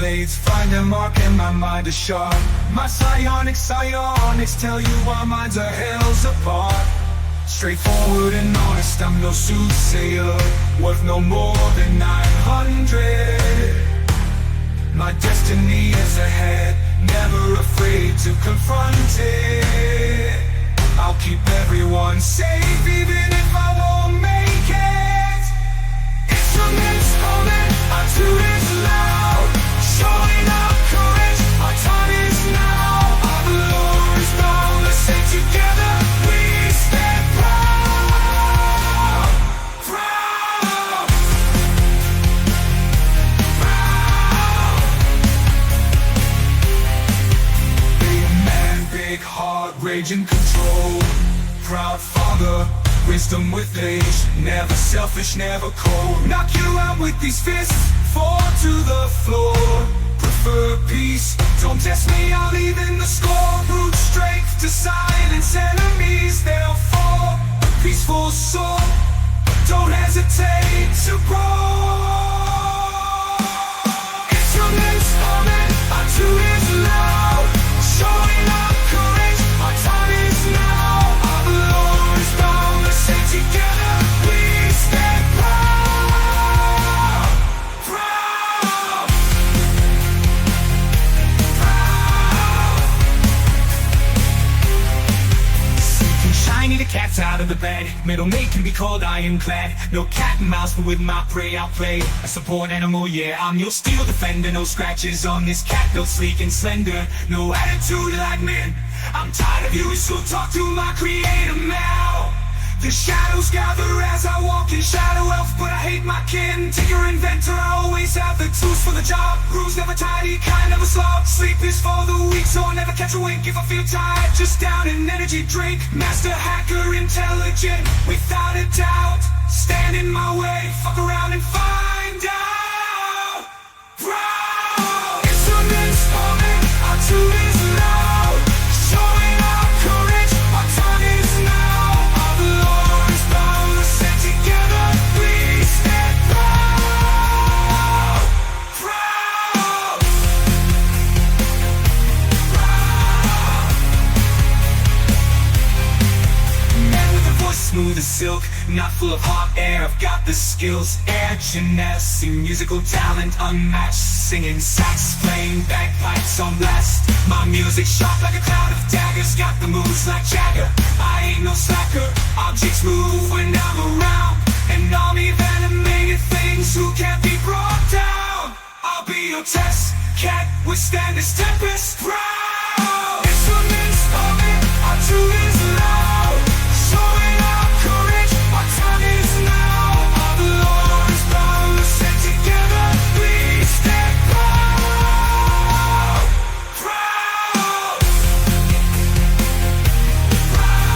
blades find a mark and my mind is sharp. My psionics tell you our minds are hells apart. Straightforward and honest, I'm no soothsayer, worth no more than 900. My destiny is ahead, never afraid to confront it. I'll keep everyone safe even if I won't make it. Instruments calling, our tune is loud, showing our courage, our time is now. Our Lord is boundless and together we stand proud. Proud. Proud. Big man, big heart, rage and control. Proud father, wisdom with age, never selfish, never cold. Knock you out with these fists, fall to the floor. Prefer peace, don't test me, I'll even the score. Brute strength to silence enemies, they'll fall. A peaceful soul, don't hesitate to grow. Instruments humming, our tune is loud, showing our courage, our time is now. Our Lord is boundless and together we stand proud. Proud. Proud. Seeking shiny the cat's out of the bed. Middle mate can be called ironclad. No cat and mouse, but with my prey I'll play a support animal, yeah. I'm your steel defender. No scratches on this cat, no sleek and slender. No attitude like men. I'm tired of you, so talk to my creator now. The shadows gather as I walk in shadow elf, but I hate my kin. Tinker inventor, I always have the tools for the job. Rules never tidy, kind never slob. Sleep is for the weak, so I never catch a wink. If I feel tired, just down an energy drink. Master hacker, intelligent, without a doubt. Stand in my way, fuck around and find out. Proud. Instruments humming, our tune is loud, showing our courage, our time is now. Our Lord is boundless and together we stand proud. Proud. Proud. Man with a voice smooth as silk, not full of hot air. I've got the skills, air genesi, musical talent unmatched. Singing sax, playing bagpipes on blast. My music sharp like a cloud of daggers. Got the moves like Jagger, I ain't no slacker. Objects move when I'm around, an army of animated things who can't be brought down. I'll be your test cat, withstand this tempest. Proud. Instruments humming, our tune is loud, showing our courage, our time is now. Our Lord is boundless and together we stand proud. Proud. Proud.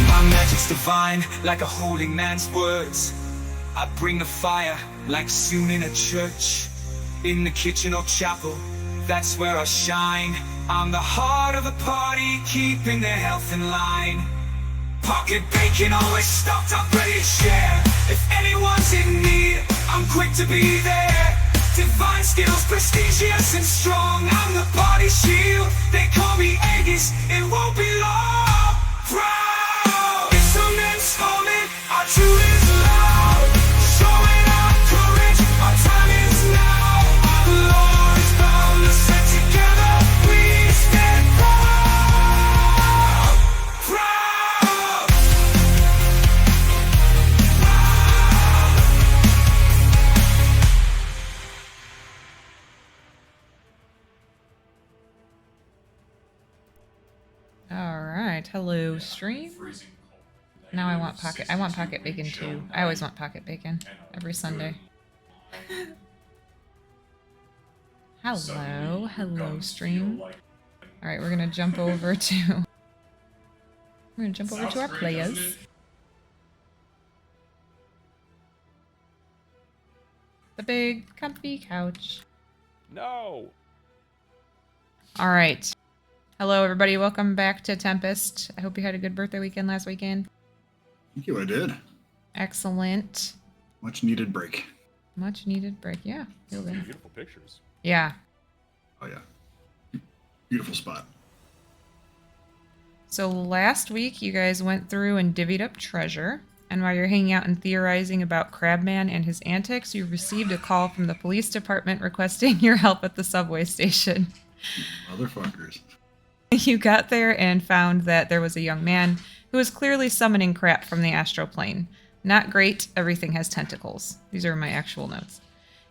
My magic's divine, like a holy man's words. I bring the fire, like soon in a church. In the kitchen or chapel, that's where I shine. I'm the heart of the party, keeping their health in line. Pocket bacon, always stocked up, ready to share. If anyone's in need, I'm quick to be there. Divine skills, prestigious and strong. I'm the party shield, they call me Aegis, it won't be long. Proud. Instruments humming, our tune is loud, showing our courage, our time is now. Our Lord is boundless and together we stand proud. Proud. All right, hello stream. Now I want pocket bacon too. I always want pocket bacon every Sunday. Hello stream. All right, we're gonna jump over to our players. The big comfy couch. No. All right. Hello, everybody. Welcome back to Tempest. I hope you had a good birthday weekend last weekend. Thank you, I did. Excellent. Much needed break. Much needed break. Yeah. Feel good. Beautiful pictures. Yeah. Oh, yeah. Beautiful spot. So last week, you guys went through and divvied up treasure. And while you're hanging out and theorizing about Crabman and his antics, you received a call from the police department requesting your help at the subway station. Motherfuckers. You got there and found that there was a young man who was clearly summoning crap from the astral plane. Not great, everything has tentacles. These are my actual notes.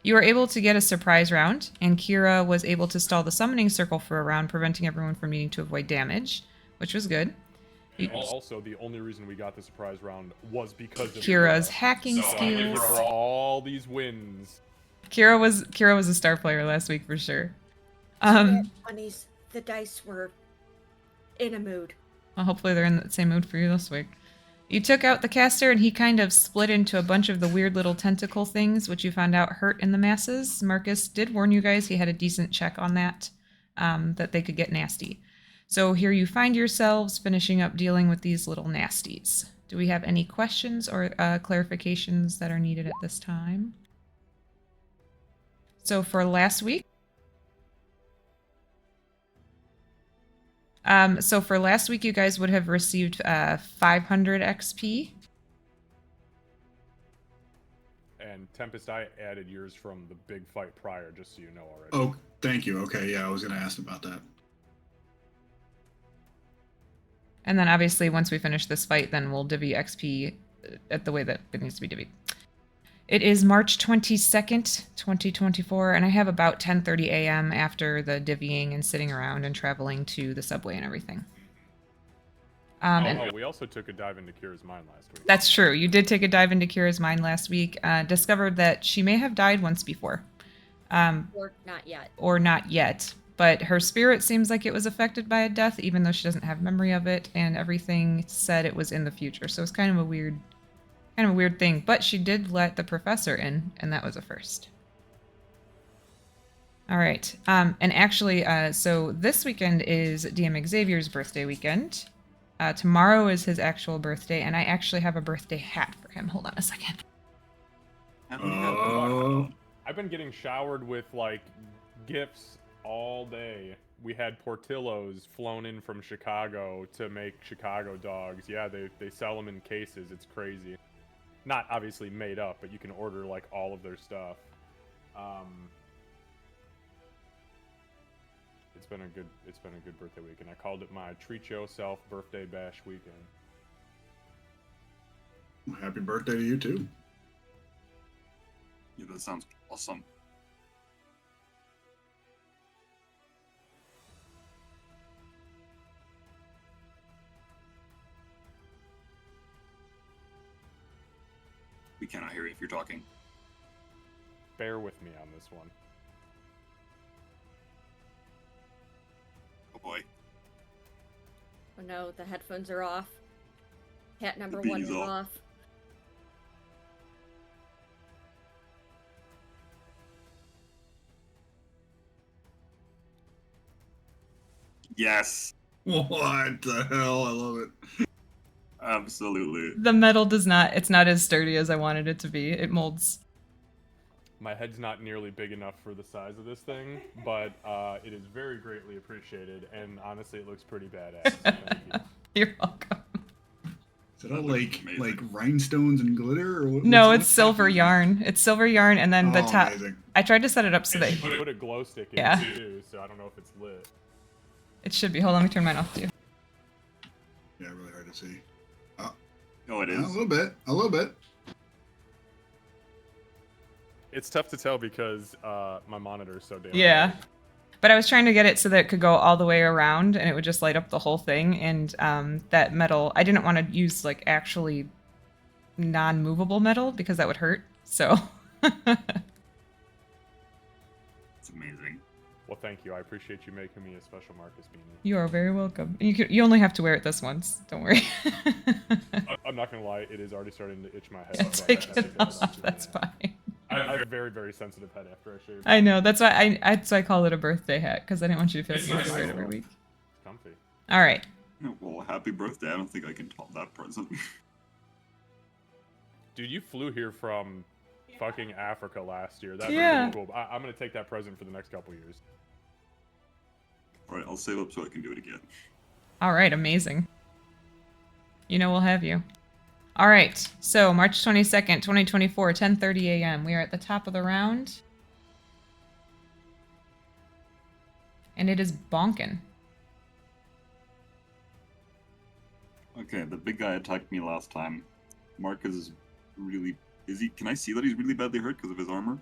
You were able to get a surprise round, and Kira was able to stall the summoning circle for a round, preventing everyone from needing to avoid damage, which was good. And also, the only reason we got the surprise round was because of Kira's hacking So skills. for all these wins. Kira was a star player last week for sure. Bunnies, the dice were in a mood. Well, hopefully they're in the same mood for you this week. You took out the caster, and he kind of split into a bunch of the weird little tentacle things, which you found out hurt in the masses. Marcus did warn you guys he had a decent check on that, that they could get nasty. So here you find yourselves finishing up dealing with these little nasties. Do we have any questions or clarifications that are needed at this time? So for last week, you guys would have received 500 XP. And Tempest, I added yours from the big fight prior, just so you know already. Oh, thank you. Okay, yeah, I was going to ask about that. And then obviously once we finish this fight, then we'll divvy XP at the way that it needs to be divvied. It is March 22nd, 2024, and I have about 10:30 a.m. after the divvying and sitting around and traveling to the subway and everything. We also took a dive into Kira's mind last week. That's true. You did take a dive into Kira's mind last week. Discovered that she may have died once before. Or not yet. Or not yet. But her spirit seems like it was affected by a death, even though she doesn't have memory of it, and everything said it was in the future. So it's kind of a weird thing. But she did let the professor in, and that was a first. All right. And actually, so this weekend is DM Xavier's birthday weekend. Tomorrow is his actual birthday, and I actually have a birthday hat for him. Hold on a second. Oh. I've been getting showered with, like, gifts all day. We had Portillos flown in from Chicago to make Chicago dogs. Yeah, they sell them in cases. It's crazy. Not obviously made up, but you can order, like, all of their stuff. It's been a good birthday weekend. I called it my treat yourself birthday bash weekend. Happy birthday to you, too. Yeah, that sounds awesome. We cannot hear you if you're talking. Bear with me on this one. Oh boy. Oh no, the headphones are off. Cat number The one bees is off. off. Yes, What the hell? I love it. absolutely. The metal it's not as sturdy as I wanted it to be. It molds. My head's not nearly big enough for the size of this thing, but it is very greatly appreciated, and honestly, it looks pretty badass. Thank you. You're welcome. Is it all Amazing. like rhinestones and glitter? Or what, No, what's it's silver yarn. It's silver yarn, and then the Oh, top. amazing. I tried to set it up so that Put a glow stick in Yeah. it too, so I don't know if it's lit. it should be. Hold on, let me turn mine off too. Yeah, really hard to see. No, it Yeah, is. a little bit. It's tough to tell because my monitor is so damn Yeah. bright. But I was trying to get it so that it could go all the way around, and it would just light up the whole thing. And that metal, I didn't want to use like actually non-movable metal because that would hurt. So. It's amazing. Well, thank you. I appreciate you making me a special Marcus beanie. You are very welcome. You only have to wear it this once. Don't worry. I'm not gonna lie, it is already starting to itch my head. Yeah, so take I have it to off. go to That's that. fine. I have a very, very sensitive head after I shave. I know. That's why I call it a birthday hat because I didn't want you to feel so weird every week. Come comfy. All right. Well, happy birthday. I don't think I can top that present. Dude, you flew here from fucking Africa last year. That's Yeah. so cool. I'm gonna take that present for the next couple years. Alright, I'll save up so I can do it again. All right, amazing. You know we'll have you. All right, so March 22nd, 2024, 10:30 a.m. We are at the top of the round. And it is bonkin'. Okay, the big guy attacked me last time. Marcus is really... Can I see that he's really badly hurt because of his armor?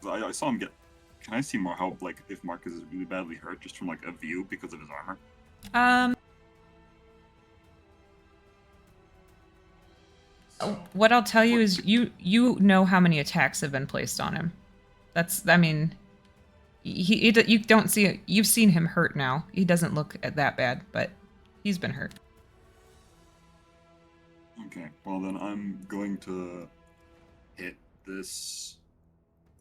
I saw him get... Can I see more how, like, if Marcus is really badly hurt just from, like, a view because of his armor? What I'll tell you is you know how many attacks have been placed on him. That's, I mean, you don't see it. You've seen him hurt now. He doesn't look that bad, but he's been hurt. Okay, well then I'm going to hit this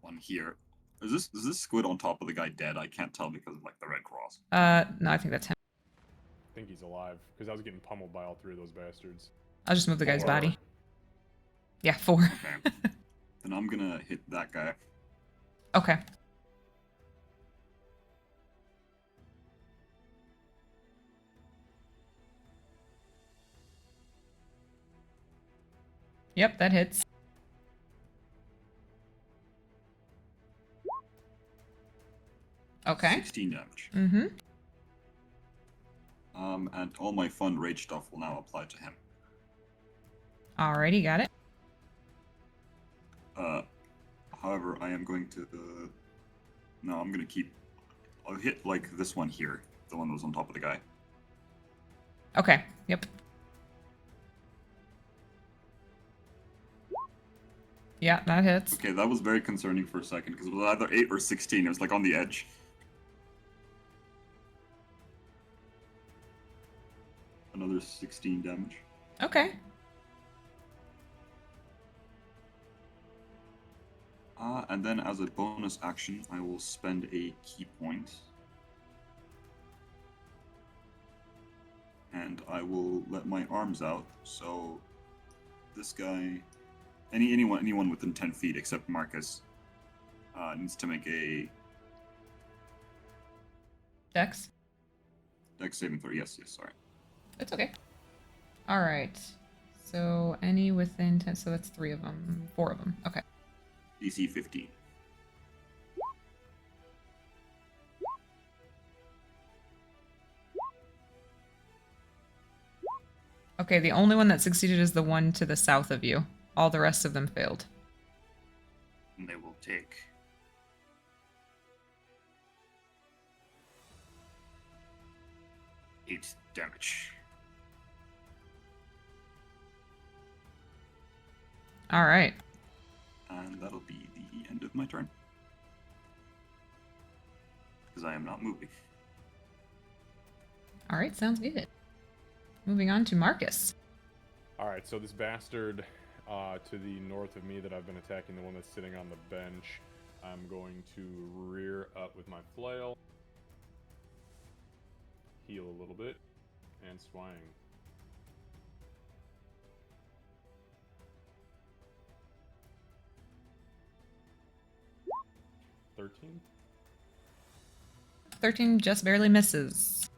one here. Is this squid on top of the guy dead? I can't tell because of, like, the red cross. No, I think that's him. I think he's alive because I was getting pummeled by all three of those bastards. I'll just move the guy's 4. body. Yeah, 4. Okay. Then I'm gonna hit that guy. Okay. Yep, that hits. Okay. 16 damage. Mm-hmm. And all my fun rage stuff will now apply to him. Alrighty, got it. However, I am going to... no, I'm gonna keep... I'll hit, like, this one here. The one that was on top of the guy. Okay, yep. Yeah, that hits. Okay, that was very concerning for a second, because it was either 8 or 16. It was, like, on the edge. Another 16 damage. Okay. And then as a bonus action, I will spend a key point. And I will let my arms out, so this guy, anyone within 10 feet except Marcus, needs to make a Dex? dex saving throw. Yes, sorry. It's okay. Alright. So any within 10, so that's 3 of them. 4 of them. Okay. DC 15. Okay, the only one that succeeded is the one to the south of you. All the rest of them failed. And they will take 8 damage. Alright. And that'll be the end of my turn. Because I am not moving. Alright, sounds good. Moving on to Marcus. Alright, so this bastard to the north of me that I've been attacking, the one that's sitting on the bench, I'm going to rear up with my flail, heal a little bit, and swing. $13. 13 just barely misses.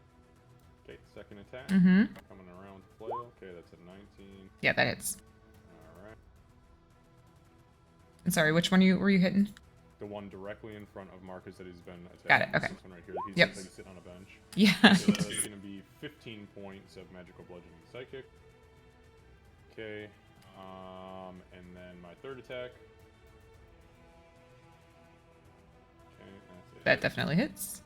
Okay, second attack. Mm-hmm. Coming around flail. Okay, that's a 19. Yeah, that hits. Alright. I'm sorry, which one were you hitting? The one directly in front of Marcus that he's been attacking. Got it, okay. This one right here. He's Yep. just like sitting on a bench. Yeah. So that's going to be 15 points of magical bludgeoning psychic. Okay. And then my third attack. Okay, that's it. That definitely hits.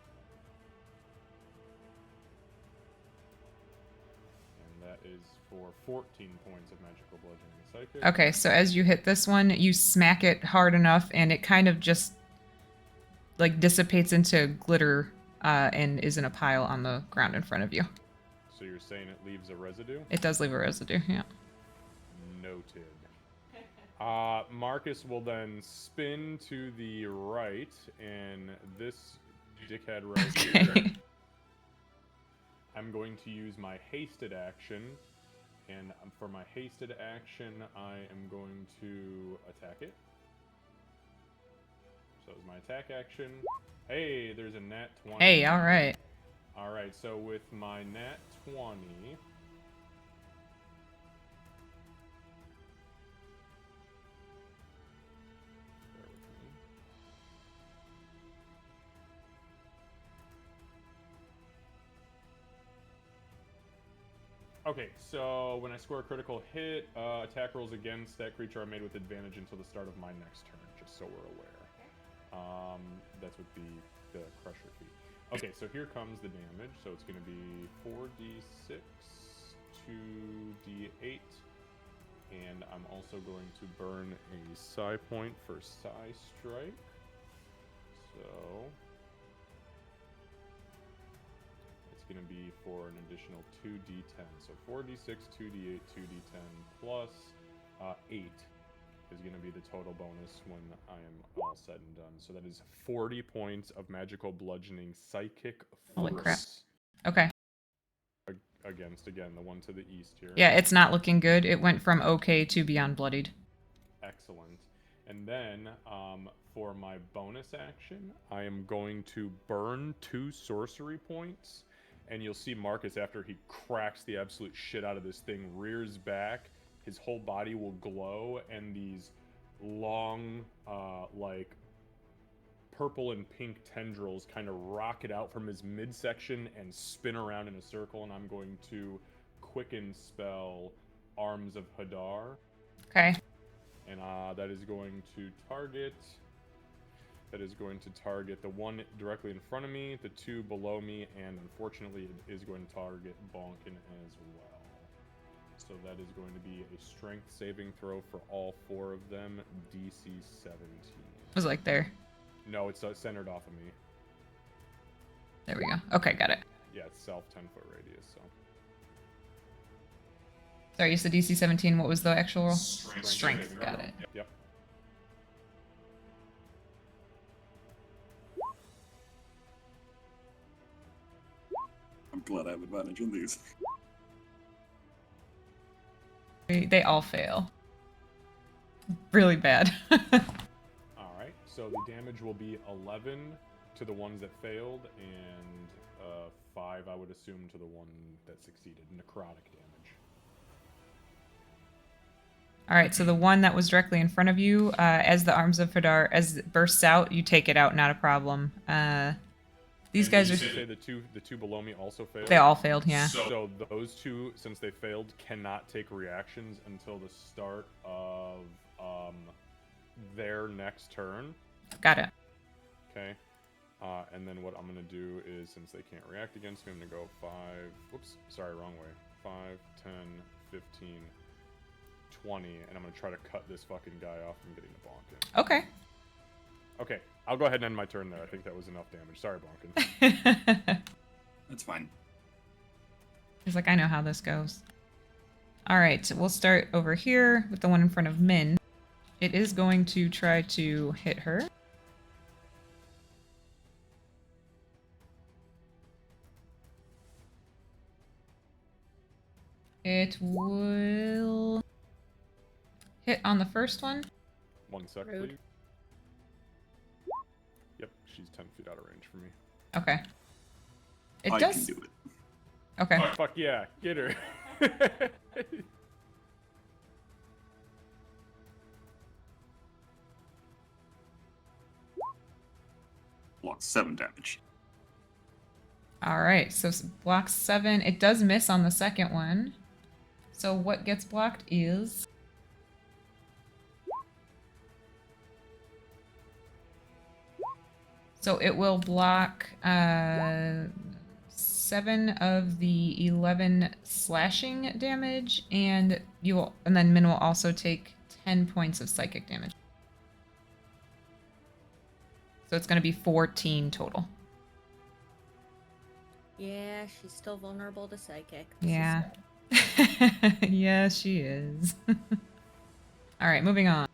And that is for 14 points of magical bludgeoning psychic. Okay, so as you hit this one, you smack it hard enough, and it kind of just like dissipates into glitter and is in a pile on the ground in front of you. So you're saying it leaves a residue? It does leave a residue, yeah. Noted. Marcus will then spin to the right, and this dickhead right here Okay. I'm going to use my hasted action, and for my hasted action, I am going to attack it. So it's my attack action. Hey, there's a nat 20. Hey, all right. All right, so with my nat 20, bear with me. Okay, so when I score a critical hit, attack rolls against that creature are made with advantage until the start of my next turn, just so we're aware. That's with the crusher feat. Okay, so here comes the damage. So it's going to be 4d6, 2d8, and I'm also going to burn a psi point for psi strike. So it's going to be for an additional 2d10. So 4d6, 2d8, 2d10 plus 8 is going to be the total bonus when I am all said and done. So that is 40 points of magical bludgeoning psychic force. Holy crap. Okay. Against, again, the one to the east here. Yeah, it's not looking good. It went from okay to beyond bloodied. Excellent. And then for my bonus action, I am going to burn 2 sorcery points. And you'll see Marcus, after he cracks the absolute shit out of this thing, rears back. His whole body will glow, and these long, like, purple and pink tendrils kind of rocket out from his midsection and spin around in a circle, and I'm going to quicken spell Arms of Hadar. Okay. And that is going to target... That is going to target the one directly in front of me, the 2 below me, and unfortunately it is going to target Bonkin as well. So that is going to be a strength saving throw for all 4 of them, DC 17. It was like there. No, it's centered off of me. There we go. Okay, got it. Yeah, it's self 10-foot radius, so. Sorry, you said DC 17. What was the actual roll? Strength. Strength. Got it. Yep. I'm glad I have advantage on these. They all fail. Really bad. Alright, so the damage will be 11 to the ones that failed, and 5, I would assume, to the one that succeeded. Necrotic damage. All right, so the one that was directly in front of you, as the Arms of Hadar, as it bursts out, you take it out, not a problem. These And guys did are... you say the two below me also failed? They all failed, yeah. So those 2, since they failed, cannot take reactions until the start of their next turn. Got it. Okay. And then what I'm going to do is, since they can't react against me, I'm going to go 5... Whoops, sorry, wrong way. 5, 10, 15, 20, and I'm going to try to cut this fucking guy off from getting the bonkin. Okay. Okay, I'll go ahead and end my turn there. I think that was enough damage. Sorry, bonkin. That's fine. He's like, I know how this goes. All right, so we'll start over here with the one in front of Min. It is going to try to hit her. It will hit on the first one. 1 sec, Rude. please. Yep, she's 10 feet out of range for me. Okay. It I does. can do it. Okay. Oh, fuck yeah, get her. Block 7 damage. All right. So block 7. It does miss on the second one. So what gets blocked is... So it will block 7 of the 11 slashing damage, and then Min will also take 10 points of psychic damage. So it's going to be 14 total. Yeah, she's still vulnerable to psychic. This is Yeah. sad. Yeah, she is. All right, moving on.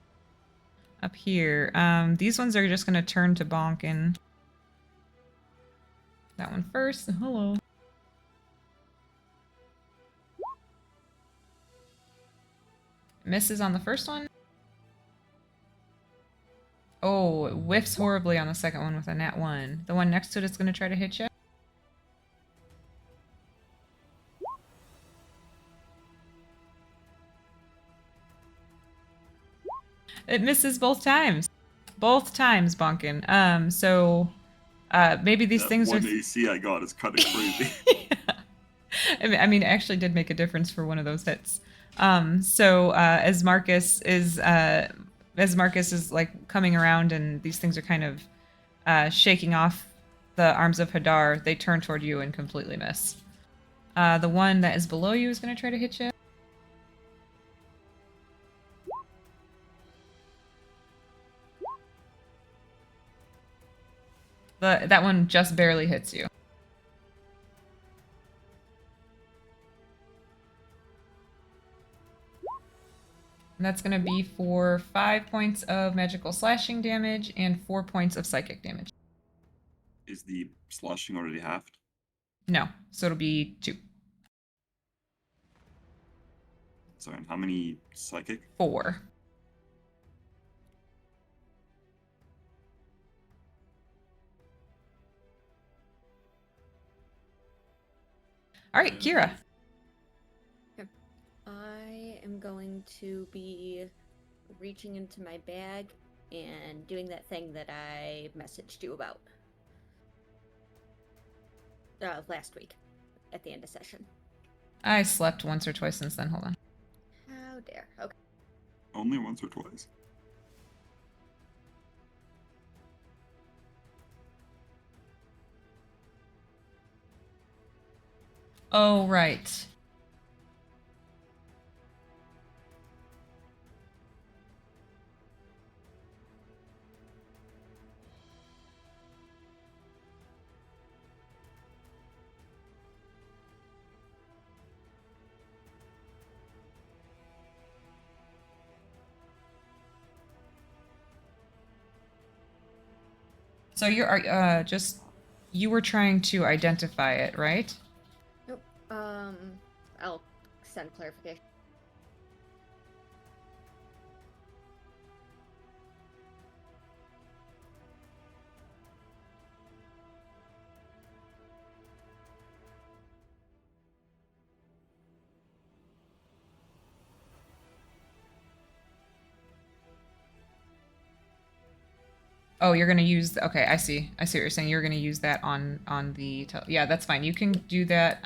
Up here, these ones are just going to turn to Bonkin. That one first. Hello. Misses on the first one. Oh, it whiffs horribly on the second one with a nat 1. The one next to it is going to try to hit you. It misses both times. Both times, Bonkin. Maybe these That things one are... AC I got is kind of crazy. I mean, it actually did make a difference for one of those hits. As Marcus is like coming around and these things are kind of shaking off the arms of Hadar, they turn toward you and completely miss. The one that is below you is going to try to hit you. That one just barely hits you. And that's going to be for 5 points of magical slashing damage and 4 points of psychic damage. Is the slashing already halved? No, so it'll be 2. Sorry, and how many psychic? 4. All right, Kira. I am going to be reaching into my bag and doing that thing that I messaged you about last week at the end of session. I slept once or twice since then. Hold on. How dare. Okay. Only once or twice. Oh, right. So you were trying to identify it, right? Nope. I'll send clarification. Oh, you're gonna use. Okay, I see. I see what you're saying. You're gonna use that on the. Yeah, that's fine. You can do that.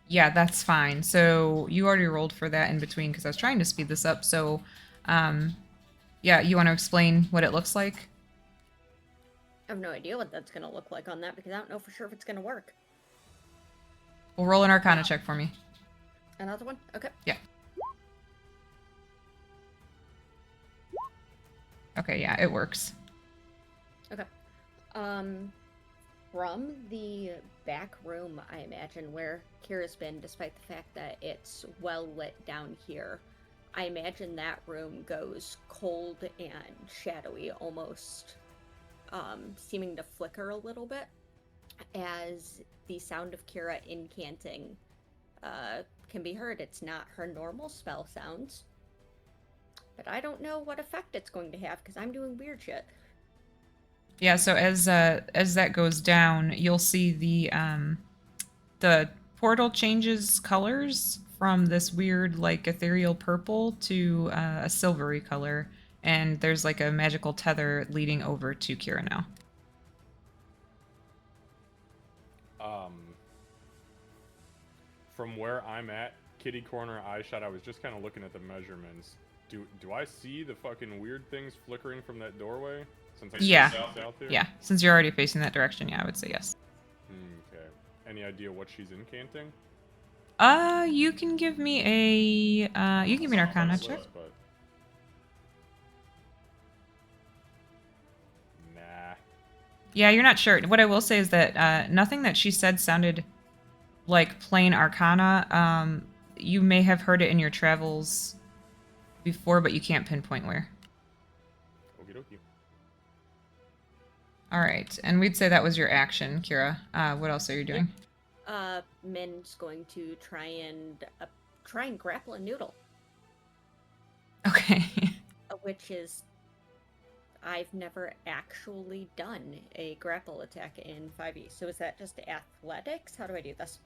Yeah, that's fine. So you already rolled for that in between because I was trying to speed this up. So, yeah, you want to explain what it looks like? I have no idea what that's going to look like on that because I don't know for sure if it's going to work. Well, roll an Arcana check for me. Another one? Okay. Yeah. Okay, yeah, it works. Okay. From the back room, I imagine, where Kira's been, despite the fact that it's well lit down here, I imagine that room goes cold and shadowy, almost seeming to flicker a little bit as the sound of Kira incanting can be heard. It's not her normal spell sounds, but I don't know what effect it's going to have because I'm doing weird shit. Yeah, so as that goes down, you'll see the portal changes colors from this weird like ethereal purple to a silvery color, and there's like a magical tether leading over to Kira now. From where I'm at, kitty corner eye shot, I was just kind of looking at the measurements. Do I see the fucking weird things flickering from that doorway? Since I'm south here? Yeah, since you're already facing that direction, yeah, I would say yes. Okay. Any idea what she's incanting? You can give me a you can give me an Arcana check. But... Nah. Yeah, you're not sure. What I will say is that nothing that she said sounded like plain Arcana. You may have heard it in your travels before, but you can't pinpoint where. Okie dokie. All right, and we'd say that was your action, Kira. What else are you doing? Min's going to try and grapple a noodle. Okay. which is I've never actually done a grapple attack in 5e. So is that just athletics? How do I do this?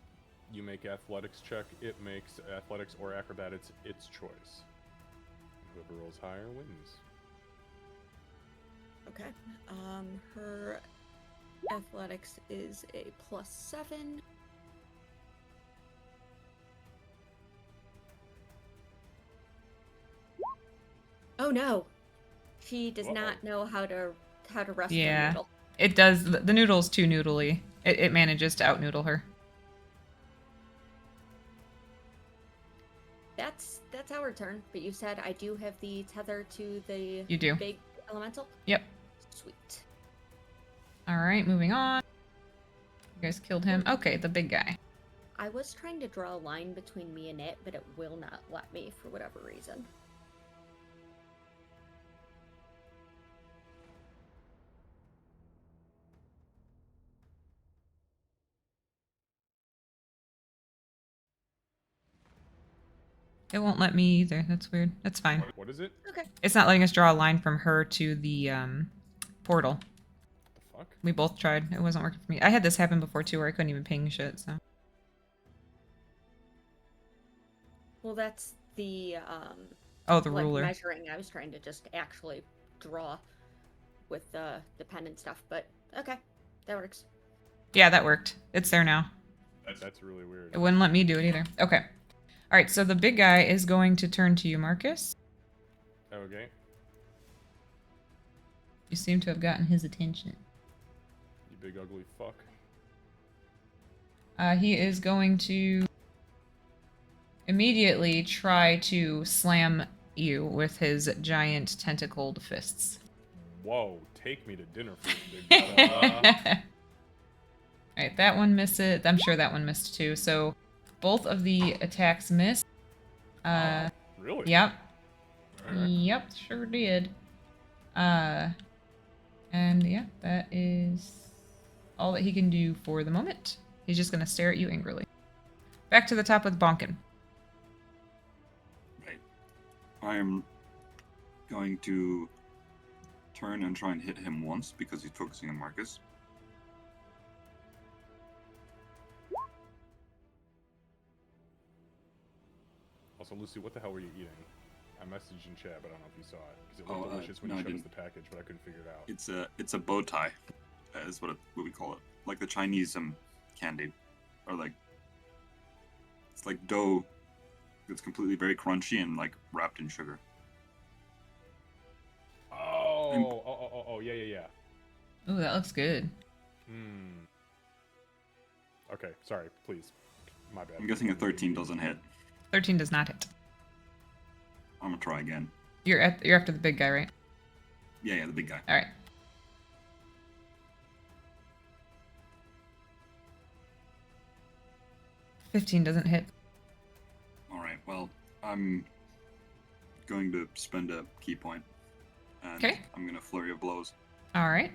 You make athletics check. It makes athletics or acrobatics its choice. Whoever rolls higher wins. Okay. Her athletics is a +7. Oh no. She does not know how to rest a Yeah. noodle. It does. The noodle's too noodly. It manages to out-noodle her. That's our turn, but you said I do have the tether to the You do. big elemental? Yep. Sweet. Alright, moving on. You guys killed him. Okay, the big guy. I was trying to draw a line between me and it, but it will not let me for whatever reason. It won't let me either. That's weird. That's fine. What is it? Okay. It's not letting us draw a line from her to the portal. The fuck? We both tried. It wasn't working for me. I had this happen before too, where I couldn't even ping shit. So. Well, that's the Oh, the like ruler. measuring. I was trying to just actually draw with the pen and stuff, but okay, that works. Yeah, that worked. It's there now. That's really weird. It wouldn't let me do it either. Okay. All right. So the big guy is going to turn to you, Marcus. Okay. You seem to have gotten his attention. You big ugly fuck. He is going to immediately try to slam you with his giant tentacled fists. Whoa, take me to dinner first, big guy. Alright, that one misses. I'm sure that one missed too. So both of the attacks missed. Really? Yep. Alright. Yep, sure did. And yeah, that is all that he can do for the moment. He's just gonna stare at you angrily. Back to the top with Bonkin. Right. I am going to turn and try and hit him once because he's focusing on Marcus. Also, Lucy, what the hell were you eating? I messaged in chat, but I don't know if you saw it because it Oh, looked delicious when no, you I showed us didn't. the package, but I couldn't figure it out. It's a bow tie, is what we call it. Like the Chinese candy, or like it's like dough that's completely very crunchy and like wrapped in sugar. Oh, yeah. Ooh, that looks good. Hmm. Okay, sorry, please. My bad. I'm guessing a 13 doesn't hit. 13 does not hit. I'm gonna try again. You're after the big guy, right? Yeah, the big guy. All right. $15 doesn't hit. All right. Well, I'm going to spend a key point, and Okay. I'm gonna flurry of blows. All right.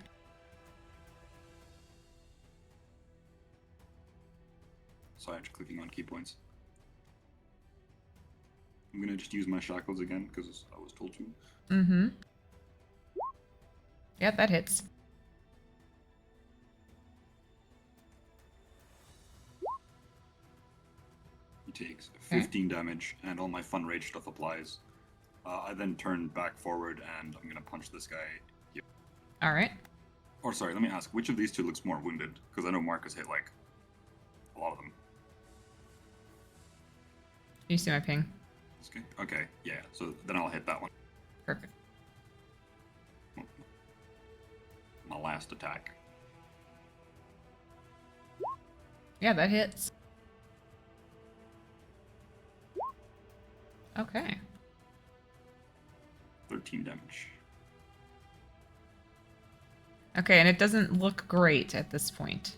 Sorry, I'm just clicking on key points. I'm gonna just use my shackles again because I was told to. Mm-hmm. Yep, that hits. He takes 15 damage, and all my fun rage stuff applies. I then turn back forward, and I'm gonna punch this guy here. All right. Or sorry, let me ask, which of these two looks more wounded? Because I know Marcus hit like a lot of them. You see my ping? Okay, yeah. So then I'll hit that one. Perfect. My last attack. Yeah, that hits. Okay. 13 damage. Okay, and it doesn't look great at this point.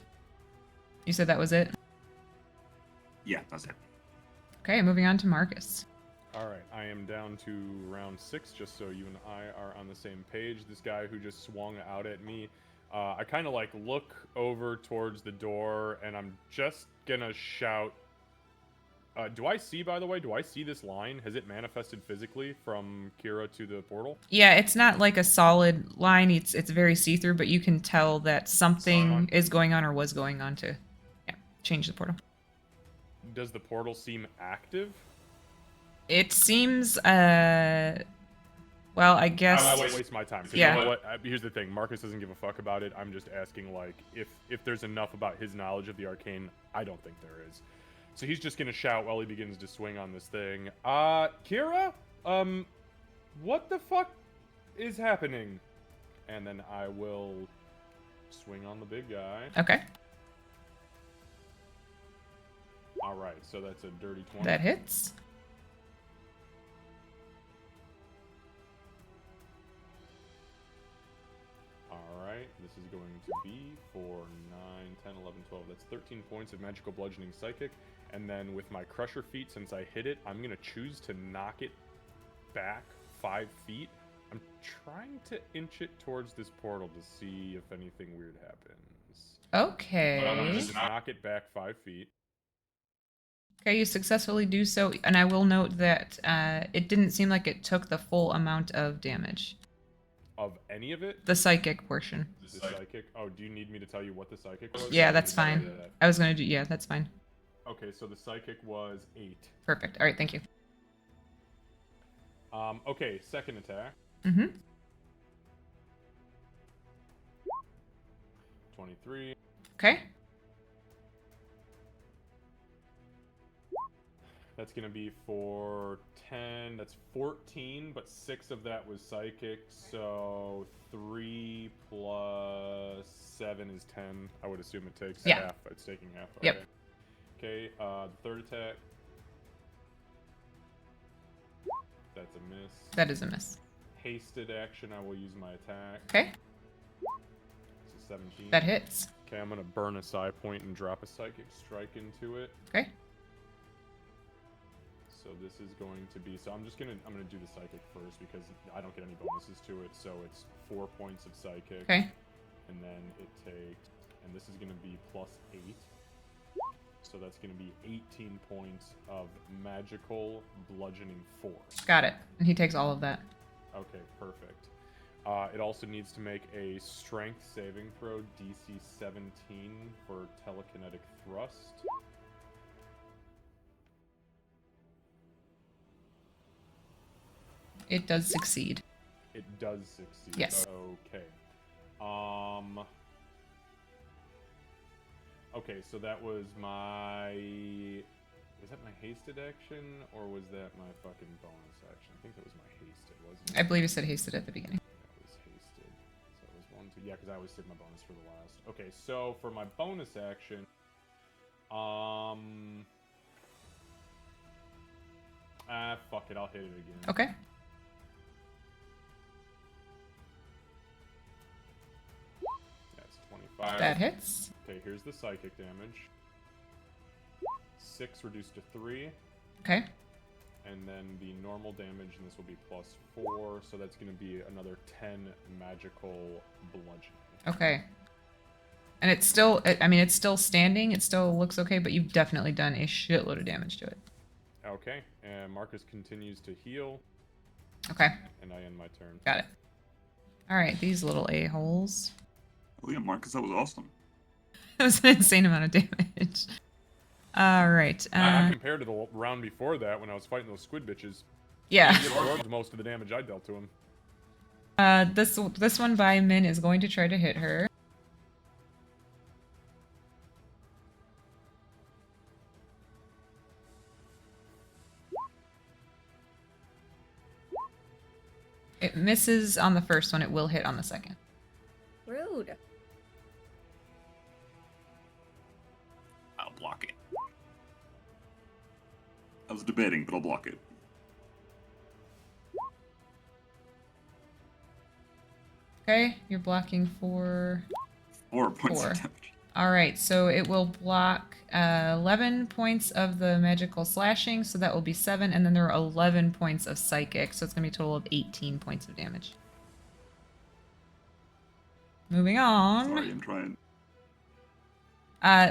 You said that was it? Yeah, that's it. Okay, moving on to Marcus. Alright, I am down to round 6, just so you and I are on the same page. This guy who just swung out at me, I kind of like look over towards the door, and I'm just gonna shout, Do I see, by the way, do I see this line? Has it manifested physically from Kira to the portal? Yeah, it's not like a solid line. It's very see-through, but you can tell that something is going on or was going on to change the portal. Does the portal seem active? It seems well, I guess I won't waste my time. 'Cause Yeah. You know what? Here's the thing. Marcus doesn't give a fuck about it. I'm just asking, like, if there's enough about his knowledge of the arcane. I don't think there is. So he's just gonna shout while he begins to swing on this thing. Kira? What the fuck is happening? And then I will swing on the big guy. Okay. Alright, so that's a dirty 20. That hits. Alright, this is going to be for 9, 10, 11, 12. That's 13 points of magical bludgeoning psychic. And then with my crusher feat, since I hit it, I'm going to choose to knock it back 5 feet. I'm trying to inch it towards this portal to see if anything weird happens. Okay. But I'm going to just knock it back 5 feet. Okay, you successfully do so, and I will note that it didn't seem like it took the full amount of damage. Of any of it? The psychic portion. The psychic? Oh, do you need me to tell you what the psychic was? Yeah, Or that's did you fine. say that? I was gonna do, yeah, that's fine. Okay, so the psychic was 8. Perfect. All right, thank you. Okay, second attack. Mm-hmm. 23. Okay. That's going to be for 10. That's 14, but 6 of that was psychic. So 3 plus 7 is 10. I would assume it takes Yeah. half. It's taking half. Yep. Okay, the third attack. That's a miss. That is a miss. Hasted action, I will use my attack. Okay. It's a 17. That hits. Okay, I'm going to burn a psi point and drop a psychic strike into it. Okay. So this is going to be, so I'm gonna do the psychic first because I don't get any bonuses to it. So it's 4 points of psychic. Okay. And then it takes, and this is gonna be plus 8. So that's gonna be 18 points of magical bludgeoning force. Got it. And he takes all of that. Okay, perfect. It also needs to make a strength saving throw, DC 17 for telekinetic thrust. It does succeed. It does succeed. Yes. Okay. Okay, so that was my... Was that my hasted action, or was that my fucking bonus action? I think that was my hasted, wasn't it? I believe it said hasted at the beginning. That was hasted. So it was 1, 2... Yeah, because I always save my bonus for the last. Okay, so for my bonus action... fuck it, I'll hit it again. Okay. That's 25. That hits. Okay, here's the psychic damage. 6 reduced to 3. Okay. And then the normal damage, and this will be plus 4, so that's going to be another 10 magical bludgeoning. Okay. And it's still, I mean, it's still standing. It still looks okay, but you've definitely done a shitload of damage to it. Okay, and Marcus continues to heal, Okay. and I end my turn. Got it. All right, these little a-holes. Oh yeah, Marcus, that was awesome. That was an insane amount of damage. All right. Compared to the round before that, when I was fighting those squid bitches, Yeah. he absorbed most of the damage I dealt to him. This one by Min is going to try to hit her. It misses on the first one. It will hit on the second. Rude. I'll block it. I was debating, but I'll block it. Okay, you're blocking for 4 points 4. of damage. All right, so it will block 11 points of the magical slashing, so that will be 7, and then there are 11 points of psychic, so it's going to be a total of 18 points of damage. Moving on. Sorry, I'm trying.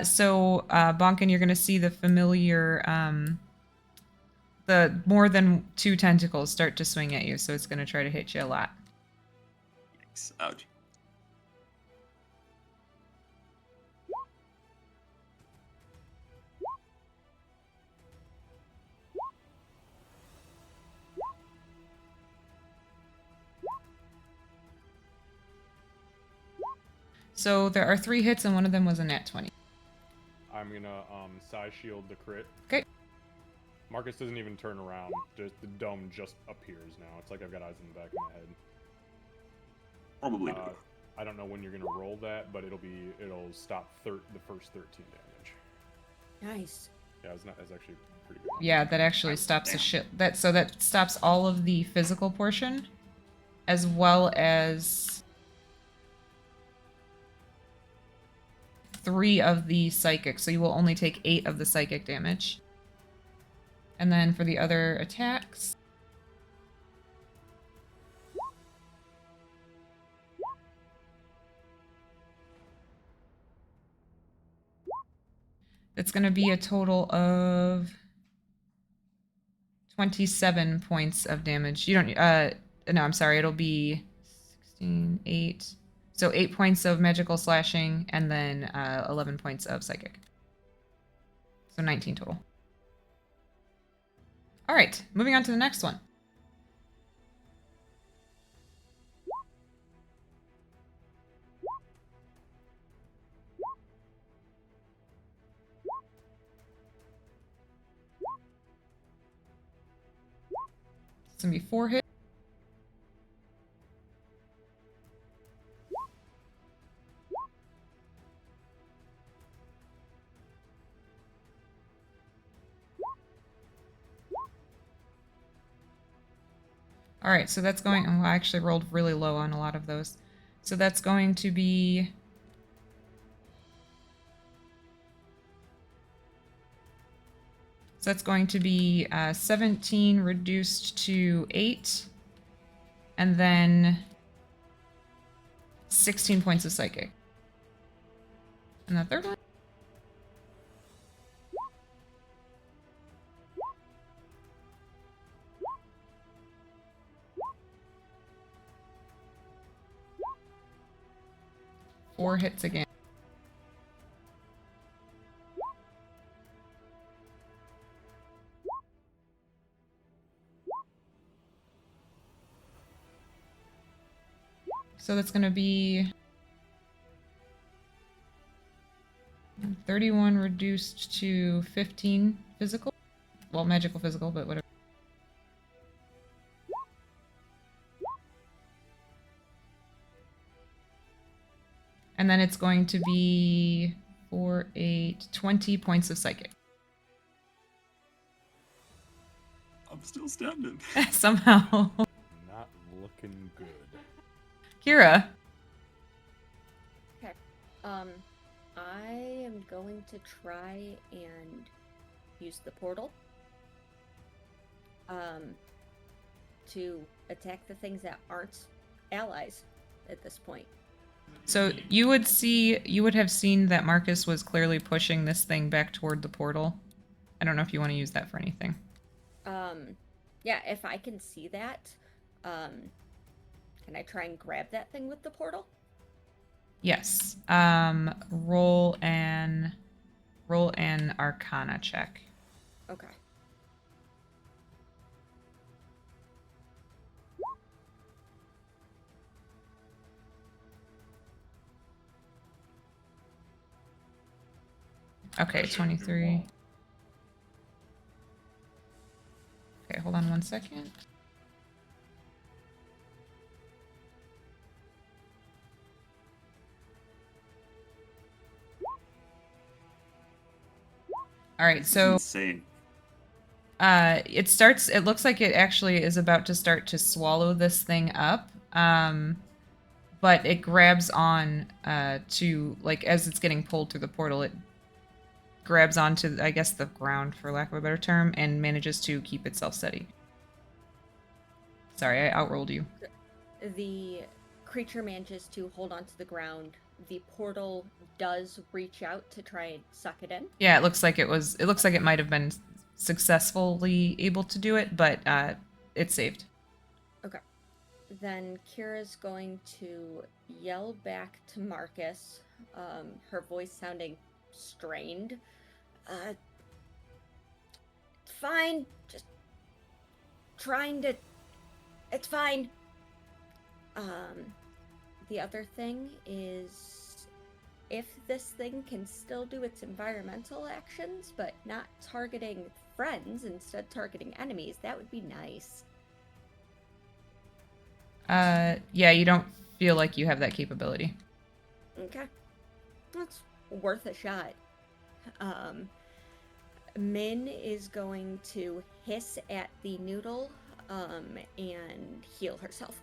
So Bonkin, you're going to see the familiar the more than 2 tentacles start to swing at you, so it's going to try to hit you a lot. Yikes. Ouch. So there are 3 hits, and one of them was a nat 20. I'm gonna size shield the crit. Okay. Marcus doesn't even turn around. Just the dome just appears now. It's like I've got eyes in the back of my head. Probably. I don't know when you're gonna roll that, but it'll stop the first 13 damage. Nice. Yeah, it's actually pretty good. Yeah, that actually stops the shit. So that stops all of the physical portion, as well as 3 of the psychic. So you will only take 8 of the psychic damage. And then for the other attacks, it's going to be a total of 27 points of damage. You don't, no, I'm sorry, it'll be 16, 8. So 8 points of magical slashing, and then 11 points of psychic. So 19 total. All right, moving on to the next one. It's gonna be 4 hits. All right, so that's going. Oh, I actually rolled really low on a lot of those. So that's going to be. So that's going to be 17 reduced to 8, and then 16 points of psychic. And the third one? Four hits again. So that's going to be 31 reduced to 15 physical. Well, magical physical, but whatever. And then it's going to be 4, 8, 20 points of psychic. I'm still standing. Somehow. Not looking good. Kira. Okay. I am going to try and use the portal. To attack the things that aren't allies at this point. So you would have seen that Marcus was clearly pushing this thing back toward the portal. I don't know if you want to use that for anything. Yeah, if I can see that, can I try and grab that thing with the portal? Yes. Roll an Arcana check. Okay. Okay, 23. Okay, hold on one second. All right, so Insane. it looks like it actually is about to start to swallow this thing up. But it grabs on to, like, as it's getting pulled through the portal, it grabs onto, I guess, the ground, for lack of a better term, and manages to keep itself steady. Sorry, I outrolled you. The creature manages to hold onto the ground. The portal does reach out to try and suck it in. Yeah, it looks like it might have been successfully able to do it, but it's saved. Okay. Then Kira's going to yell back to Marcus, her voice sounding strained. It's fine. Just trying to. It's fine. The other thing is, if this thing can still do its environmental actions, but not targeting friends, instead targeting enemies, that would be nice. Yeah, you don't feel like you have that capability. Okay. That's worth a shot. Min is going to hiss at the noodle, and heal herself.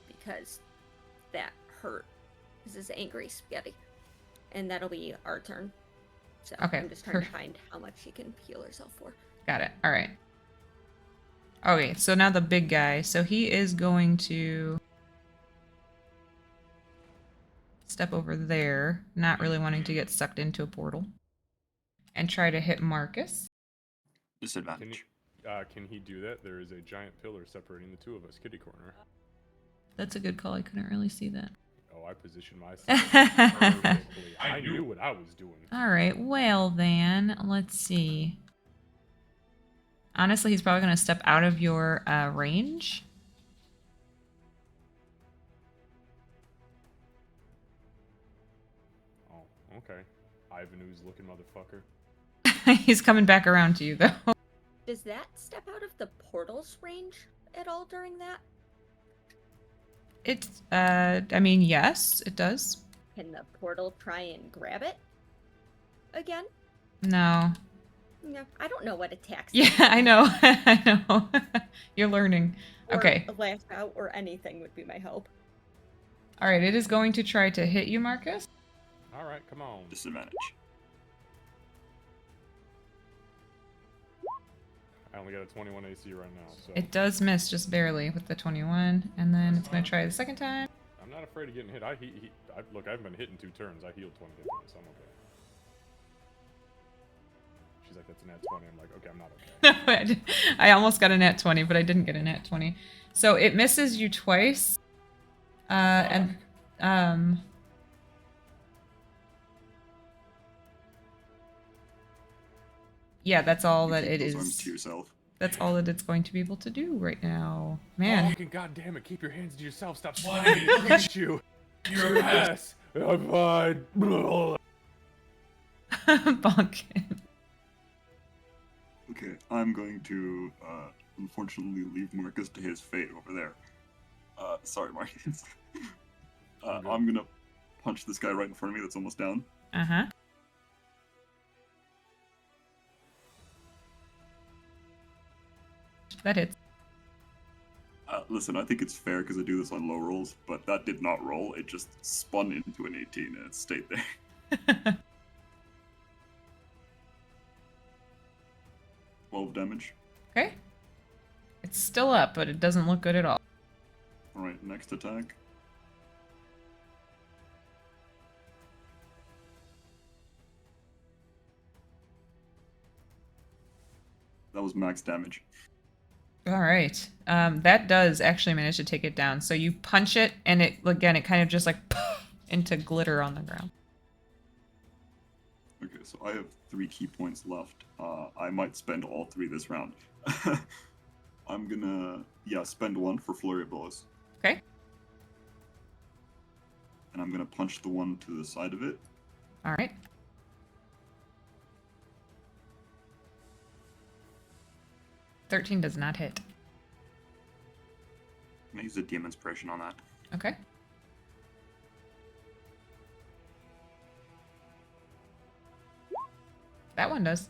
Because that hurt. This is angry spaghetti. And that'll be our turn. So Okay. I'm just trying to find how much she can heal herself for. Got it. All right. Okay, so now the big guy. So he is going to step over there, not really wanting to get sucked into a portal, and try to hit Marcus. Disadvantage. Can he do that? There is a giant pillar separating the two of us, kitty corner. That's a good call. I couldn't really see that. Oh, I positioned myself perfectly. I knew what I was doing. All right. Well, then, let's see. Honestly, he's probably going to step out of your range. Oh, okay. Ivanhoe's looking motherfucker. He's coming back around to you, though. Does that step out of the portal's range at all during that? It's, I mean, yes, it does. Can the portal try and grab it again? No. No, I don't know what attacks. Yeah, I know. I know. You're learning. Or Okay. a lash out or anything would be my hope. All right, it is going to try to hit you, Marcus. All right, come on. Disadvantage. I only got a 21 AC right now, so It does miss just barely with the 21, and then it's going to try the second time. I'm not afraid of getting hit. Look, I haven't been hit in 2 turns. I healed 20 hit points, so I'm okay. She's like, that's a nat 20. I'm like, okay, I'm not okay. No, I almost got a nat 20, but I didn't get a nat 20. So it misses you twice. And yeah, that's all You that keep it those arms is. to yourself. That's all that it's going to be able to do right now. Oh, Man. fucking goddamn it! Keep your hands to yourself. Stop swatting me. Look at you. You're a mess. I'm fine. Bonkin. Okay, I'm going to unfortunately leave Marcus to his fate over there. Sorry, Marcus. I'm gonna punch this guy right in front of me that's almost down. Uh-huh. That hits. Listen, I think it's fair because I do this on low rolls, but that did not roll. It just spun into an 18 and it stayed there. 12 damage. Okay. It's still up, but it doesn't look good at all. Alright, next attack. That was max damage. All right. That does actually manage to take it down. So you punch it, and it kind of just like into glitter on the ground. Okay, so I have 3 key points left. I might spend all 3 this round. I'm gonna, spend 1 for Flurry of Blows. Okay. And I'm gonna punch the one to the side of it. All right. $13 does not hit. I'm gonna use a DM Inspiration on that. Okay. That one does.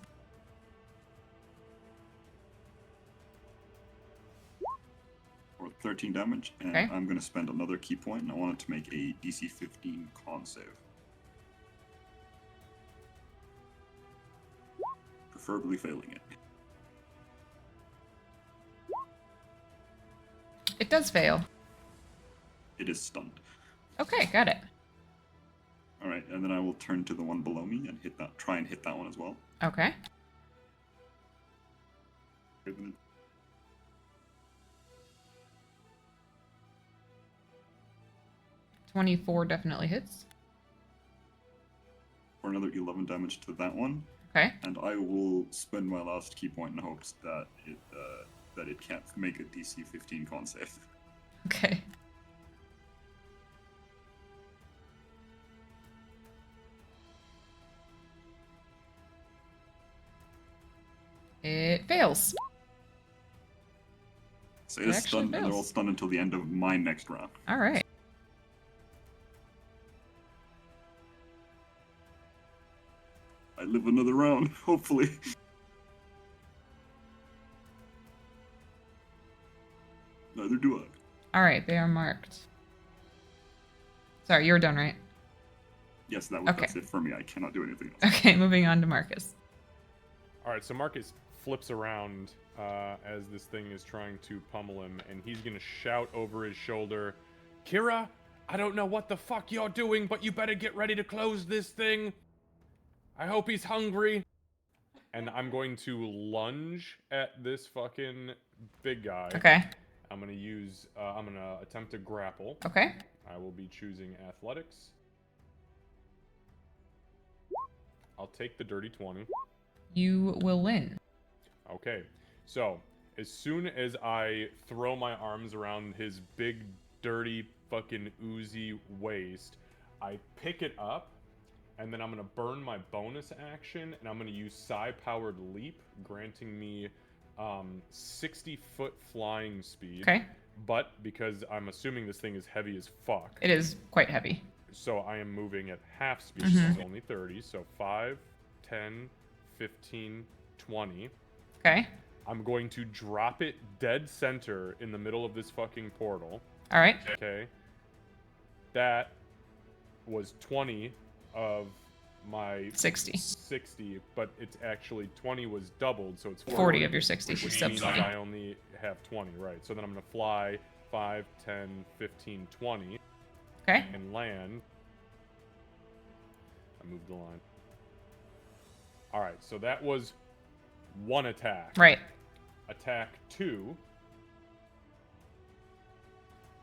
Or 13 damage, and Okay. I'm gonna spend another key point, and I want it to make a DC 15 con save. Preferably failing it. It does fail. It is stunned. Okay, got it. Alright, and then I will turn to the one below me and try and hit that one as well. Okay. 24 definitely hits. For another 11 damage to that one. Okay. And I will spend my last key point in hopes that it can't make a DC 15 con save. Okay. It fails. So It it is actually stunned, and they're all fails. stunned until the end of my next round. All right. I live another round, hopefully. Neither do I. All right, they are marked. Sorry, you're done, right? Yes, Okay. that's it for me. I cannot do anything else. Okay, moving on to Marcus. All right, so Marcus flips around as this thing is trying to pummel him, and he's gonna shout over his shoulder, "Kira, I don't know what the fuck you're doing, but you better get ready to close this thing. I hope he's hungry." And I'm going to lunge at this fucking big guy. Okay. I'm gonna attempt to grapple. Okay. I will be choosing athletics. I'll take the dirty 20. You will win. Okay, so as soon as I throw my arms around his big, dirty, fucking oozy waist, I pick it up, and then I'm gonna burn my bonus action, and I'm gonna use psi-powered leap, granting me 60-foot flying speed. Okay. But because I'm assuming this thing is heavy as fuck, It is quite heavy. so I am moving at half speed, Mhm. so it's only 30. So 5, 10, 15, 20. Okay. I'm going to drop it dead center in the middle of this fucking portal. All right. Okay. That was 20 of my 60. but it's actually 20 was doubled, so it's 40 of your 60. which She's means subsidizing. I only have 20, right? So then I'm going to fly 5, 10, 15, 20 Okay. and land. I moved the line. All right, so that was one attack. Right. Attack 2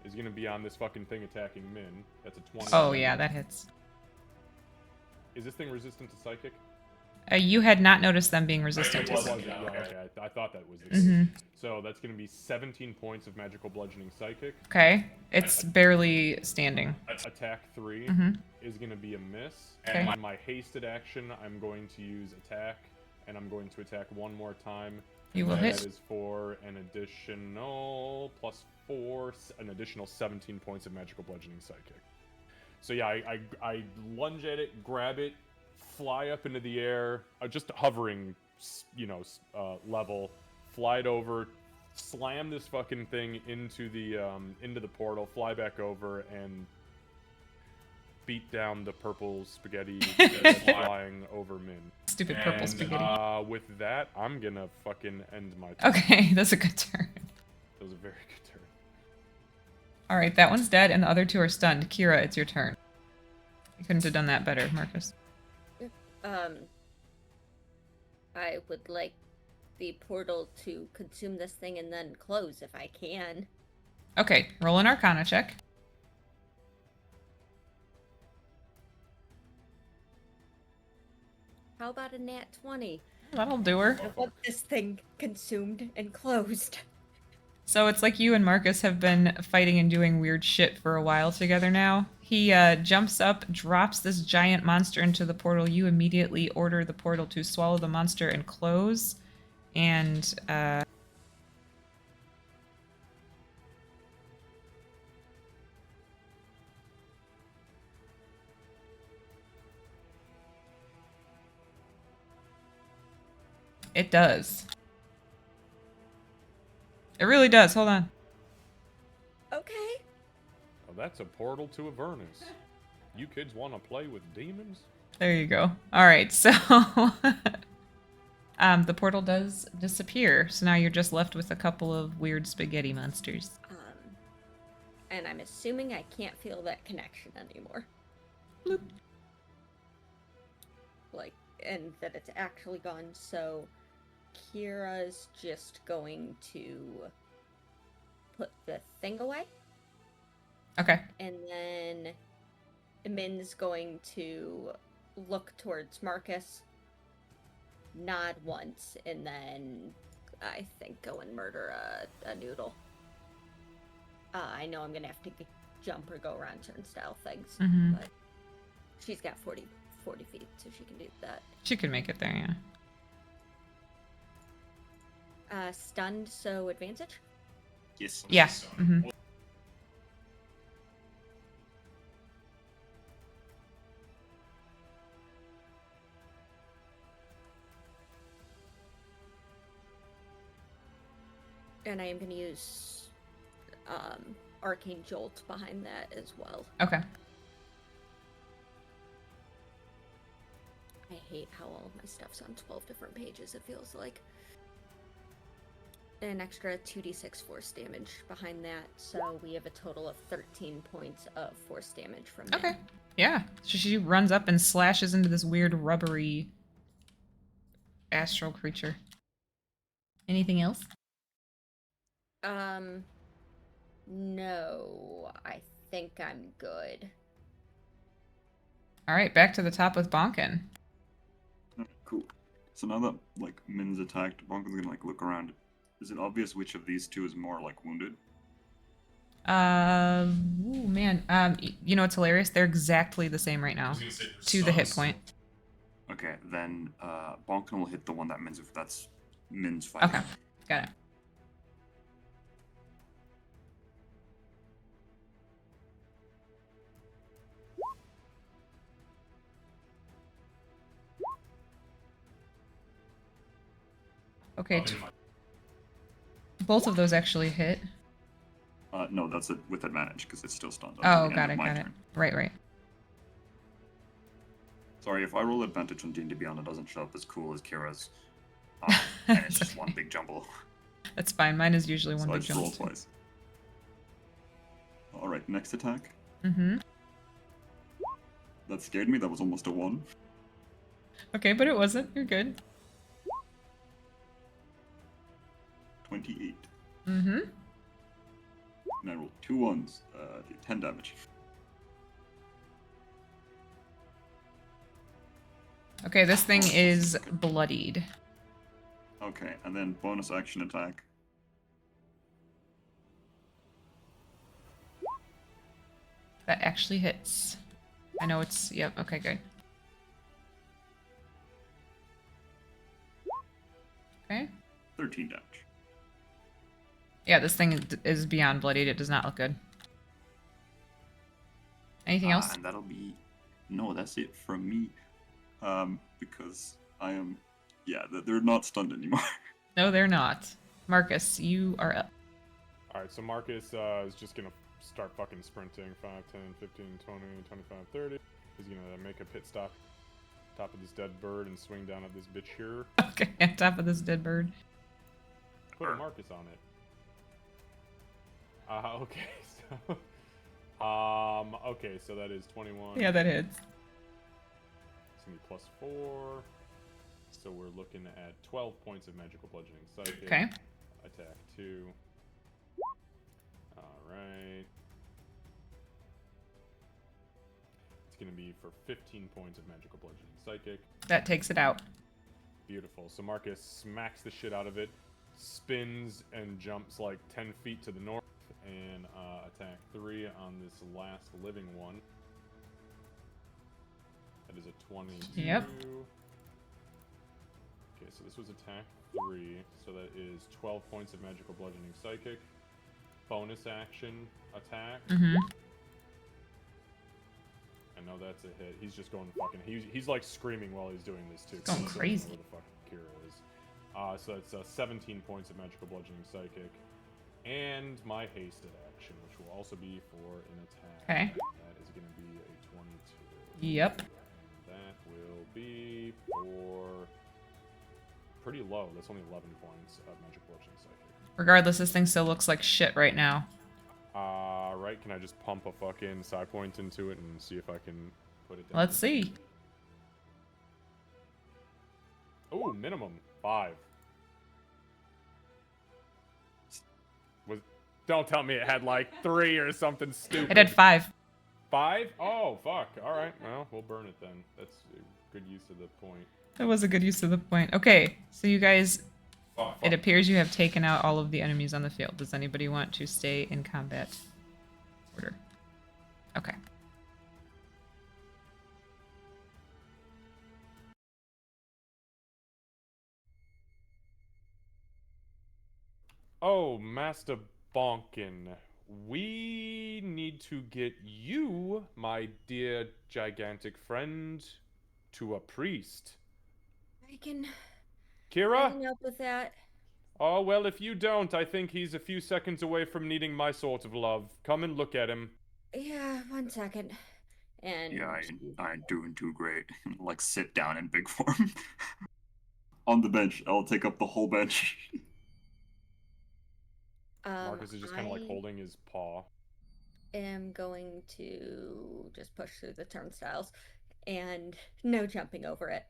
is going to be on this fucking thing attacking Min. That's a 20. Oh, yeah, that hits. Is this thing resistant to psychic? You had not noticed them being resistant to Was psychic. it? Yeah, okay. I thought that was the case. Mm-hmm. So that's going to be 17 points of magical bludgeoning psychic. Okay. It's barely standing. Attack 3 Mm-hmm. is going to be a miss. Okay. And on my hasted action, I'm going to use attack, and I'm going to attack one more time. You will That hit. is for an additional +4, an additional 17 points of magical bludgeoning psychic. So yeah, I lunge at it, grab it, fly up into the air, just hovering, level, fly it over, slam this fucking thing into the portal, fly back over, and beat down the purple spaghetti that's flying over Min. Stupid purple And, spaghetti. with that, I'm gonna fucking end my turn. Okay, that's a good turn. That was a very good turn. All right, that one's dead, and the other two are stunned. Kira, it's your turn. You couldn't have done that better, Marcus. I would like the portal to consume this thing and then close if I can. Okay, roll an Arcana check. How about a nat 20? That'll do her. I want this thing consumed and closed. So it's like you and Marcus have been fighting and doing weird shit for a while together now. He jumps up, drops this giant monster into the portal. You immediately order the portal to swallow the monster and close. And it does. It really does. Hold on. Okay. Well, that's a portal to Avernus. You kids want to play with demons? There you go. All right, so the portal does disappear. So now you're just left with a couple of weird spaghetti monsters. And I'm assuming I can't feel that connection anymore. Bloop. like, and that it's actually gone. So Kira's just going to put the thing away, Okay. and then Min's going to look towards Marcus, nod once, and then I think go and murder a noodle. I know I'm gonna have to jump or go around turnstile things, Mm-hmm. but she's got 40 feet, so she can do that. She could make it there, yeah. Stunned, so advantage. Yes. Yeah. Mm-hmm. And I am going to use Arcane Jolt behind that as well. Okay. I hate how all of my stuff's on 12 different pages, it feels like. An extra 2d6 force damage behind that, so we have a total of 13 points of force damage from that. Okay. Yeah. So she runs up and slashes into this weird rubbery astral creature. Anything else? No, I think I'm good. All right, back to the top with Bonkin. Cool. So now that like Min's attacked, Bonkin's gonna like look around. Is it obvious which of these two is more like wounded? Ooh, man. You know what's hilarious? They're exactly the same right now. To the hit point. Okay, then Bonkin will hit the one that's Min's fighting. Okay. Got it. Okay. Both of those actually hit. No, that's it with advantage because it's still stunned. Oh, got it, got it. Right. Sorry, if I roll advantage on D&D Beyond, it doesn't show up as cool as Kira's. And it's just one big jumble. That's fine. Mine is usually one So I big just roll jump. twice. Alright, next attack. Mm-hmm. That scared me, that was almost a 1. Okay, but it wasn't. You're good. 28. Mm-hmm. And I rolled 2 1s, 10 damage. Okay, this thing is bloodied. Okay, and then bonus action attack. That actually hits. I know it's... Yep, okay, good. Okay. 13 damage. Yeah, this thing is beyond bloodied. It does not look good. Anything else? And that'll be... No, that's it from me. Because I am... Yeah, they're not stunned anymore. No, they're not. Marcus, you are up. Alright, so Marcus is just gonna start fucking sprinting. 5, 10, 15, 20, 25, 30. He's gonna make a pit stop top of this dead bird and swing down at this bitch here. Okay, on top of this dead bird. Put a Marcus on it. Okay, so... okay, so that is 21. Yeah, that hits. It's gonna be plus 4. So we're looking at 12 points of magical bludgeoning psychic. Okay. Attack 2. Alright. It's gonna be for 15 points of magical bludgeoning psychic. That takes it out. Beautiful. So Marcus smacks the shit out of it, spins and jumps like 10 feet to the north, and attack 3 on this last living one. That is a 22. Yep. Okay, so this was attack 3, so that is 12 points of magical bludgeoning psychic. Bonus action attack. Mm-hmm. I know that's a hit. He's just going fucking... He's like screaming while he's doing this too. Going He doesn't crazy. know where the fuck Kira is. So it's 17 points of magical bludgeoning psychic. And my hasted action, which will also be for an attack. Okay. That is going to be a 22. Yep. And that will be for... pretty low. That's only 11 points of magic bludgeoning psychic. Regardless, this thing still looks like shit right now. Right, can I just pump a fucking psi point into it and see if I can put it down? Let's see. Ooh, minimum 5. Don't tell me it had like 3 or something stupid. It had 5. 5? Oh, fuck. Alright, well, we'll burn it then. That's a good use of the point. That was a good use of the point. Okay, so you guys, Fuck. it appears you have taken out all of the enemies on the field. Does anybody want to stay in combat order? Okay. Oh, Master Bonkin. We need to get you, my dear gigantic friend, to a priest. I can Kira? help with that. Oh, well, if you don't, I think he's a few seconds away from needing my sort of love. Come and look at him. Yeah, 1 second. And Yeah, I ain't doing too great. Like, sit down in big form. On the bench. I'll take up the whole bench. Marcus is just kind of like I holding his paw. am going to just push through the turnstiles and no jumping over it.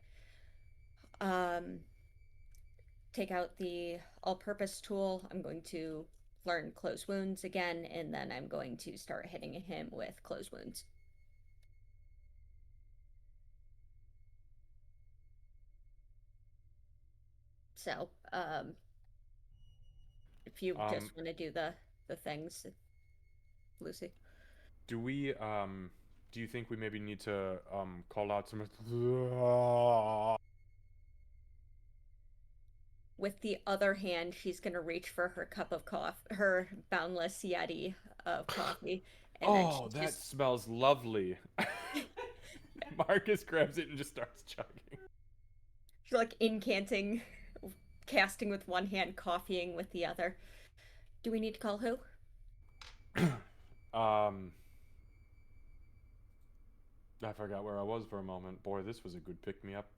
Take out the all-purpose tool. I'm going to learn close wounds again, and then I'm going to start hitting him with close wounds. So, if you just want to do the things, Lucy. Do we, do you think we maybe need to, call out some... With the other hand, she's gonna reach for her cup of coffee, her Boundless Yeti of coffee, and then Oh, she that just smells lovely. Marcus grabs it and just starts chugging. she's like incanting, casting with one hand, coffeeing with the other. Do we need to call who? I forgot where I was for a moment. Boy, this was a good pick-me-up.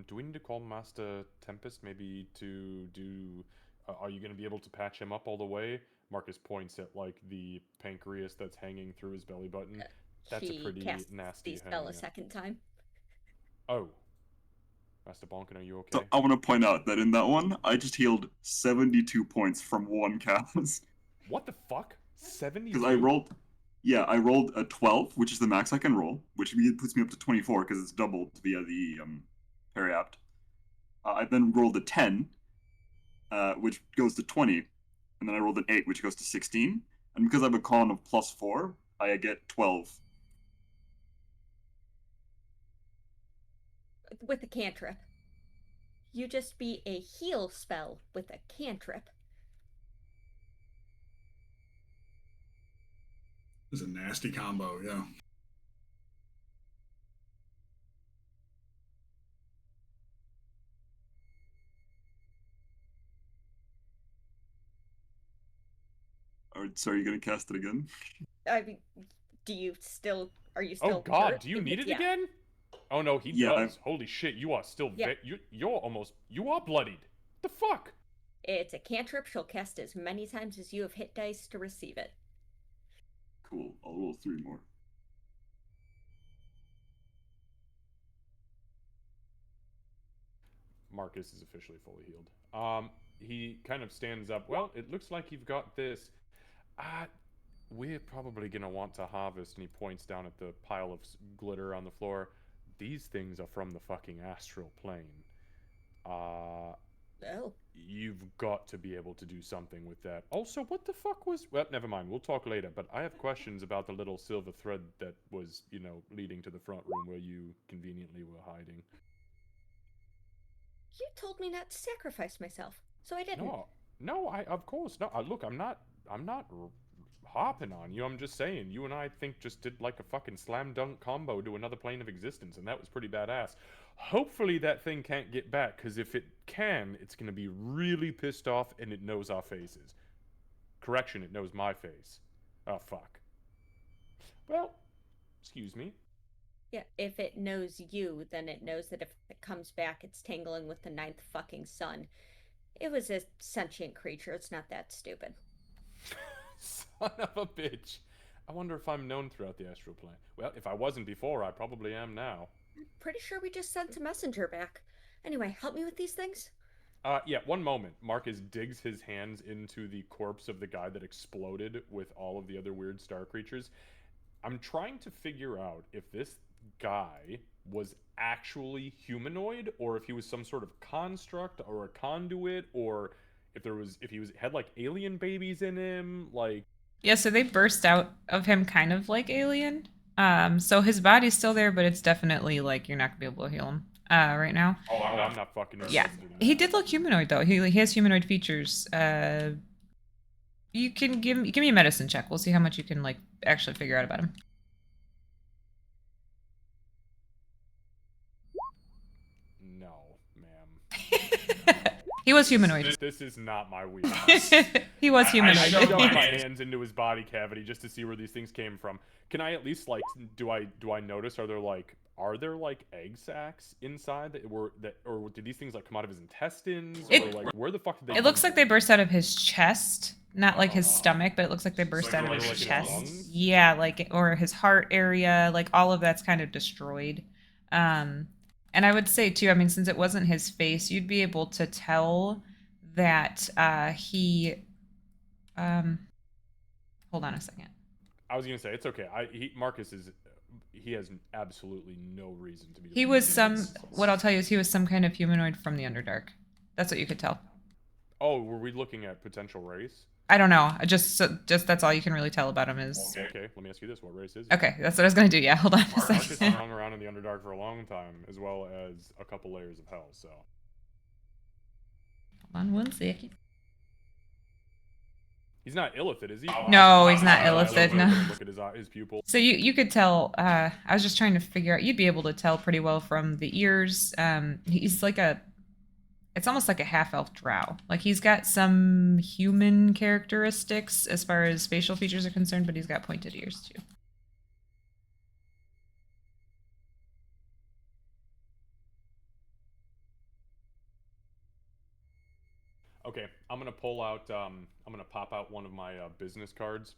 Do we need to call Master Tempest maybe to do... are you going to be able to patch him up all the way? Marcus points at, like, the pancreas that's hanging through his belly button. That's a pretty nasty the spell a hang. second time. Oh. Master Bonkin, are you So okay? I want to point out that in that one, I just healed 72 points from one cast. What the fuck? 72? Because I rolled a 12, which is the max I can roll, which puts me up to 24 because it's doubled via the parry apt. I then rolled a 10, which goes to 20, and then I rolled an 8, which goes to 16. And because I have a con of +4, I get 12. With a cantrip. You just beat a heal spell with a cantrip. It's a nasty combo, yeah. So are you going to cast it again? I mean, are you still Oh god, hurt? do you need it Yeah. again? Oh no, he Yeah, does. Holy shit, you are still Yeah. you are bloodied. The fuck? It's a cantrip. She'll cast as many times as you have hit dice to receive it. Cool. I'll roll 3 more. Marcus is officially fully healed. He kind of stands up. Well, it looks like you've got this. We're probably gonna want to harvest, and he points down at the pile of glitter on the floor. These things are from the fucking astral plane. Oh. You've got to be able to do something with that. Also, what the fuck was... Well, never mind. We'll talk later, but I have questions about the little silver thread that was, you know, leading to the front room where you conveniently were hiding. You told me not to sacrifice myself, so I didn't. No, of course, no. Look, I'm not harping on you. I'm just saying, you and I think just did like a fucking slam dunk combo to another plane of existence, and that was pretty badass. Hopefully that thing can't get back, because if it can, it's gonna be really pissed off, and it knows our faces. Correction, it knows my face. Oh, fuck. Well, excuse me. Yeah, if it knows you, then it knows that if it comes back, it's tangling with the 9th fucking sun. It was a sentient creature. It's not that stupid. Son of a bitch. I wonder if I'm known throughout the astral plane. Well, if I wasn't before, I probably am now. I'm pretty sure we just sent a messenger back. Anyway, help me with these things? Yeah, one moment. Marcus digs his hands into the corpse of the guy that exploded with all of the other weird star creatures. I'm trying to figure out if this guy was actually humanoid or if he was some sort of construct or a conduit or if he was had like alien babies in him, like Yeah, so they burst out of him kind of like Alien. So his body's still there, but it's definitely like you're not gonna be able to heal him right now. I'm not fucking Yeah, interested in he that. did look humanoid though. He has humanoid features. You can give me a medicine check. We'll see how much you can like actually figure out about him. No, ma'am. He was humanoid. This is not my wheelhouse. He was I humanoid. shoved my hands into his body cavity just to see where these things came from. Can I at least like do I notice are there like egg sacs inside or did these things like come out of his intestines or like where the fuck did they It looks come like they burst out of his chest, not like his stomach, but it looks like they burst out of like his in his chest. lungs? Yeah, like or his heart area, like all of that's kind of destroyed. And I would say too, I mean, since it wasn't his face, you'd be able to tell that he. Hold on a second. I was gonna say it's okay. Marcus he has absolutely no reason to be. He was some. What I'll tell you is he was some kind of humanoid from the Underdark. That's what you could tell. Oh, were we looking at potential race? I don't know. Just that's all you can really tell about him is. Okay, let me ask you this: what race is he? Okay, that's what I was gonna do. Yeah, hold on a Marcus second. hung around in the Underdark for a long time, as well as a couple layers of hell. So. Hold on one second. He's not illithid, is he? No, he's not illithid. Look No. at his pupil. So you could tell. I was just trying to figure out. You'd be able to tell pretty well from the ears. He's like a. It's almost like a half elf drow. Like he's got some human characteristics as far as facial features are concerned, but he's got pointed ears too. Okay, I'm gonna pull out. I'm gonna pop out one of my business cards,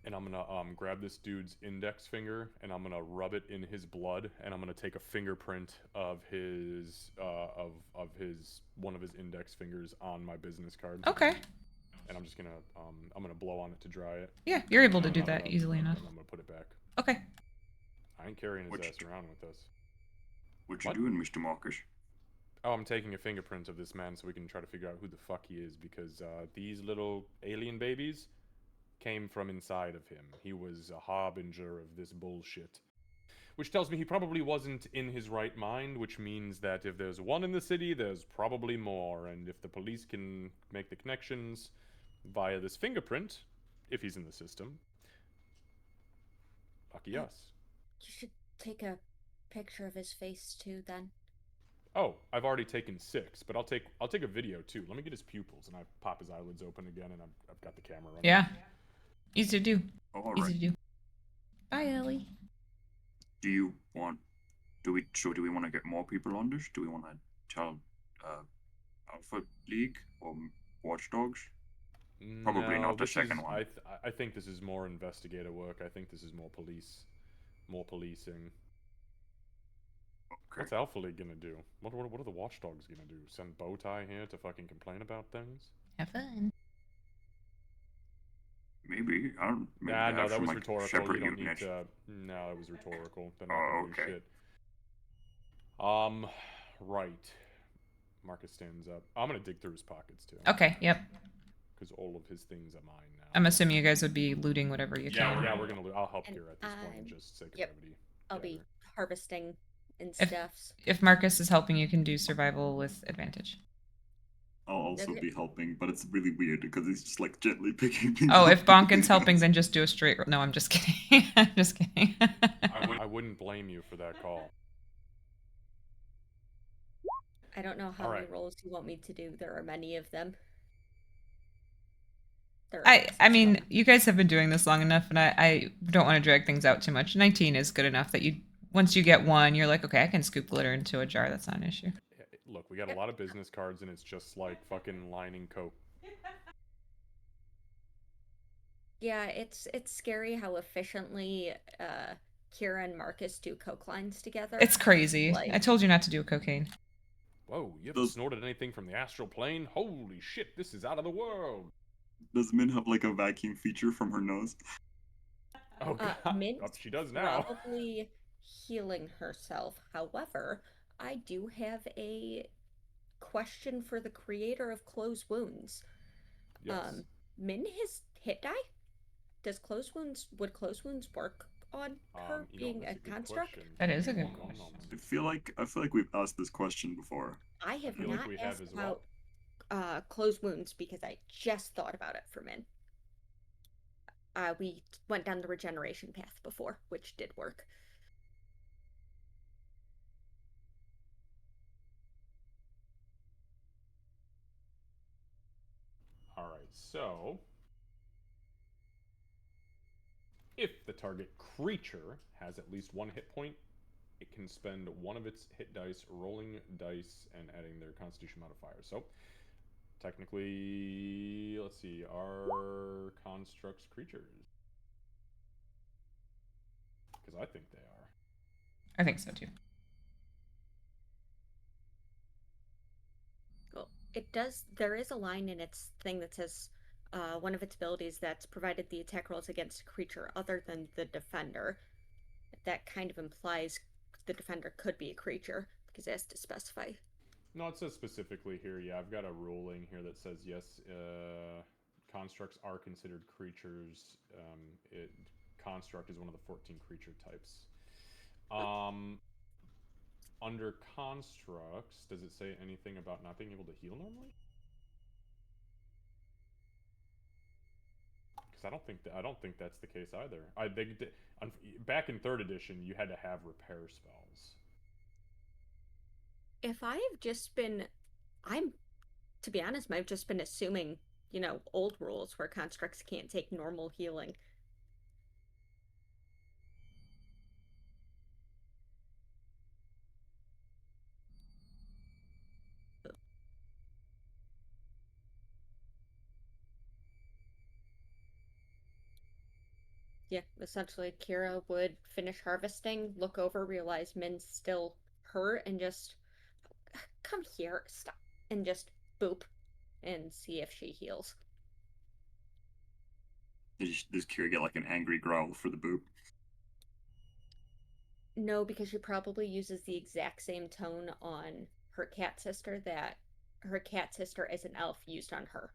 and I'm gonna grab this dude's index finger, and I'm gonna rub it in his blood, and I'm gonna take a fingerprint of his of his one of his index fingers on my business card. Okay. And I'm just gonna I'm gonna blow on it to dry it. Yeah, you're able to And do I'm that gonna- easily enough. And I'm gonna put it back. Okay. I ain't carrying his What ass around with us. What you What? doing, Mr. Marcus? Oh, I'm taking a fingerprint of this man so we can try to figure out who the fuck he is because these little alien babies came from inside of him. He was a harbinger of this bullshit. Which tells me he probably wasn't in his right mind, which means that if there's one in the city, there's probably more. And if the police can make the connections via this fingerprint, if he's in the system, lucky us. You should take a picture of his face too, then. Oh, I've already taken 6, but I'll take a video too. Let me get his pupils, and I pop his eyelids open again, and I've got the camera running. Yeah. Easy to do. All Easy right. to do. Bye, Ellie. Do we want to get more people on this? Do we want to tell Alpha League or Watchdogs? Probably not the second one. I think this is more investigative work. I think this is more policing. Okay. What's Alpha League gonna do? What are the Watchdogs gonna do? Send Bowtie here to fucking complain about things? Have fun. Maybe. I don't. Maybe Nah, they no, have that some, was like, rhetorical. separate You don't need units. to. No, that was rhetorical. They're not Oh, gonna do okay. shit. Right. Marcus stands up. I'm gonna dig through his pockets too. Okay, yep. Because all of his things are mine now. I'm assuming you guys would be looting whatever you Yeah, can. yeah, we're gonna. I'll help And here at this point, I'm- just sake of yep. brevity. I'll be Whatever. harvesting and If- stuffs. If Marcus is helping, you can do survival with advantage. I'll also Okay. be helping, but it's really weird because he's just like gently picking me Oh, up. if Bonkin's helping, then just do a straight. No, I'm just kidding. I'm just kidding. I wouldn't blame you for that call. I don't know how many Alright. rolls you want me to do. There are many of them. There are I lots I of mean, them. you guys have been doing this long enough, and I don't want to drag things out too much. 19 is good enough that you once you get one, you're like, okay, I can scoop glitter into a jar. That's not an issue. Look, we got a lot of business cards, and it's just like fucking lining coke. Yeah, it's scary how efficiently Kira and Marcus do coke lines together. It's crazy. Like- I told you not to do cocaine. you ever Those- snorted anything from the astral plane? Holy shit, this is out of the world. Does Min have like a vacuum feature from her nose? Oh god. Oh, Mint's she does now. probably healing herself. However, I do have a question for the creator of Closed Wounds. Yes. Min has hit die? Would closed wounds work on her being that's a good construct? question. That is a good One moment. question. I feel like we've asked this question before. I have feel like not we have asked as well. about closed wounds because I just thought about it for Min. We went down the regeneration path before, which did work. Alright, so if the target creature has at least 1 hit point, it can spend 1 of its hit dice rolling dice and adding their constitution modifier. So, technically, let's see, are constructs creatures? Because I think they are. I think so too. Well, there is a line in its thing that says one of its abilities that's provided the attack rolls against a creature other than the defender. That kind of implies the defender could be a creature because it has to specify. No, it says specifically here, yeah, I've got a ruling here that says yes, constructs are considered creatures. Construct is one of the 14 creature types. Under constructs, does it say anything about not being able to heal normally? Because I don't think that's the case either. Back in 3rd edition, you had to have repair spells. If I've just been, to be honest, I've just been assuming, old rules where constructs can't take normal healing. Yeah, essentially, Kira would finish harvesting, look over, realize Min's still hurt, and just come here, stop, and just boop and see if she heals. Does Kira get like an angry growl for the boop? No, because she probably uses the exact same tone on her cat sister that her cat sister as an elf used on her.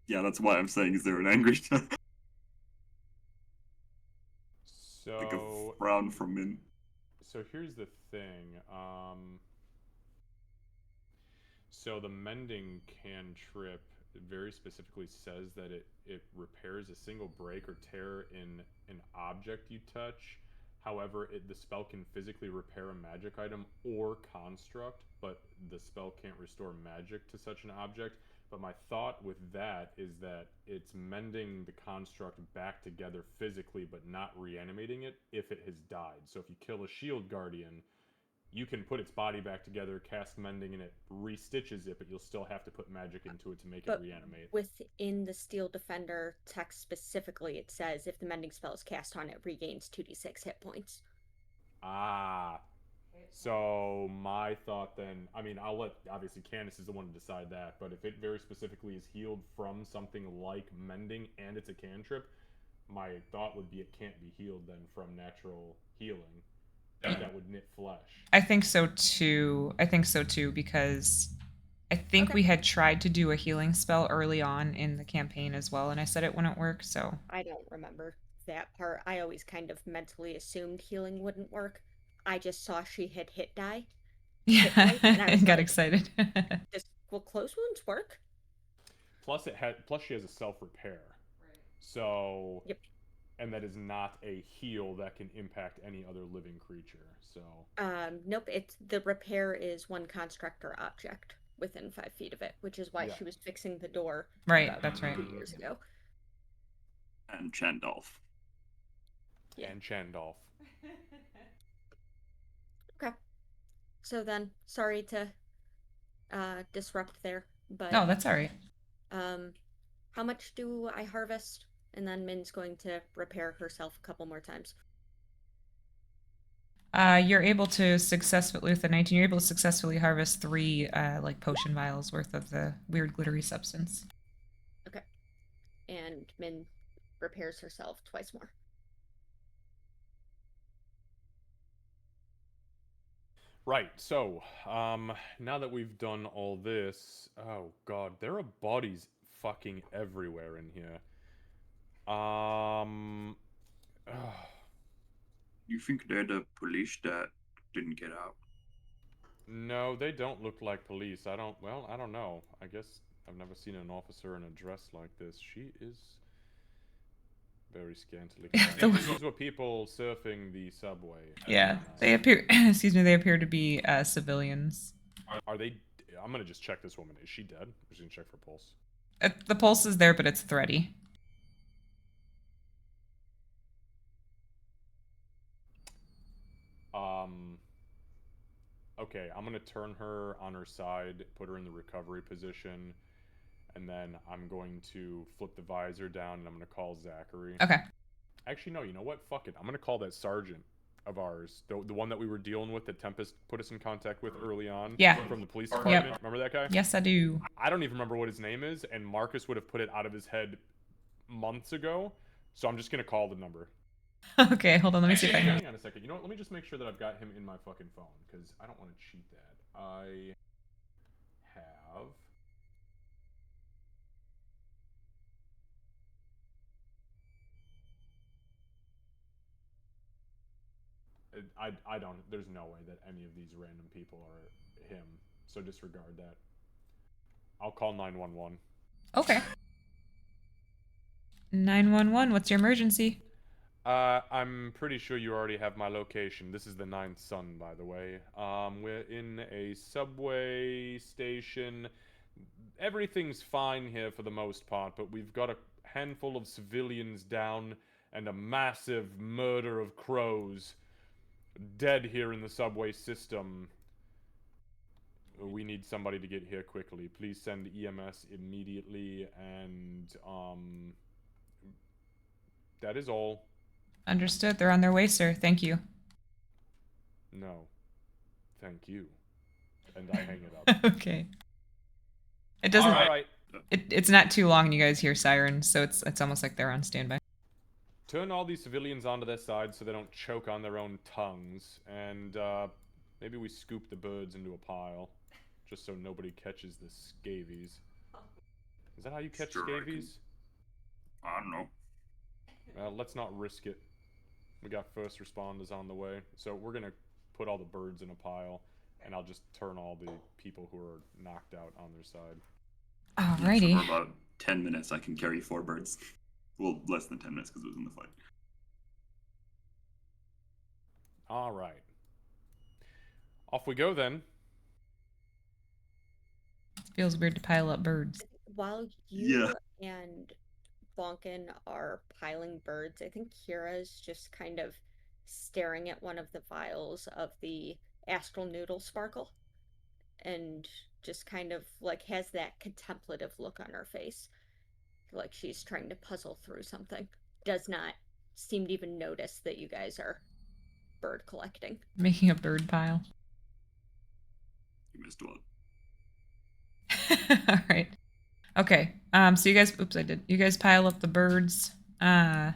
Yeah, that's why I'm saying, is there an angry So, like a frown from Min? so here's the thing. So the mending cantrip very specifically says that it repairs a single break or tear in an object you touch. However, the spell can physically repair a magic item or construct, but the spell can't restore magic to such an object. But my thought with that is that it's mending the construct back together physically, but not reanimating it if it has died. So if you kill a shield guardian, you can put its body back together, cast mending, and it restitches it, but you'll still have to put magic into it to make it reanimate. Within the Steel Defender text specifically, it says if the mending spell is cast on it, regains 2d6 hit points. Ah. So my thought then, I mean, I'll let, obviously Candace is the one to decide that, but if it very specifically is healed from something like mending and it's a cantrip, my thought would be it can't be healed then from natural healing. That would knit flesh. I think so too. Because I think we had tried to do a healing spell early on in the campaign as well, and I said it wouldn't work, so. I don't remember that part. I always kind of mentally assumed healing wouldn't work. I just saw she had hit die. Yeah, And I was got like, excited. Will close wounds work? Plus she has a self-repair. Right. So Yep. And that is not a heal that can impact any other living creature. So Nope, the repair is one construct or object within 5 feet of it, which is why she was fixing the door Right, about that's right. 2 years ago. And Chandolf. Yeah. And Chandolf. Okay. So then, sorry to disrupt there, but No, that's all right. how much do I harvest? And then Min's going to repair herself a couple more times. You're able to successfully, with the 19, you're able to successfully harvest 3 like potion vials worth of the weird glittery substance. Okay. And Min repairs herself twice more. Right, so, now that we've done all this... Oh, God, there are bodies fucking everywhere in here. Ugh. You think they're the police that didn't get out? No, they don't look like police. I don't know. I guess I've never seen an officer in a dress like this. She is very scantily clad. These were people surfing the subway. Yeah, they appear. Excuse me. They appear to be civilians. Are they? I'm gonna just check this woman. Is she dead? I'm just gonna check for pulse. The pulse is there, but it's thready. Okay, I'm gonna turn her on her side, put her in the recovery position, and then I'm going to flip the visor down and I'm gonna call Zachary. Okay. Actually, no, you know what? Fuck it. I'm gonna call that sergeant of ours, the one that we were dealing with, that Tempest put us in contact with early on. Yeah. From the police department. Yep. Remember that guy? Yes, I do. I don't even remember what his name is, and Marcus would have put it out of his head months ago. So I'm just gonna call the number. Okay, hold on. Let me see if I can. Hang on a second. You know what? Let me just make sure that I've got him in my fucking phone, because I don't want to cheat that. I have... I don't... There's no way that any of these random people are him, so disregard that. I'll call 911. Okay. 911. What's your emergency? I'm pretty sure you already have my location. This is the 9th Sun, by the way. We're in a subway station. Everything's fine here for the most part, but we've got a handful of civilians down and a massive murder of crows dead here in the subway system. We need somebody to get here quickly. Please send EMS immediately, and, that is all. Understood. They're on their way, sir. Thank you. No. Thank you. And I hang it up. Okay. It doesn't. All right. It's not too long, and you guys hear sirens, so it's almost like they're on standby. Turn all these civilians onto their side so they don't choke on their own tongues, and maybe we scoop the birds into a pile, just so nobody catches the scabies. Is that how you catch scabies? I don't know. Well, let's not risk it. We got first responders on the way, so we're gonna put all the birds in a pile, and I'll just turn all the people who are knocked out on their side. Alrighty. So for about 10 minutes, I can carry 4 birds. Well, less than 10 minutes because it was in the fight. All right. Off we go then. It feels weird to pile up birds. While you and Bonkin are piling birds, I think Kira's just kind of staring at one of the vials of the astral noodle sparkle and just kind of like has that contemplative look on her face, like she's trying to puzzle through something. Does not seem to even notice that you guys are bird collecting. Making a bird pile. You missed one. All right. Okay. So you guys, oops, I did. You guys pile up the birds. I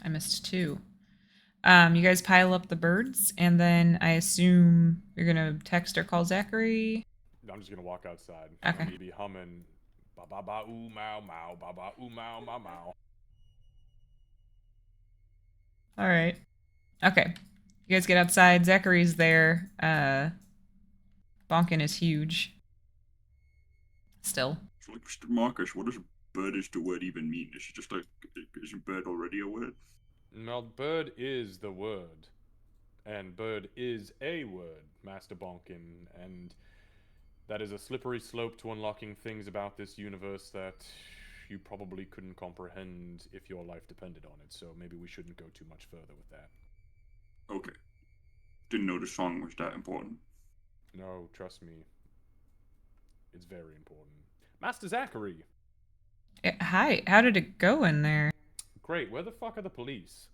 missed 2. You guys pile up the birds, and then I assume you're gonna text or call Zachary. I'm just gonna walk outside. Okay. I'm gonna be humming ba ba ba ooh mow mow ba ba ooh mow mow mow. All right. Okay. You guys get outside. Zachary's there. Bonkin is huge. Still. So, like, Mr. Marcus, what does birdish the word even mean? Is it just like, is your bird already a word? Well, bird is the word. And bird is a word, Master Bonkin, and that is a slippery slope to unlocking things about this universe that you probably couldn't comprehend if your life depended on it, so maybe we shouldn't go too much further with that. Okay. Didn't know the song was that important. No, trust me. It's very important. Master Zachary! Hi. How did it go in there? Great. Where the fuck are the police?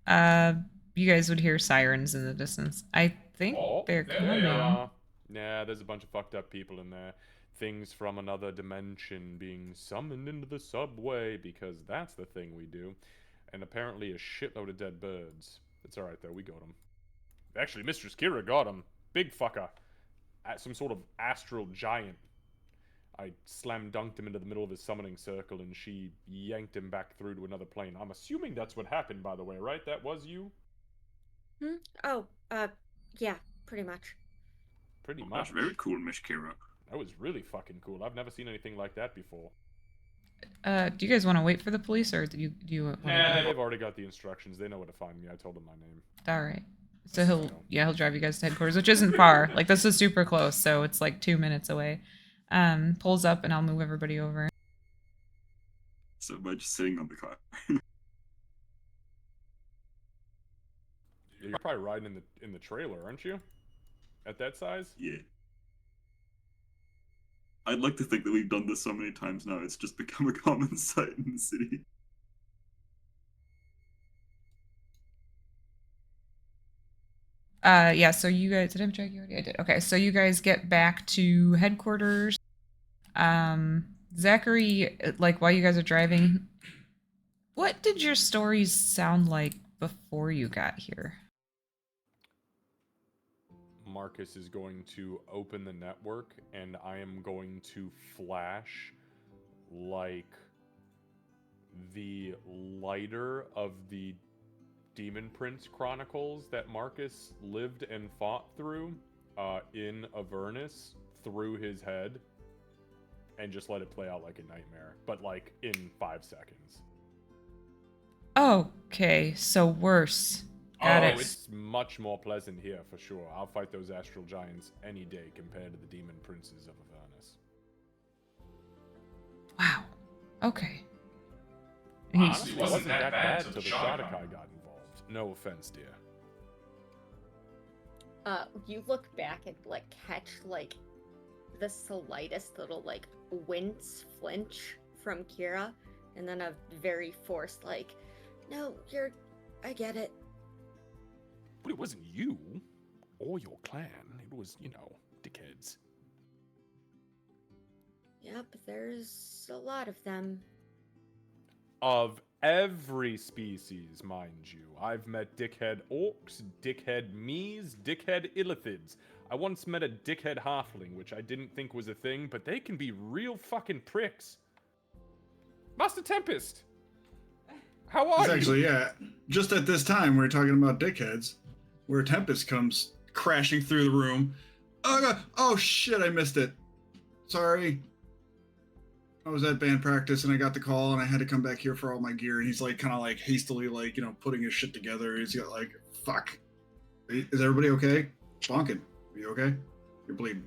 You guys would hear sirens in the distance. I think Oh, they're there coming. they are. Nah, there's a bunch of fucked up people in there. Things from another dimension being summoned into the subway because that's the thing we do. And apparently a shitload of dead birds. It's alright though, we got them. Actually, Mistress Kira got him. Big fucker. Some sort of astral giant. I slam dunked him into the middle of his summoning circle and she yanked him back through to another plane. I'm assuming that's what happened, by the way, right? That was you? Oh, yeah, pretty much. Pretty Oh, much. that's very cool, Miss Kira. That was really fucking cool. I've never seen anything like that before. Do you guys want to wait for the police, or do you want Nah, they've already got the instructions. They know where to find me. I told them my name. All right. So he'll drive you guys to headquarters, which isn't far. Like, this is super close, so it's like 2 minutes away. Pulls up and I'll move everybody over. So by just sitting on the car. You're probably riding in the trailer, aren't you? At that size? Yeah. I'd like to think that we've done this so many times now, it's just become a common sight in the city. Yeah, so you guys, did I check you already? I did. Okay, so you guys get back to headquarters. Zachary, like, while you guys are driving, what did your stories sound like before you got here? Marcus is going to open the network and I am going to flash like the lighter of the Demon Prince Chronicles that Marcus lived and fought through in Avernus through his head and just let it play out like a nightmare, but like in 5 seconds. Okay, so worse. Got it. It's much more pleasant here for sure. I'll fight those astral giants any day compared to the demon princes of Avernus. Wow. Okay. Honestly, it wasn't that bad until the Shadakai got involved. No offense, dear. You look back and like catch like the slightest little like flinch from Kira, and then a very forced like, no, I get it. But it wasn't you or your clan. It was, dickheads. Yep, there's a lot of them. Of every species, mind you. I've met dickhead orcs, dickhead mees, dickhead illithids. I once met a dickhead halfling, which I didn't think was a thing, but they can be real fucking pricks. Master Tempest! How are It's you? actually, yeah. Just at this time, we're talking about dickheads, where Tempest comes crashing through the room. Oh, God. Oh shit, I missed it. Sorry. I was at band practice and I got the call and I had to come back here for all my gear. And he's like, kind of like hastily, like, putting his shit together. He's got like, fuck. Is everybody okay? Bonkin, are you okay? You're bleeding.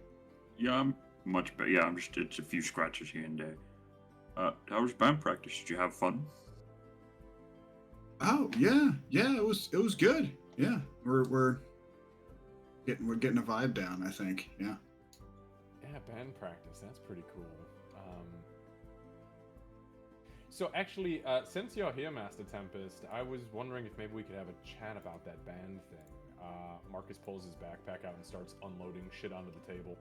Yeah, I'm much better. Yeah, I'm just it's a few scratches here and there. How was band practice? Did you have fun? Oh yeah, it was good. Yeah, we're getting a vibe down. I think. Yeah. Yeah, band practice. That's pretty cool. So actually, since you're here, Master Tempest, I was wondering if maybe we could have a chat about that band thing. Marcus pulls his backpack out and starts unloading shit onto the table.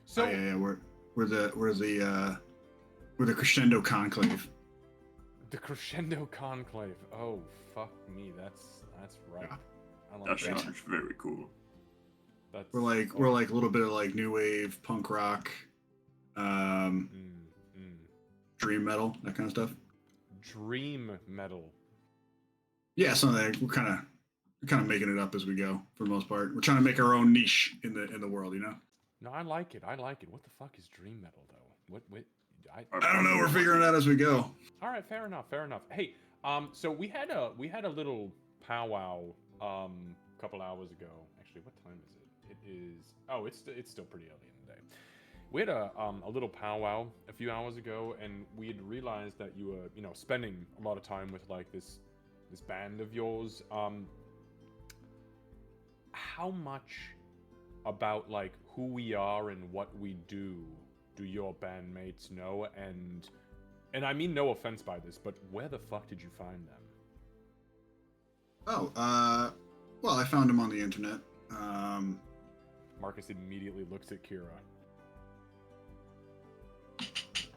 So Oh, yeah, we're the Crescendo Conclave. the Crescendo Conclave. Oh fuck me, that's right. Yeah. I like That that. sounds very cool. That's We're like a little bit of like new wave, punk rock, dream metal, that kind of stuff. Dream metal. Yeah, something like we're kind of making it up as we go for the most part. We're trying to make our own niche in the world, No, I like it. What the fuck is dream metal though? What? I don't know. We're figuring it out as we go. All right, fair enough. Hey, so we had a little powwow a couple hours ago. Actually, what time is it? It is. Oh, it's still pretty early in the day. We had a little powwow a few hours ago, and we had realized that you were spending a lot of time with like this band of yours. How much about like who we are and what we do your bandmates know, and And I mean no offense by this, but where the fuck did you find them? Oh, well, I found him on the internet. Marcus immediately looks at Kira.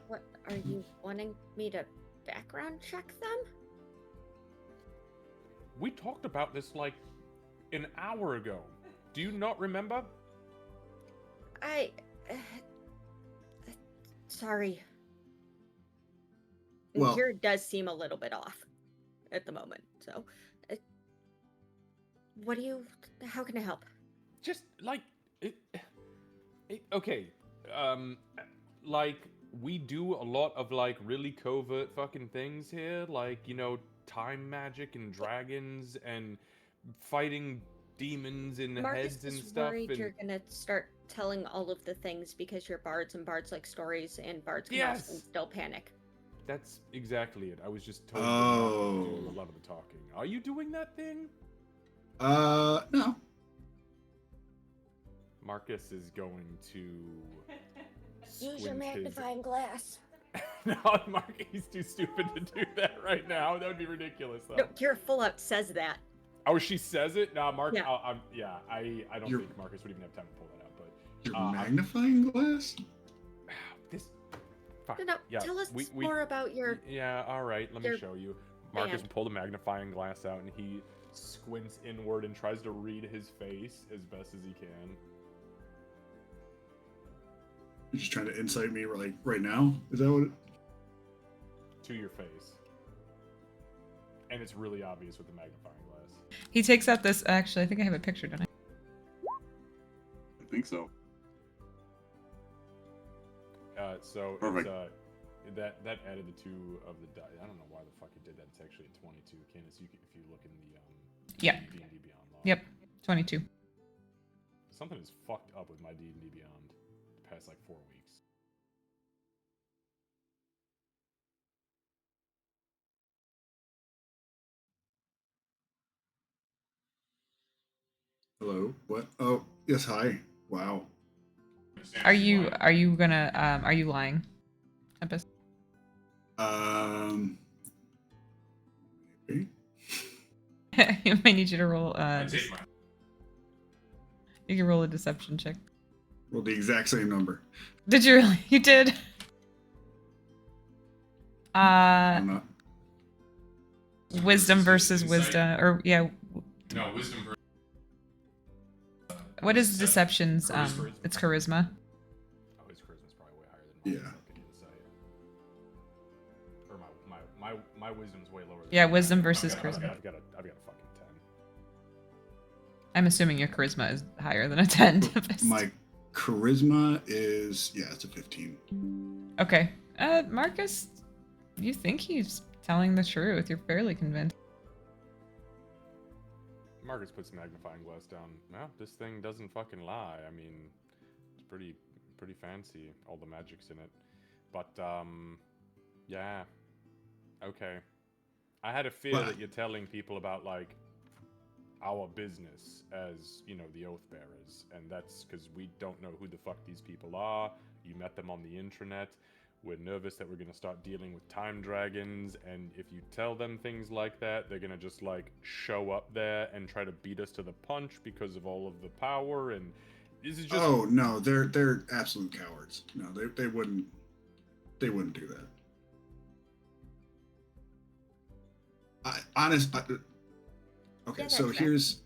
What, are you wanting me to background check them? We talked about this like an hour ago. Do you not remember? Sorry. Well- Kira does seem a little bit off at the moment, so... how can I help? Just like okay, like we do a lot of like really covert fucking things here, like, you know, time magic and dragons and fighting demons in Marcus heads and is stuff. worried And you're gonna start telling all of the things because you're bards and bards like stories and bards can also Yes! still panic. that's exactly it. I was just told to not do Oh. a lot of the talking. Are you doing that thing? No. Marcus is going to Use your squint his- magnifying glass. No, Mark, he's too stupid to do that right now. That would be ridiculous, though. No, Kira full out says that. Oh, she says it? Nah, Mark. Yeah. I don't Your- think Marcus would even have time to pull that out. But Your magnifying glass? this. Fuck. No, yeah, tell us we- more about your... Yeah, all right. Let me your show you. Marcus band. pulled a magnifying glass out and he squints inward and tries to read his face as best as he can. You're just trying to incite me like right now? Is that what it... To your face. And it's really obvious with the magnifying glass. He takes out this. Actually, I think I have a picture, don't I? I think so. So Perfect. it's, that added the 2 of the die. I don't know why the fuck it did that. It's actually a 22. Candace, if you look in the Yeah. D&D Beyond log. Yep. 22. Something is fucked up with my D&D Beyond the past like 4 weeks. Hello? What? Oh, yes, hi. Wow. Are you gonna are you lying? Tempest? Maybe? I might need you to roll you can roll a deception check. Well, the exact same number. Did you really? You did. I'm not. Wisdom versus wisdom, or yeah. No, wisdom versus. What is deception's? Charisma. It's charisma. Oh, his charisma's probably way higher than mine. Yeah. Fucking insight. Or my wisdom's way lower. Than Yeah, mine. wisdom versus I've got charisma. I've got a fucking 10. I'm assuming your charisma is higher than a 10. Tempest. My charisma is, yeah, it's a 15. Okay. Marcus, you think he's telling the truth? You're fairly convinced. Marcus puts the magnifying glass down. Well, this thing doesn't fucking lie. I mean, it's pretty fancy. All the magic's in it. But, yeah. Okay. I had a fear Well, that you're telling people about, like, our business as, you know, the Oath Bearers. And that's because we don't know who the fuck these people are. You met them on the intranet. We're nervous that we're going to start dealing with time dragons, and if you tell them things like that, they're going to just, like, show up there and try to beat us to the punch because of all of the power, and this is just... Oh, no, they're absolute cowards. No, they wouldn't do that. Okay, Yeah, so that's here's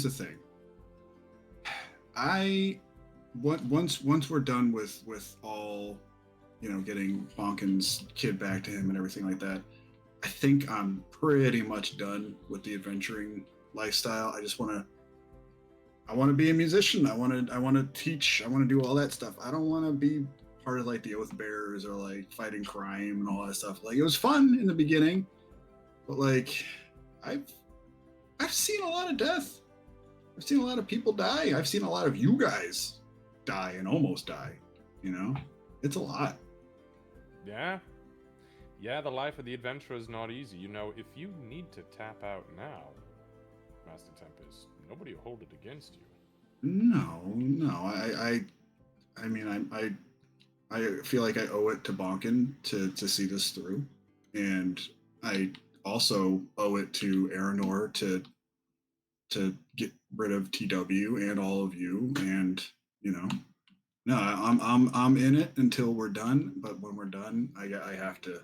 the thing. Once we're done with all, you know, getting Bonkin's kid back to him and everything like that, I think I'm pretty much done with the adventuring lifestyle. I want to be a musician. I want to teach. I want to do all that stuff. I don't want to be part of like the Oath Bearers or like fighting crime and all that stuff. Like, it was fun in the beginning, but like I've seen a lot of death. I've seen a lot of people die. I've seen a lot of you guys die and almost die. You know, it's a lot. Yeah. Yeah, the life of the adventurer is not easy. You know, if you need to tap out now, Master Tempest, nobody will hold it against you. No. I mean, I feel like I owe it to Bonkin to see this through, and I also owe it to Aranor to get rid of TW and all of you, and you know, no, I'm in it until we're done. But when we're done, I have to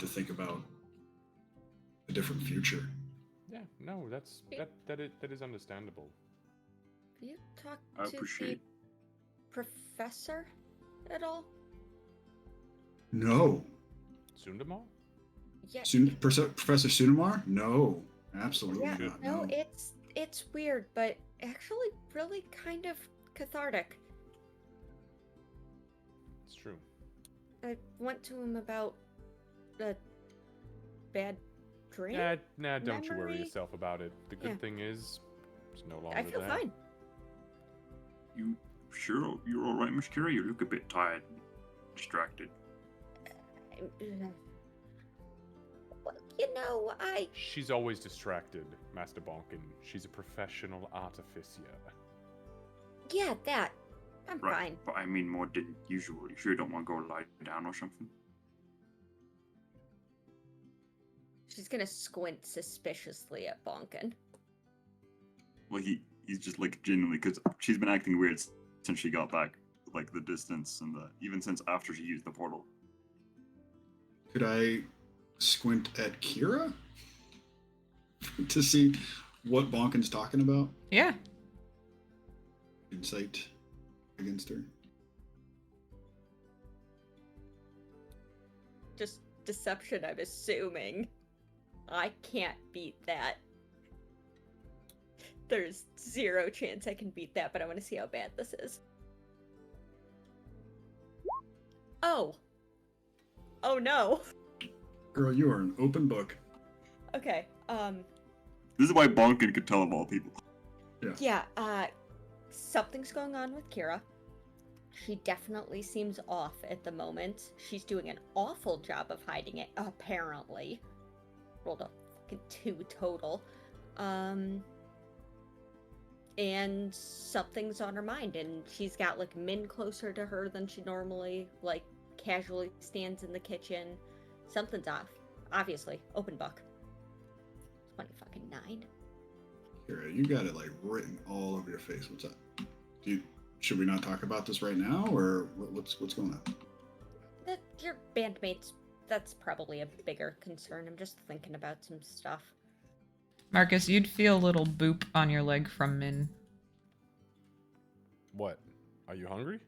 think about a different future. Yeah, no, that is understandable. Have you talked I to the appreciate. professor at all? No, Sundamar? Yeah. Professor Sunamar? No, absolutely Yeah, not. no, No. it's weird, but actually really kind of cathartic. It's true. I went to him about a bad dream. Nah, don't you worry memory? yourself about it. The good Yeah. thing is, it's no longer I feel there. fine. You sure you're all right, Miss Kira? You look a bit tired, distracted. Well, you know, She's always distracted, Master Bonkin. She's a professional artificer. yeah, that. I'm Right, fine. but I mean more than usual. You sure you don't want to go lie down or something? She's gonna squint suspiciously at Bonkin. Well, he's just like genuinely, because she's been acting weird since she got back, like the distance and the even since after she used the portal. Could I squint at Kira to see what Bonkin's talking about? Yeah. Insight against her. Just deception, I'm assuming. I can't beat that. There's 0 chance I can beat that, but I want to see how bad this is. Oh. Oh no. Girl, you are an open book. Okay, This is why Bonkin could tell of all people. yeah, something's going on with Kira. She definitely seems off at the moment. She's doing an awful job of hiding it, apparently. Rolled a fucking 2 total. And something's on her mind, and she's got, like, Min closer to her than she normally, like, casually stands in the kitchen. Something's off. Obviously. Open book. 20 Kira, you got it like written all over your face. What's up? Should we not talk about this right now, or what's going on? Your bandmates, that's probably a bigger concern. I'm just thinking about some stuff. Marcus, you'd feel a little boop on your leg from Min. What? Are you hungry?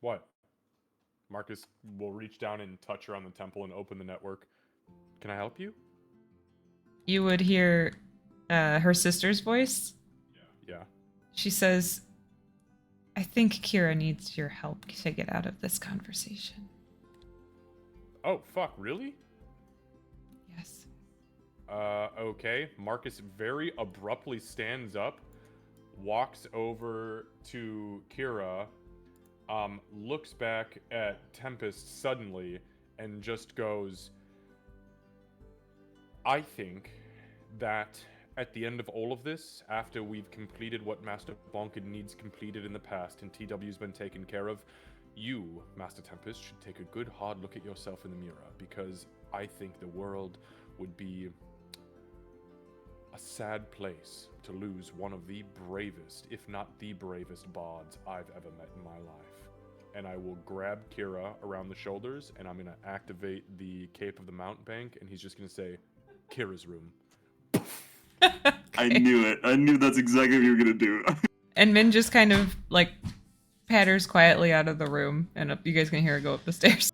What? Marcus will reach down and touch her on the temple and open the network. Can I help you? You would hear her sister's voice. Yeah. She says, I think Kira needs your help to get out of this conversation. Oh, fuck, really? Yes. Okay. Marcus very abruptly stands up, walks over to Kira, looks back at Tempest suddenly, and just goes, I think that at the end of all of this, after we've completed what Master Bonkin needs completed in the past and TW's been taken care of, you, Master Tempest, should take a good hard look at yourself in the mirror, because I think the world would be a sad place to lose one of the bravest, if not the bravest bards I've ever met in my life. And I will grab Kira around the shoulders, and I'm going to activate the Cape of the Mountebank, and he's just going to say, Kira's room. I knew it. I knew that's exactly what you were gonna do. And Min just kind of like patters quietly out of the room, and you guys can hear her go up the stairs.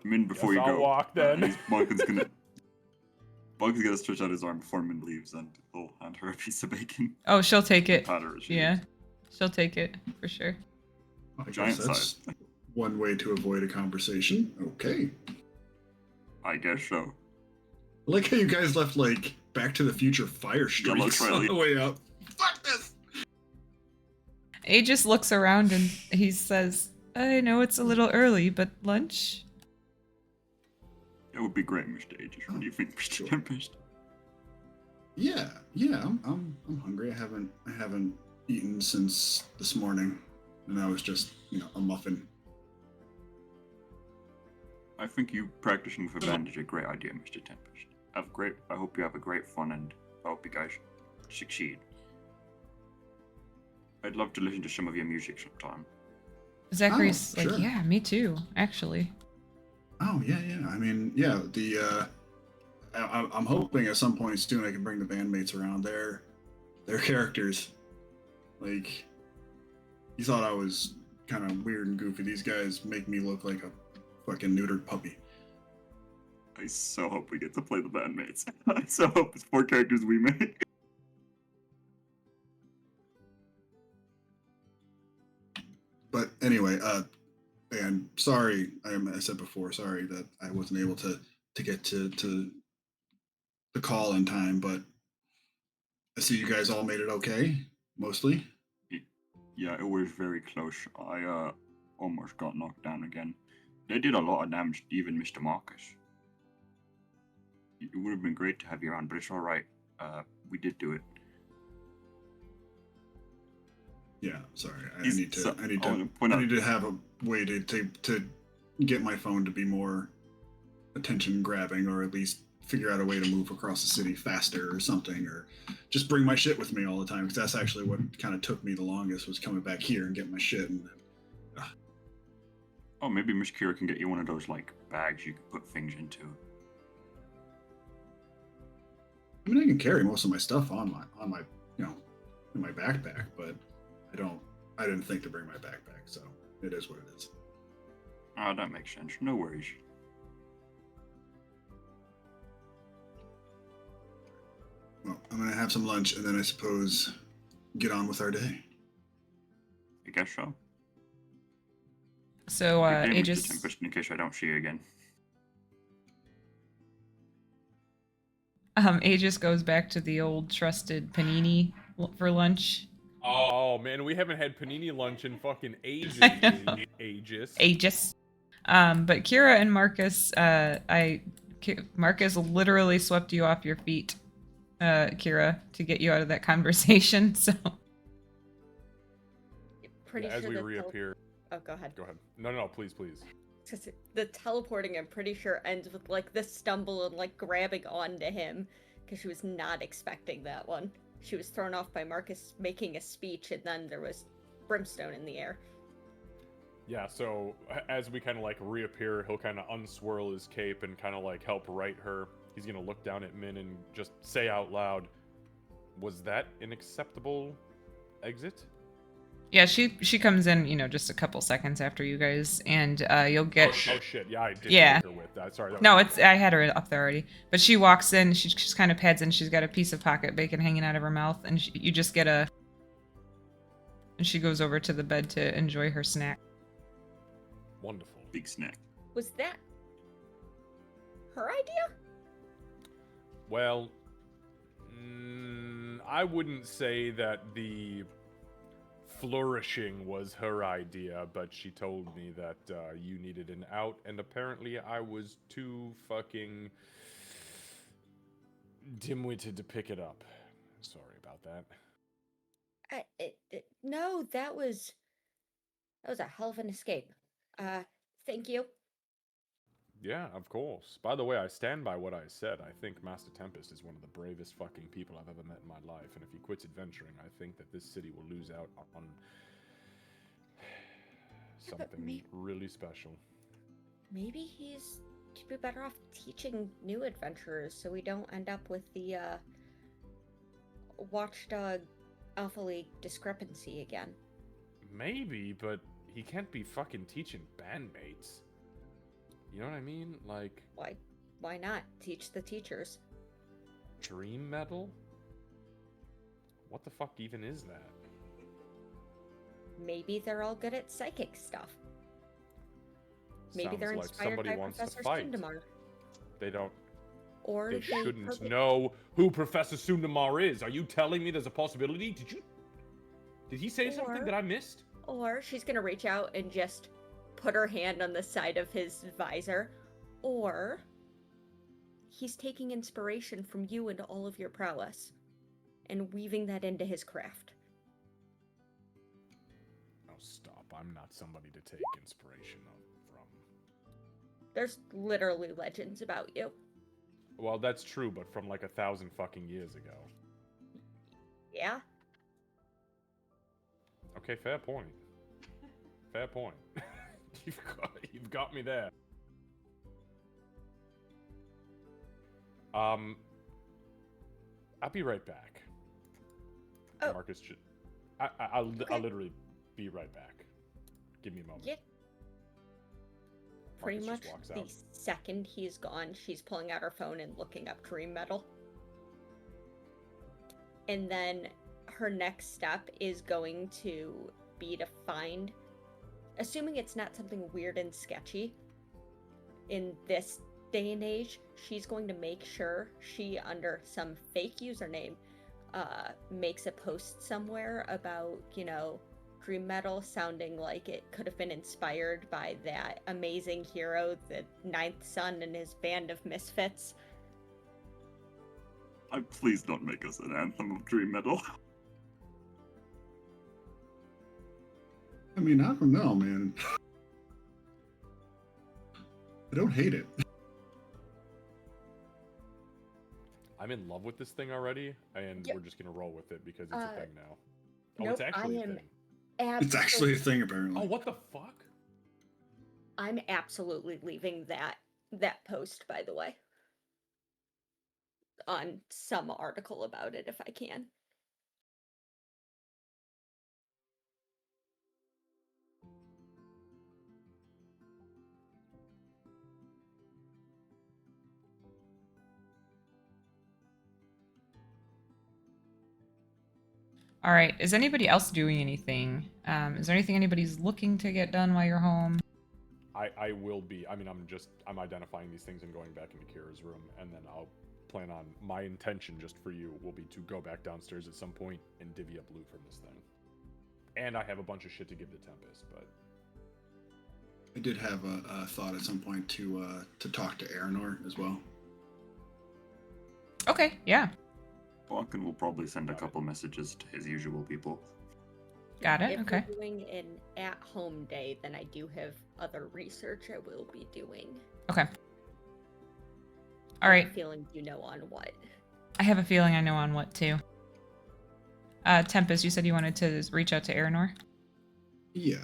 Min, before Yes, you I'll go, walk then. Bonkin's gonna stretch out his arm before Min leaves, and he'll hand her a piece of bacon. Oh, she'll take it. Pat her as she Yeah, leaves. she'll take it for sure. I guess Giant that's size. one way to avoid a conversation. Okay. I guess so. I like how you guys left like Back to the Future fire Yellow streaks trail, on yeah. the way up. Fuck this. A just looks around and he says, I know it's a little early, but lunch? It would be great, Mr. Aegis. What do you think, Mr. Sure. Tempest? Yeah, I'm hungry. I haven't eaten since this morning, and I was just a muffin. I think you practicing with a band is a great idea, Mr. Tempest. I hope you have a great fun, and I hope you guys succeed. I'd love to listen to some of your music sometime. Zachary's sure. yeah, me too, actually. Oh yeah. I mean, yeah. I'm hoping at some point soon I can bring the bandmates around their characters. Like, you thought I was kind of weird and goofy. These guys make me look like a fucking neutered puppy. I so hope we get to play the bandmates. I so hope it's 4 characters we make. But anyway, and sorry, I said before, sorry that I wasn't able to get to the call in time, but I see you guys all made it okay, mostly. Yeah, it was very close. I almost got knocked down again. They did a lot of damage to even Mr. Marcus. It would have been great to have you around, but it's all right. We did do it. Yeah, sorry. I He's- need to. so- I need I wanna to. point I out- need to have a way to get my phone to be more attention grabbing, or at least figure out a way to move across the city faster or something, or just bring my shit with me all the time. Because that's actually what kind of took me the longest, was coming back here and getting my shit. And Oh, maybe Miss Kira can get you one of those like bags you can put things into. I mean, I can carry most of my stuff on my in my backpack, but I didn't think to bring my backpack, so it is what it is. Ah, that makes sense. No worries. Well, I'm gonna have some lunch and then I suppose get on with our day. I guess so. So Good day, Mr. Aegis Tempest, in case I don't see you again. Aegis goes back to the old trusted panini for lunch. Oh man, we haven't had panini lunch in fucking ages. I know. Aegis. Aegis. But Kira and Marcus, Marcus literally swept you off your feet, Kira, to get you out of that conversation. So Pretty Yeah, as sure we the reappear. Oh, go ahead. Go ahead. No, please. Because the teleporting, I'm pretty sure, ends with like the stumble and like grabbing onto him, because she was not expecting that one. She was thrown off by Marcus making a speech, and then there was brimstone in the air. Yeah, so as we kind of like reappear, he'll kind of unswirl his cape and kind of like help right her. He's gonna look down at Min and just say out loud, "Was that an acceptable exit?" yeah, she comes in, just a couple seconds after you guys, and you'll get. Oh shit! Yeah, I did. Yeah. Take her with that. Sorry. That No, was- I had her up there already. But she walks in, she just kind of pads in. She's got a piece of pocket bacon hanging out of her mouth, and you just get a. And she goes over to the bed to enjoy her snack. Wonderful. Big snack. Was that her idea? Well, I wouldn't say that the flourishing was her idea, but she told me that you needed an out, and apparently I was too fucking dim-witted to pick it up. Sorry about that. No, that was a hell of an escape. Thank you. Yeah, of course. By the way, I stand by what I said. I think Master Tempest is one of the bravest fucking people I've ever met in my life, and if he quits adventuring, I think that this city will lose out on but something really special. Maybe he's to be better off teaching new adventurers, so we don't end up with the Watchdog Alpha League discrepancy again. Maybe, but he can't be fucking teaching bandmates. You know what I mean? Like, Why not teach the teachers? dream metal? What the fuck even is that? Maybe they're all good at psychic stuff. Maybe Sounds they're like inspired somebody by wants Professor to fight. Sundamar. They don't. Or They they shouldn't perfect- know who Professor Sundamar is. Are you telling me there's a possibility? Did he say something Or- that I missed? Or she's gonna reach out and just put her hand on the side of his visor. Or he's taking inspiration from you and all of your prowess and weaving that into his craft. Oh, stop. I'm not somebody to take inspiration from. There's literally legends about you. Well, that's true, but from like 1,000 fucking years ago. Yeah? Okay, fair point. Fair point. You've got me there. I'll be right back. Oh. Marcus should. I'll literally be right back. Give me a moment. Yeah. Pretty Marcus much just the walks out. second he's gone, she's pulling out her phone and looking up dream metal. And then her next step is going to be to find, assuming it's not something weird and sketchy, in this day and age, she's going to make sure she, under some fake username, makes a post somewhere about, you know, dream metal sounding like it could have been inspired by that amazing hero, the Ninth Son, and his band of misfits. Please don't make us an anthem of dream metal. I mean, I don't know, man. I don't hate it. I'm in love with this thing already, and Yep. we're just gonna roll with it because it's a thing now. Oh, nope, it's actually I a am thing. It's actually a thing, apparently. Oh, what the fuck? I'm absolutely leaving that post, by the way, on some article about it if I can. All right. Is anybody else doing anything? Is there anything anybody's looking to get done while you're home? I will be. I mean, I'm identifying these things and going back into Kira's room, and then I'll plan on, my intention just for you will be to go back downstairs at some point and divvy up loot from this thing. And I have a bunch of shit to give to Tempest, but I did have a thought at some point to talk to Aranor as well. Okay. Yeah. Bonkin will probably send a couple messages to his usual people. Got it. If Okay. we're doing an at-home day, then I do have other research I will be doing. Okay. I All have right. a feeling you know on what. I have a feeling I know on what too. Tempest, you said you wanted to reach out to Aranor? Yeah.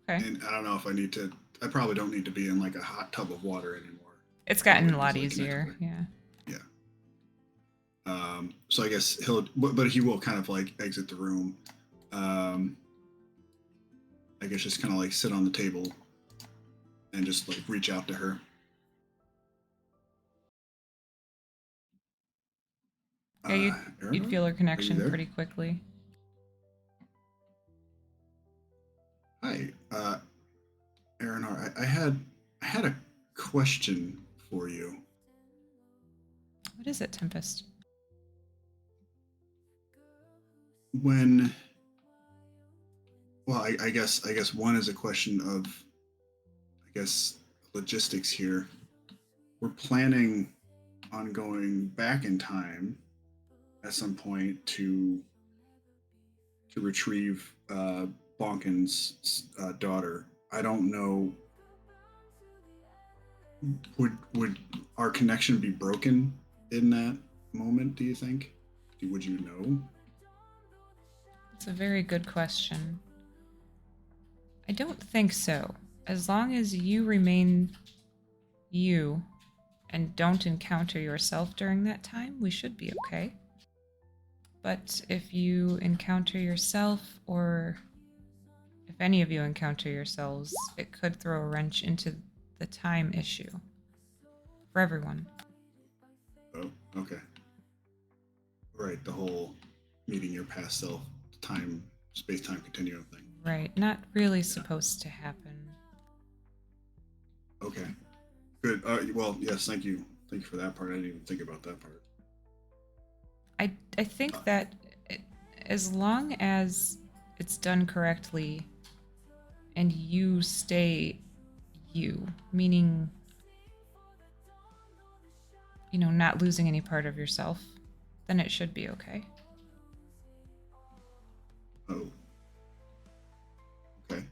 Okay. And I don't know if I need to. I probably don't need to be in like a hot tub of water anymore. It's gotten a Probably lot easily connect easier. with her. Yeah. So I guess he'll, but he will kind of like exit the room. I guess just kind of like sit on the table and just like reach out to her. Yeah, you'd Aranor? feel her Are you connection there? pretty quickly. Hi, Aranor. I had a question for you. What is it, Tempest? When, well, I guess one is a question of, I guess, logistics here. We're planning on going back in time at some point to retrieve Bonkin's daughter. I don't know. Would our connection be broken in that moment? Do you think? Would you know? It's a very good question. I don't think so. As long as you remain you and don't encounter yourself during that time, we should be okay. But if you encounter yourself, or if any of you encounter yourselves, it could throw a wrench into the time issue for everyone. Oh, okay. Right, the whole meeting your past self, time, space-time continuum thing. Right, not really supposed to happen. Okay, good. Well, yes, thank you. Thank you for that part. I didn't even think about that part. I think that as long as it's done correctly and you stay you, meaning not losing any part of yourself, then it should be okay. Oh. Okay.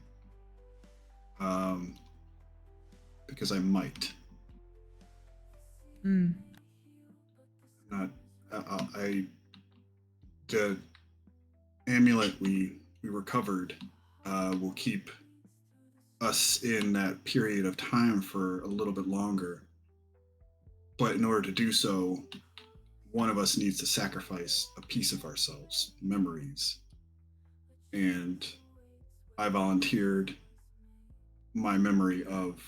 Because I might. Hmm. Not. The amulet we recovered will keep us in that period of time for a little bit longer. But in order to do so, one of us needs to sacrifice a piece of ourselves, memories. And I volunteered my memory of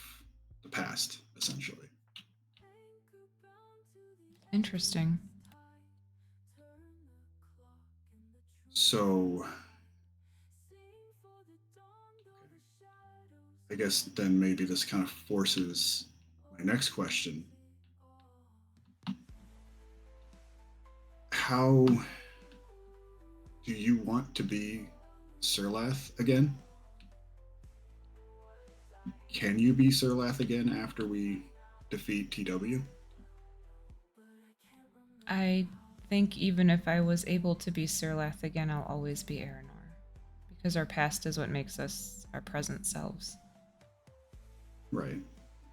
the past, essentially. Interesting. So I guess then maybe this kind of forces my next question. How do you want to be Sirlath again? Can you be Sirlath again after we defeat TW? I think even if I was able to be Sirlath again, I'll always be Aranor. Because our past is what makes us our present selves. Right.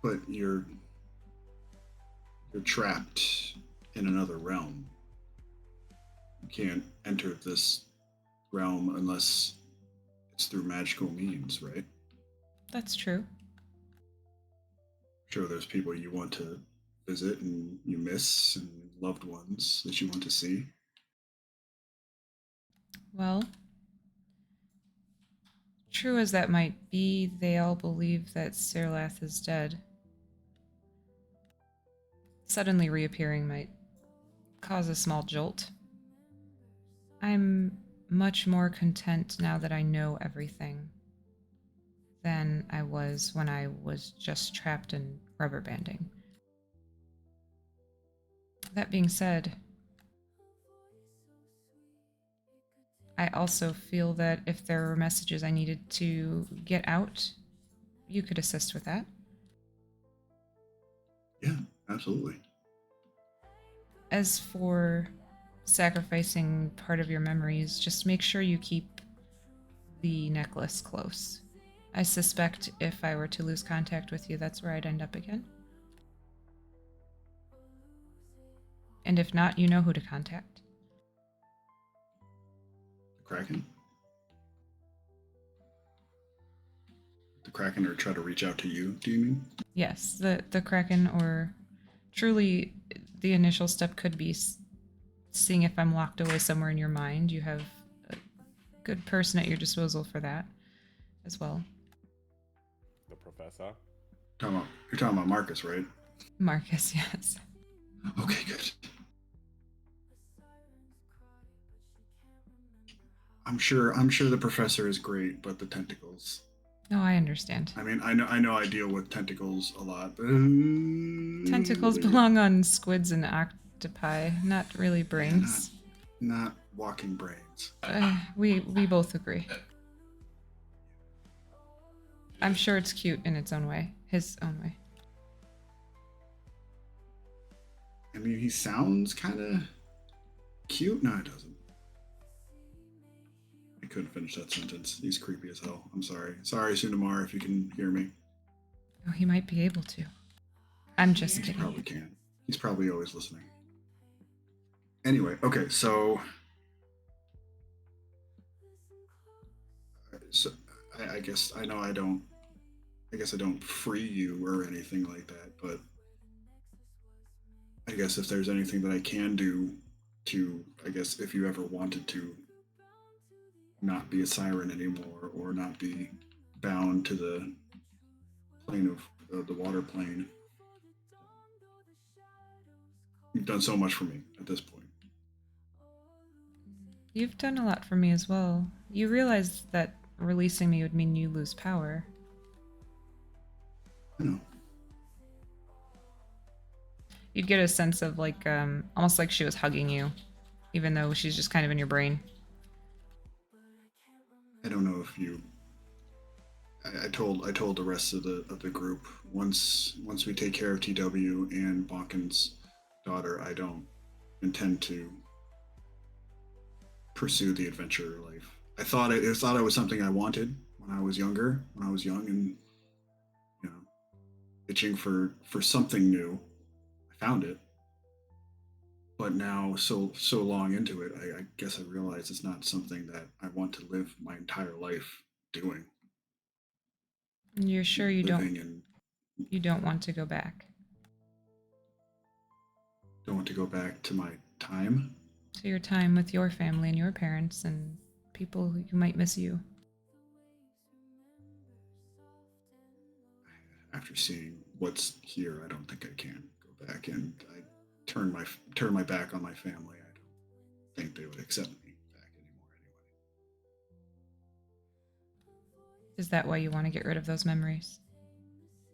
But you're trapped in another realm. You can't enter this realm unless it's through magical means, right? That's true. Sure, there's people you want to visit and you miss, and loved ones that you want to see. Well, true as that might be, they all believe that Sirlath is dead. Suddenly reappearing might cause a small jolt. I'm much more content now that I know everything than I was when I was just trapped in rubber banding. That being said, I also feel that if there were messages I needed to get out, you could assist with that. Yeah, absolutely. As for sacrificing part of your memories, just make sure you keep the necklace close. I suspect if I were to lose contact with you, that's where I'd end up again. And if not, you know who to contact. The Kraken? The Kraken or try to reach out to you, do you mean? Yes, the Kraken, or truly the initial step could be seeing if I'm locked away somewhere in your mind. You have a good person at your disposal for that as well. The professor. You're talking about Marcus, right? Marcus, yes. Okay, good. I'm sure the professor is great, but the tentacles. No, I understand. I mean, I know I deal with tentacles a lot, but Tentacles belong on squids and octopi, not really brains. Not walking brains. We both agree. I'm sure it's cute in its own way. His own way. I mean, he sounds kind of cute. No, it doesn't. I couldn't finish that sentence. He's creepy as hell. I'm sorry. Sorry, Sunamar, if you can hear me. Oh, he might be able to. I'm just He kidding. probably can. He's probably always listening. Anyway, okay, so I guess I know I don't. I guess I don't free you or anything like that, but I guess if there's anything that I can do to, I guess if you ever wanted to not be a siren anymore or not be bound to the plane of the water plane, you've done so much for me at this point. You've done a lot for me as well. You realize that releasing me would mean you lose power. I know. You'd get a sense of almost like she was hugging you, even though she's just kind of in your brain. I don't know if you. I told the rest of the group once we take care of TW and Bonkin's daughter, I don't intend to pursue the adventure life. I thought it was something I wanted when I was younger, when I was young and you know, itching for something new. I found it. But now so long into it, I guess I realize it's not something that I want to live my entire life doing. You're sure you Living don't and you don't want to go back don't want to go back to my time. to your time with your family and your parents and people who might miss you? After seeing what's here, I don't think I can go back, and I turn my back on my family. I don't think they would accept me back anymore anyway. Is that why you want to get rid of those memories?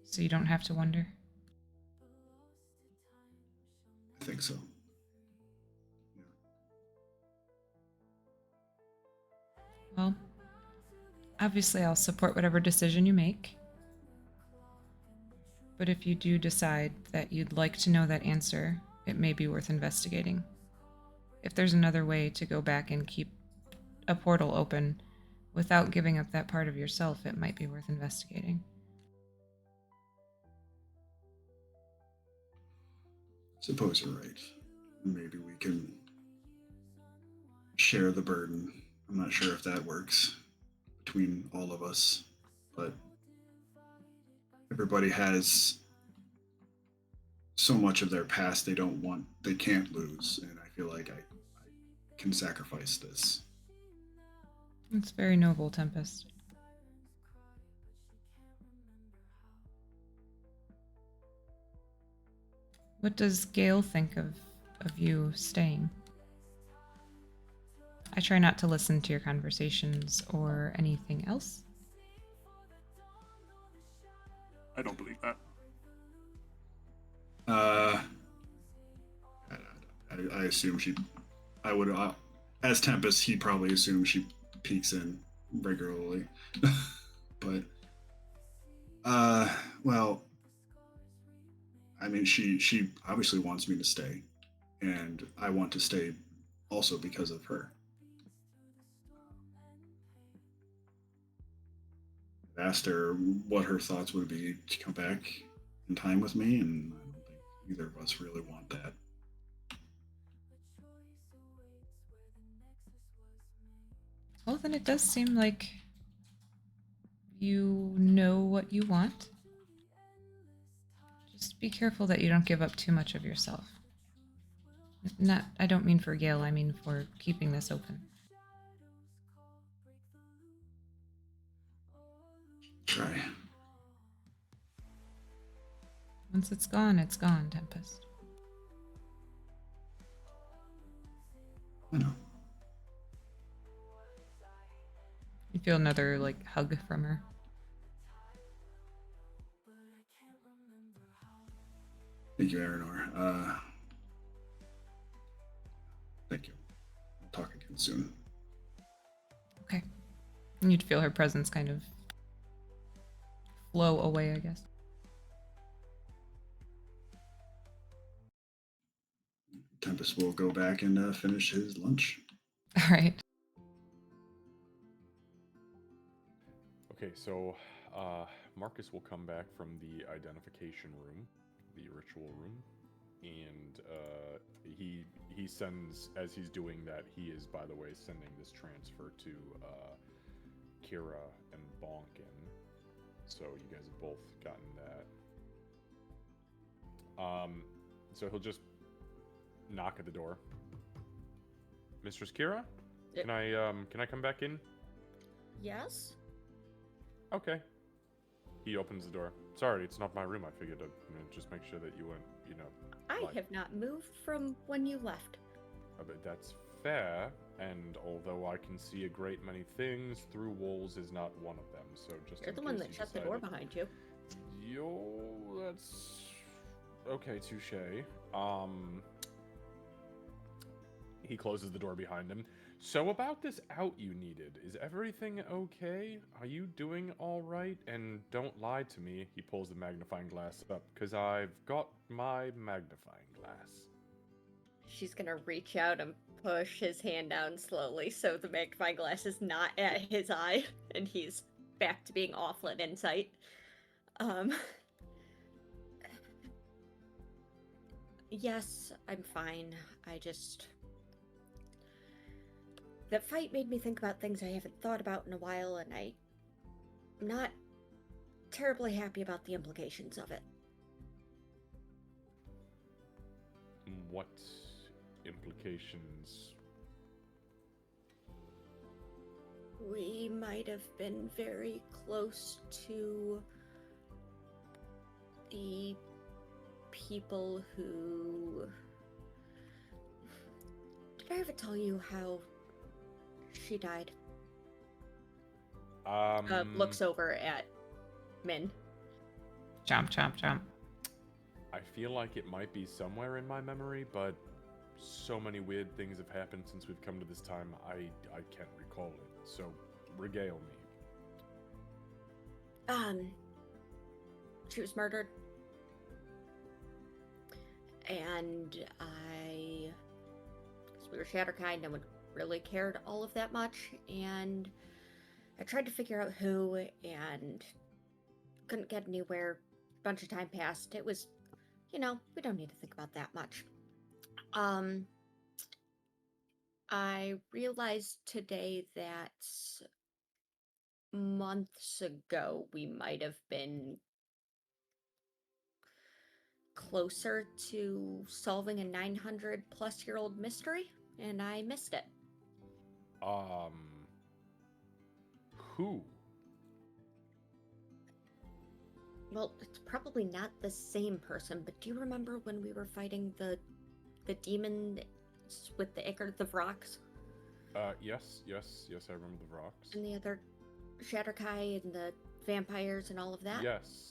So you don't have to wonder? I think so. Yeah. Well, obviously I'll support whatever decision you make. But if you do decide that you'd like to know that answer, it may be worth investigating. If there's another way to go back and keep a portal open without giving up that part of yourself, it might be worth investigating. Suppose you're right. Maybe we can share the burden. I'm not sure if that works between all of us, but everybody has so much of their past they can't lose, and I feel like I can sacrifice this. It's very noble, Tempest. What does Gale think of you staying? I try not to listen to your conversations or anything else. I don't believe that. I assume I would, as Tempest, he'd probably assume she peeks in regularly. But, well, I mean, she obviously wants me to stay, and I want to stay also because of her. I asked her what her thoughts would be to come back in time with me, and I don't think either of us really want that. Well, then it does seem like you know what you want. Just be careful that you don't give up too much of yourself. Not, I don't mean for Gale, I mean for keeping this open. Try. Once it's gone, Tempest. I know. You feel another, hug from her. Thank you, Aranor. Thank you. We'll talk again soon. Okay. And you'd feel her presence kind of flow away, I guess. Tempest will go back and finish his lunch. All right. Okay, so Marcus will come back from the identification room, the ritual room, and he sends, as he's doing that, he is, by the way, sending this transfer to Kira and Bonkin. So you guys have both gotten that. So he'll just knock at the door. Mistress Kira, can I come back in? Yes? Okay. He opens the door. Sorry, it's not my room. I figured I'd just make sure that you weren't, I have not moved from when you left. But that's fair, and although I can see a great many things, through walls is not one of them, so just You're in the one case that you shut the door decided- behind you. That's... Okay, touche. He closes the door behind him. So about this out you needed, is everything okay? Are you doing all right? And don't lie to me. He pulls the magnifying glass up, because I've got my magnifying glass. She's gonna reach out and push his hand down slowly so the magnifying glass is not at his eye and he's back to being offline in sight. Yes, I'm fine. That fight made me think about things I haven't thought about in a while, and I'm not terribly happy about the implications of it. What implications? We might have been very close to the people who... Did I ever tell you how she died? Looks over at Min. Chomp, chomp, chomp. I feel like it might be somewhere in my memory, but so many weird things have happened since we've come to this time, I can't recall it. So, regale me. She was murdered. And because we were Shatterkind, no one really cared all of that much, and I tried to figure out who, and couldn't get anywhere. A bunch of time passed. It was, we don't need to think about that much. I realized today that months ago we might have been closer to solving a 900-plus-year-old mystery, and I missed it. Who? Well, it's probably not the same person, but do you remember when we were fighting the demon with the Ichor, the Vrox? Yes, I remember the Vrox. And the other Shatterkai and the vampires and all of that? Yes.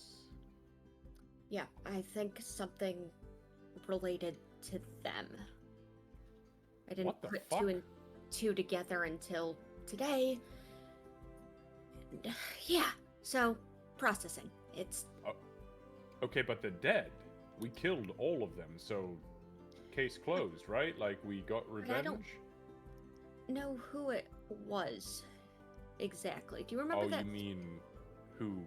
Yeah, I think something related to them. I didn't What the put fuck? two and two together until today. And, yeah, so processing. It's Okay, but they're dead. We killed all of them, so case closed, right? Like, we got revenge? I don't know who it was exactly. Do you remember that? Oh, you mean who?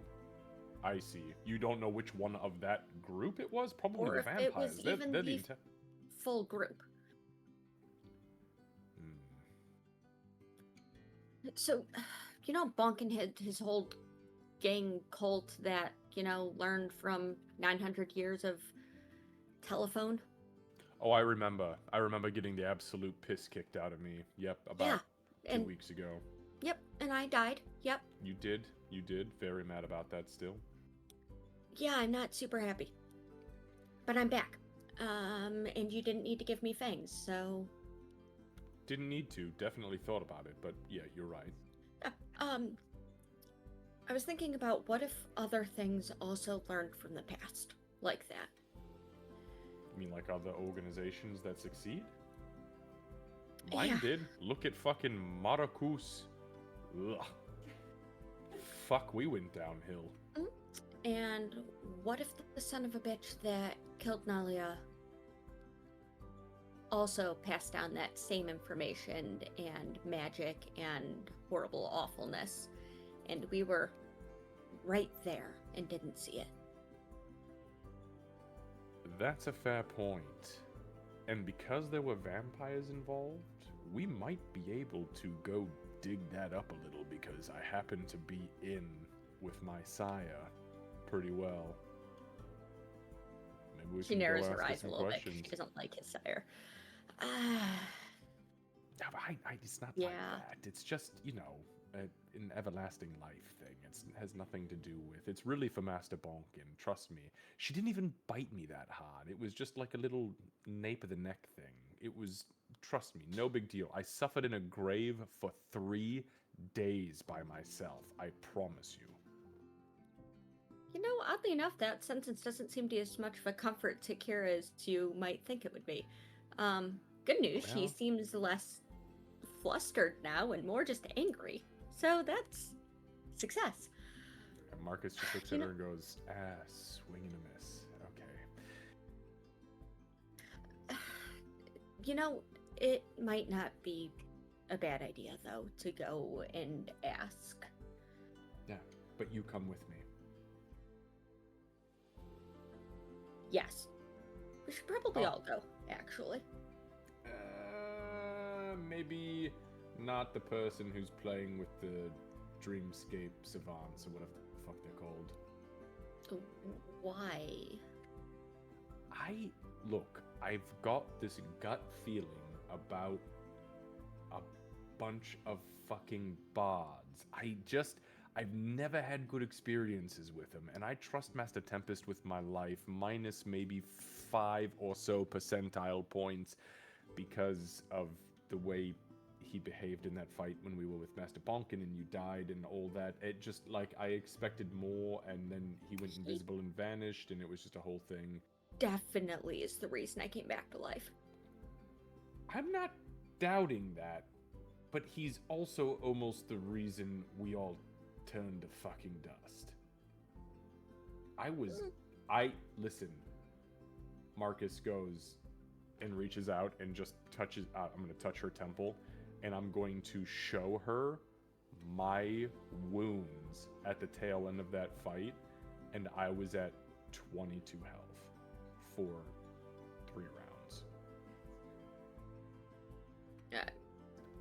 I see. You don't know which one of that group it was? Probably Or the if vampires. it was even they're the full group. So, Bonkin had his whole gang cult that, learned from 900 years of telephone. Oh, I remember. I remember getting the absolute piss kicked out of me. Yep, about 2 weeks ago. Yep, and I died. Yep. You did. Very mad about that still. Yeah, I'm not super happy. But I'm back. And you didn't need to give me fangs, so... Didn't need to. Definitely thought about it, but yeah, you're right. I was thinking about what if other things also learned from the past, like that. You mean like other organizations that succeed? Mine Yeah. did. Look at fucking Maracus. Ugh. Fuck, we went downhill. And what if the son of a bitch that killed Nalia also passed down that same information and magic and horrible awfulness, and we were right there and didn't see it? That's a fair point. And because there were vampires involved, we might be able to go dig that up a little because I happen to be in with my sire pretty well. Maybe we She can go narrows ask her eyes a some little bit. questions. She doesn't like his sire. Yeah, but it's not Yeah. like that. It's just, an everlasting life thing. It has nothing to do with... It's really for Master Bonkin, trust me. She didn't even bite me that hard. It was just like a little nape of the neck thing. It was, trust me, no big deal. I suffered in a grave for 3 days by myself. I promise you. Oddly enough, that sentence doesn't seem to be as much of a comfort to Kira as you might think it would be. Good news, she Well. seems less flustered now and more just angry. So that's success. And Marcus just looks at her and goes, swing and a miss. Okay. You know, it might not be a bad idea, though, to go and ask. Yeah, but you come with me. Yes. We should probably all go, actually. Maybe not the person who's playing with the Dreamscape Savants or whatever the fuck they're called. Why? Look, I've got this gut feeling about a bunch of fucking bards. I've never had good experiences with them, and I trust Master Tempest with my life, minus maybe 5 or so percentile points because of the way he behaved in that fight when we were with Master Bonkin and you died and all that. It just, like, I expected more, and then he went invisible and vanished, and it was just a whole thing. Definitely is the reason I came back to life. I'm not doubting that, but he's also almost the reason we all turned to fucking dust. Listen. Marcus goes and reaches out and just touches, I'm going to touch her temple, and I'm going to show her my wounds at the tail end of that fight, and I was at 22 health for 3 rounds.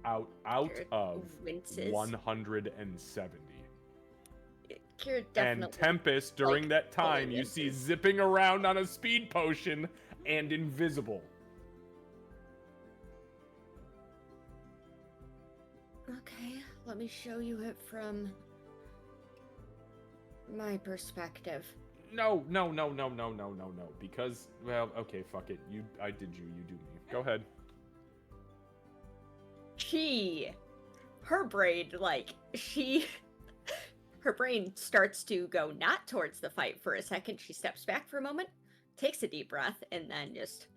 Out of winces. 170. You're definitely, and Tempest, during that time, you see zipping around on a speed potion and invisible. Okay, let me show you it from my perspective. No. Because, well, okay, fuck it. I did you do me. Go ahead. Her brain, her brain starts to go not towards the fight for a second. She steps back for a moment, takes a deep breath, and then just...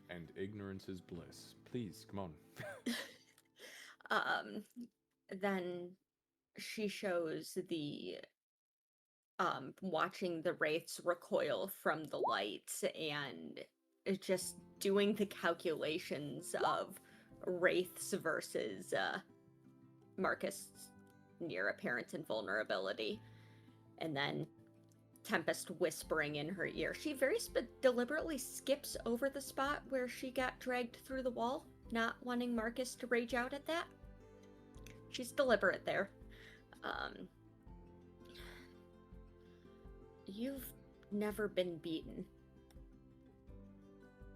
And ignorance is bliss. Please, come on. Then she shows the, watching the wraiths recoil from the lights and just doing the calculations of wraiths versus, Marcus' near appearance and vulnerability. And then Tempest whispering in her ear. She very deliberately skips over the spot where she got dragged through the wall, not wanting Marcus to rage out at that. She's deliberate there. You've never been beaten.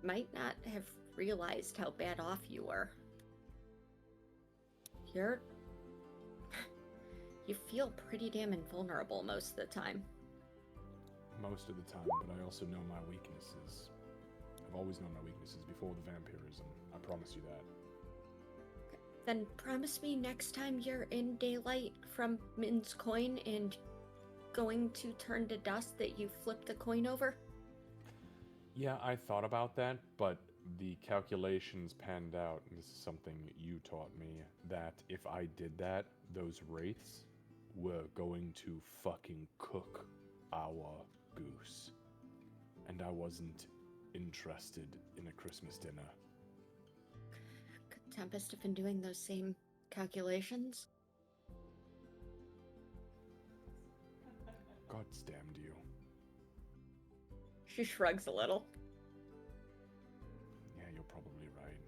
Might not have realized how bad off you were. You feel pretty damn invulnerable most of the time. Most of the time, but I also know my weaknesses. I've always known my weaknesses before the vampirism. I promise you that. Then promise me next time you're in daylight from Min's coin and going to turn to dust that you flip the coin over? Yeah, I thought about that, but the calculations panned out, and this is something you taught me, that if I did that, those wraiths were going to fucking cook our goose. And I wasn't interested in a Christmas dinner. Could Tempest have been doing those same calculations? God's damned you. She shrugs a little. Yeah, you're probably right.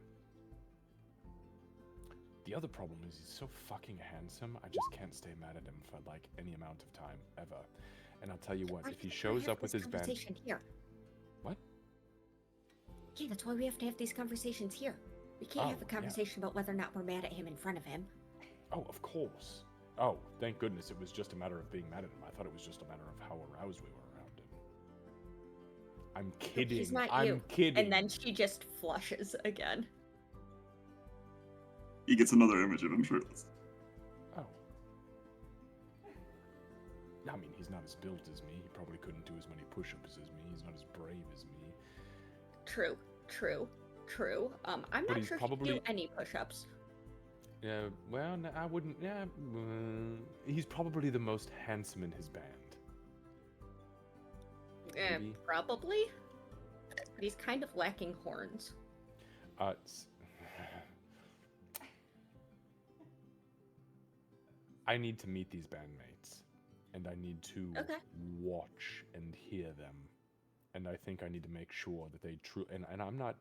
The other problem is he's so fucking handsome, I just can't stay mad at him for, like, any amount of time, ever. And I'll tell you what, if he shows up with his band... Here. What? Yeah, that's why we have to have these conversations here. We can't have a conversation about whether or not we're mad at him in front of him. Oh, of course. Oh, thank goodness it was just a matter of being mad at him. I thought it was just a matter of how aroused we were around him. I'm kidding. He's not I'm you. kidding. And then she just flushes again. He gets another image of him shirtless. Oh. I mean, he's not as built as me. He probably couldn't do as many push-ups as me. He's not as brave as me. True. I'm not sure he can do any push-ups. Yeah, well, no, I wouldn't. Yeah, he's probably the most handsome in his band. Probably. But he's kind of lacking horns. It's... I need to meet these bandmates, and I need to Okay. watch and hear them, and I think I need to make sure that they and I'm not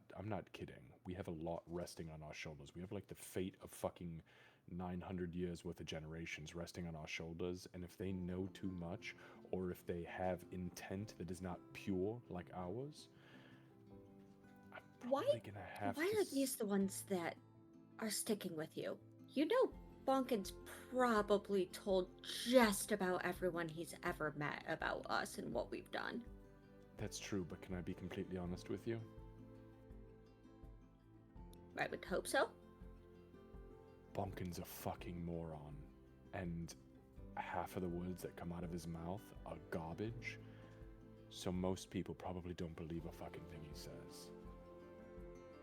kidding. We have a lot resting on our shoulders. We have like the fate of fucking 900 years worth of generations resting on our shoulders, and if they know too much, or if they have intent that is not pure like ours, I'm Why? probably gonna have Why to are these the ones that are sticking with you? You know, Bonkin's probably told just about everyone he's ever met about us and what we've done. That's true, but can I be completely honest with you? I would hope so. Bonkin's a fucking moron, and half of the words that come out of his mouth are garbage, so most people probably don't believe a fucking thing he says.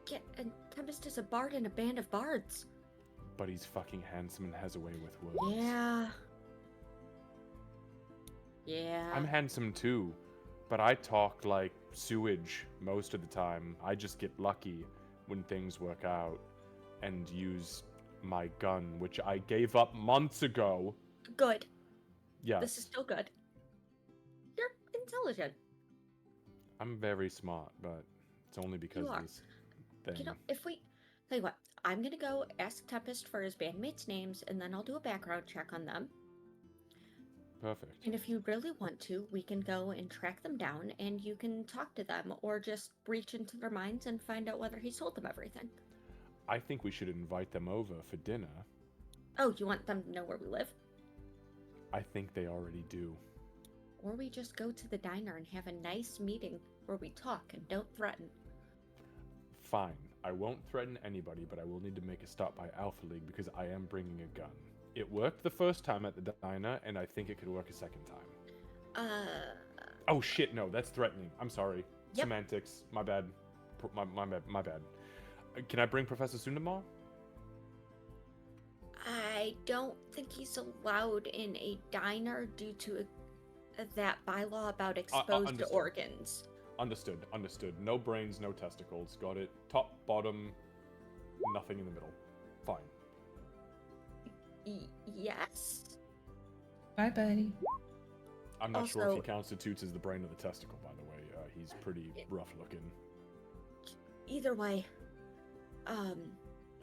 Yeah, and Tempest is a bard in a band of bards. But he's fucking handsome and has a way with words. Yeah. Yeah. I'm handsome too, but I talk like sewage most of the time. I just get lucky when things work out and use my gun, which I gave up months ago. Good. Yes. This is still good. You're intelligent. I'm very smart, but it's only because You of are. this thing. You know, if we... Tell you what, I'm gonna go ask Tempest for his bandmates' names, and then I'll do a background check on them. Perfect. And if you really want to, we can go and track them down, and you can talk to them, or just reach into their minds and find out whether he told them everything. I think we should invite them over for dinner. Oh, you want them to know where we live? I think they already do. Or we just go to the diner and have a nice meeting where we talk and don't threaten. Fine. I won't threaten anybody, but I will need to make a stop by Alpha League because I am bringing a gun. It worked the first time at the diner, and I think it could work a second time. Oh shit, no, that's threatening. I'm sorry. Yep. Semantics. My bad. My bad. Can I bring Professor Sundamar? I don't think he's allowed in a diner due to that bylaw about exposed understood. organs. Understood. No brains, no testicles. Got it. Top, bottom, nothing in the middle. Fine. Yes. Bye, buddy. I'm not sure if he Also- constitutes as the brain of the testicle, by the way. He's pretty rough looking. Either way,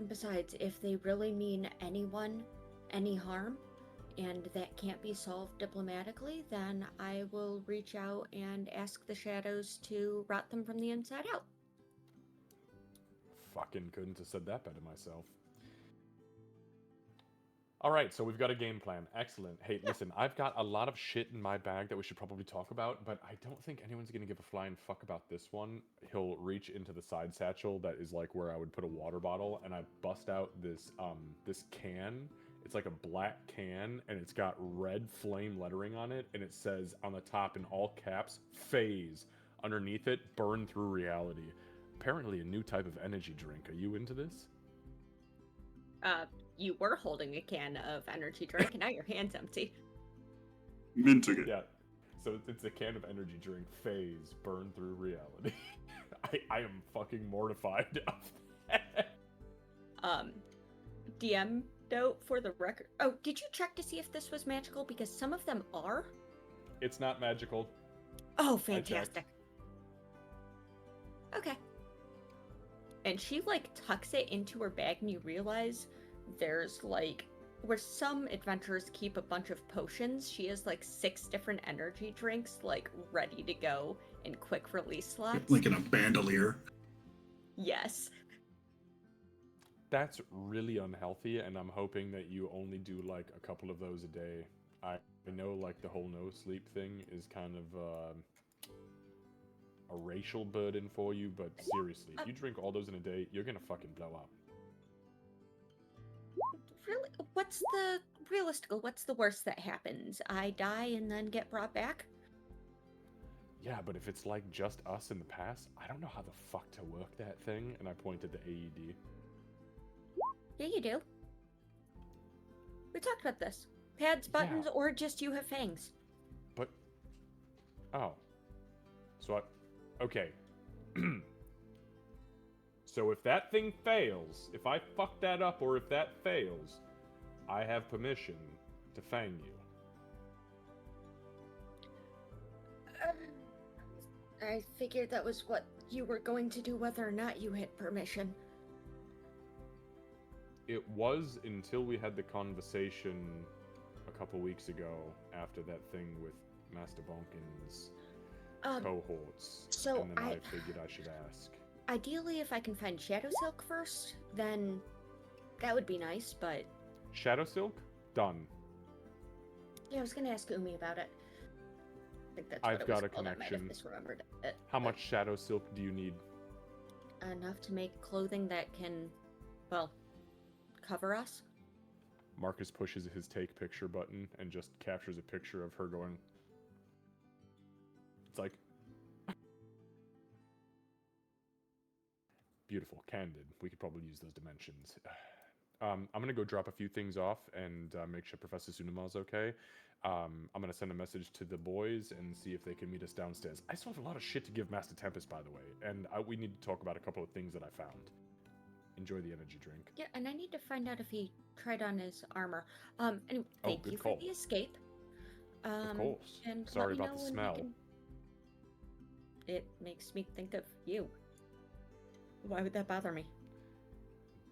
besides, if they really mean anyone any harm, and that can't be solved diplomatically, then I will reach out and ask the shadows to rot them from the inside out. Fucking couldn't have said that better myself. Alright, so we've got a game plan. Excellent. Hey, listen, I've got a lot of shit in my bag that we should probably talk about, but I don't think anyone's gonna give a flying fuck about this one. He'll reach into the side satchel that is like where I would put a water bottle, and I bust out this this can. It's like a black can, and it's got red flame lettering on it, and it says on the top in all caps, phase. Underneath it, burn through reality. Apparently a new type of energy drink. Are you into this? You were holding a can of energy drink, and now your hand's empty. Minting it. Yeah. So it's a can of energy drink, phase, burn through reality. I am fucking mortified of that. DM note for the record. Oh, did you check to see if this was magical? Because some of them are. It's not magical. Oh, checked. fantastic. Okay. And she, like, tucks it into her bag, and you realize there's, like, where some adventurers keep a bunch of potions, she has, like, 6 different energy drinks, like, ready to go in quick release slots. Like in a bandolier. Yes. That's really unhealthy, and I'm hoping that you only do, like, a couple of those a day. I know, like, the whole no sleep thing is kind of, a racial burden for you, but seriously, if you drink all those in a day, you're gonna fucking blow up. Really? What's the worst that happens? I die and then get brought back? Yeah, but if it's like just us in the past, I don't know how the fuck to work that thing, and I pointed to AED. Yeah, you do. We talked about this. Pads, buttons, Yeah. or just you have fangs. But... Oh. So okay. So if that thing fails, if I fuck that up or if that fails, I have permission to fang you. I figured that was what you were going to do whether or not you had permission. It was until we had the conversation a couple weeks ago after that thing with Master Bonkin's cohorts. so and then I figured I should ask. Ideally, if I can find Shadow Silk first, then that would be nice, but... Shadow Silk? Done. Yeah, I was gonna ask Umi about it. I think that's what I've it got was a called. I might have connection. misremembered it. How much Shadow Silk do you need? Enough to make clothing that can, well, cover us? Marcus pushes his take picture button and just captures a picture of her going. It's like. Beautiful, candid. We could probably use those dimensions. I'm gonna go drop a few things off and make sure Professor Sunama's okay. I'm gonna send a message to the boys and see if they can meet us downstairs. I still have a lot of shit to give Master Tempest, by the way, and we need to talk about a couple of things that I found. Enjoy the energy drink. Yeah, and I need to find out if he tried on his armor. Anyway, thank good you call. for the escape. Of course. And Sorry let me about know the when we smell. can- It makes me think of you. Why would that bother me?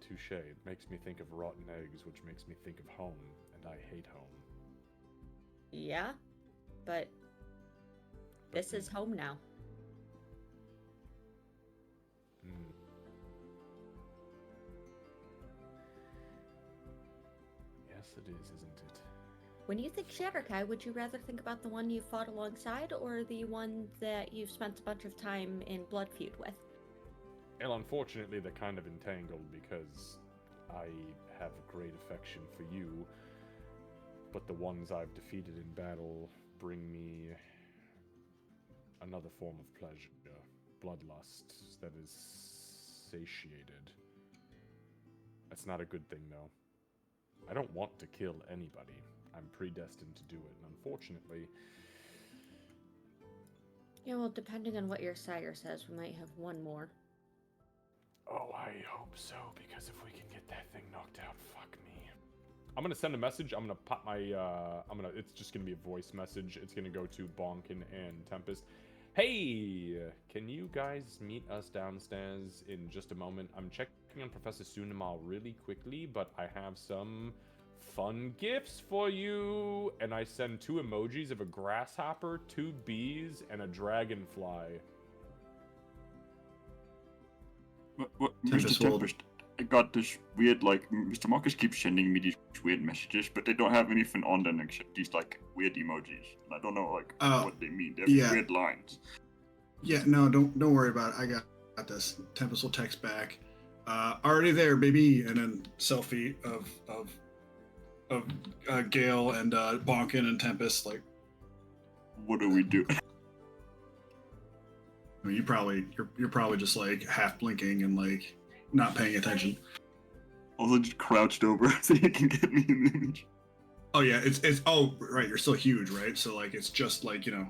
Touche. It makes me think of rotten eggs, which makes me think of home, and I hate home. Yeah, but this is home now. Mm. Yes, it is, isn't it? When you think Shatterkai, would you rather think about the one you fought alongside or the one that you've spent a bunch of time in blood feud with? Well, unfortunately, they're kind of entangled because I have great affection for you, but the ones I've defeated in battle bring me another form of pleasure, bloodlust that is satiated. That's not a good thing, though. I don't want to kill anybody. I'm predestined to do it, and unfortunately... Yeah, well, depending on what your sire says, we might have one more. Oh, I hope so, because if we can get that thing knocked out, fuck me. I'm gonna send a message. I'm gonna pop my, it's just gonna be a voice message. It's gonna go to Bonkin and Tempest. Hey, can you guys meet us downstairs in just a moment? I'm checking on Professor Sunama really quickly, but I have some fun gifts for you. And I send 2 emojis of a grasshopper, 2 bees, and a dragonfly. What Tempest Mr. will- Tempest, I got this weird, like, Mr. Marcus keeps sending me these weird messages, but they don't have anything on them except these, like, weird emojis. And I don't know, like, Oh, what they mean. They're yeah. weird lines. Yeah, no, don't worry about it. I got this. Tempest will text back. Already there, baby, and then selfie of Gale and Bonkin and Tempest. Like, What do we do? I mean, you're probably just like half blinking and like not paying attention. Also just crouched over so you can get me in the image. Oh yeah, it's oh right, you're still huge, right? So like it's just like, you know,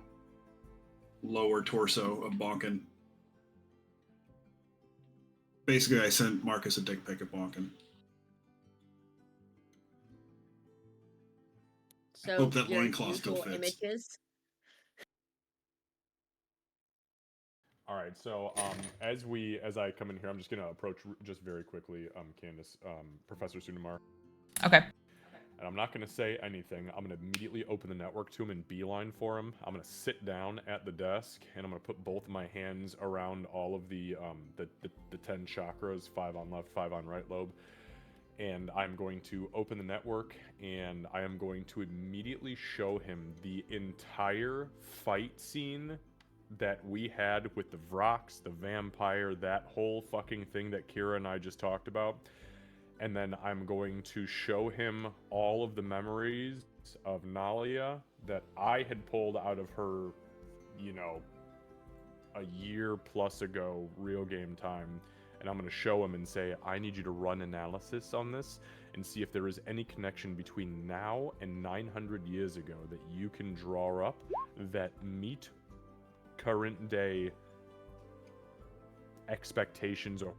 lower torso of Bonkin. Basically, I sent Marcus a dick pic of Bonkin. So Hope that your loincloth still usual fits. images. All right, so as I come in here, I'm just gonna approach just very quickly, Candace, Professor Sunamar, Okay. and I'm not gonna say anything. I'm gonna immediately open the network to him and beeline for him. I'm gonna sit down at the desk, and I'm gonna put both of my hands around all of the 10 chakras, 5 on left, 5 on right lobe, and I'm going to open the network, and I am going to immediately show him the entire fight scene that we had with the Vrox, the vampire, that whole fucking thing that Kira and I just talked about. And then I'm going to show him all of the memories of Nalia that I had pulled out of her, you know, a year plus ago, real game time. And I'm going to show him and say, I need you to run analysis on this and see if there is any connection between now and 900 years ago that you can draw up that meet current day expectations or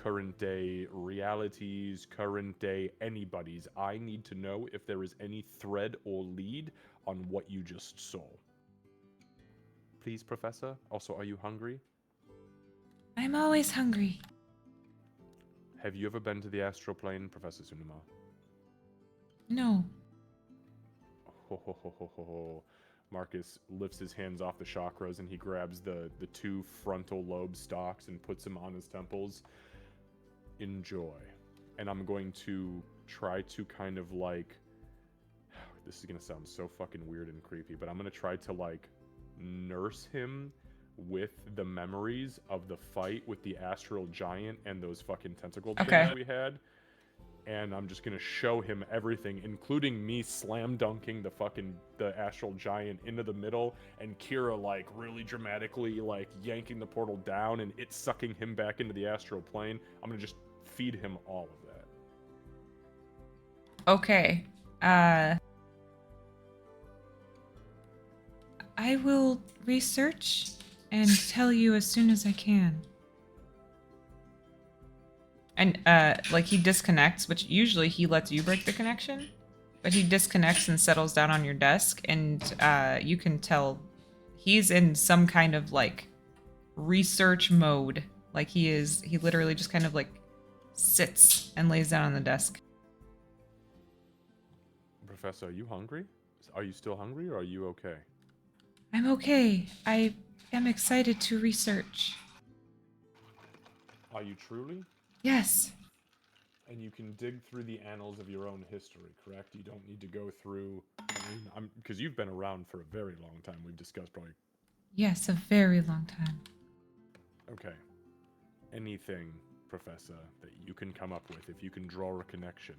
current day realities, current day anybody's. I need to know if there is any thread or lead on what you just saw. Please, Professor. Also, are you hungry? I'm always hungry. Have you ever been to the astral plane, Professor Sunuma? No. Ho, ho, ho, ho, ho, ho. Marcus lifts his hands off the chakras and he grabs the two frontal lobe stalks and puts them on his temples. Enjoy. And I'm going to try to kind of like... This is going to sound so fucking weird and creepy, but I'm going to try to like nurse him with the memories of the fight with the astral giant and those fucking tentacle things we had. And I'm just gonna show him everything, including me slam dunking the astral giant into the middle, and Kira like really dramatically like yanking the portal down and it sucking him back into the astral plane. I'm gonna just feed him all of that. Okay. I will research and tell you as soon as I can. And, like, he disconnects, which usually he lets you break the connection, but he disconnects and settles down on your desk, and, you can tell he's in some kind of, like, research mode. Like, he literally just kind of, like, sits and lays down on the desk. Professor, are you hungry? Are you still hungry, or are you okay? I'm okay. I am excited to research. Are you truly? Yes. And you can dig through the annals of your own history, correct? You don't need to go through... because you've been around for a very long time. We've discussed probably... Yes, a very long time. Okay. Anything, Professor, that you can come up with, if you can draw a connection,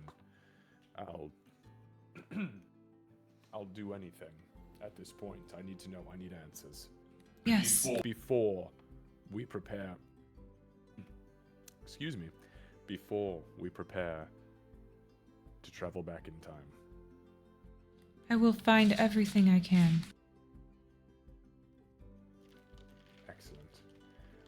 I'll... I'll do anything at this point. I need to know. I need answers. Yes. Before we prepare... Excuse me. Before we prepare to travel back in time. I will find everything I can. Excellent.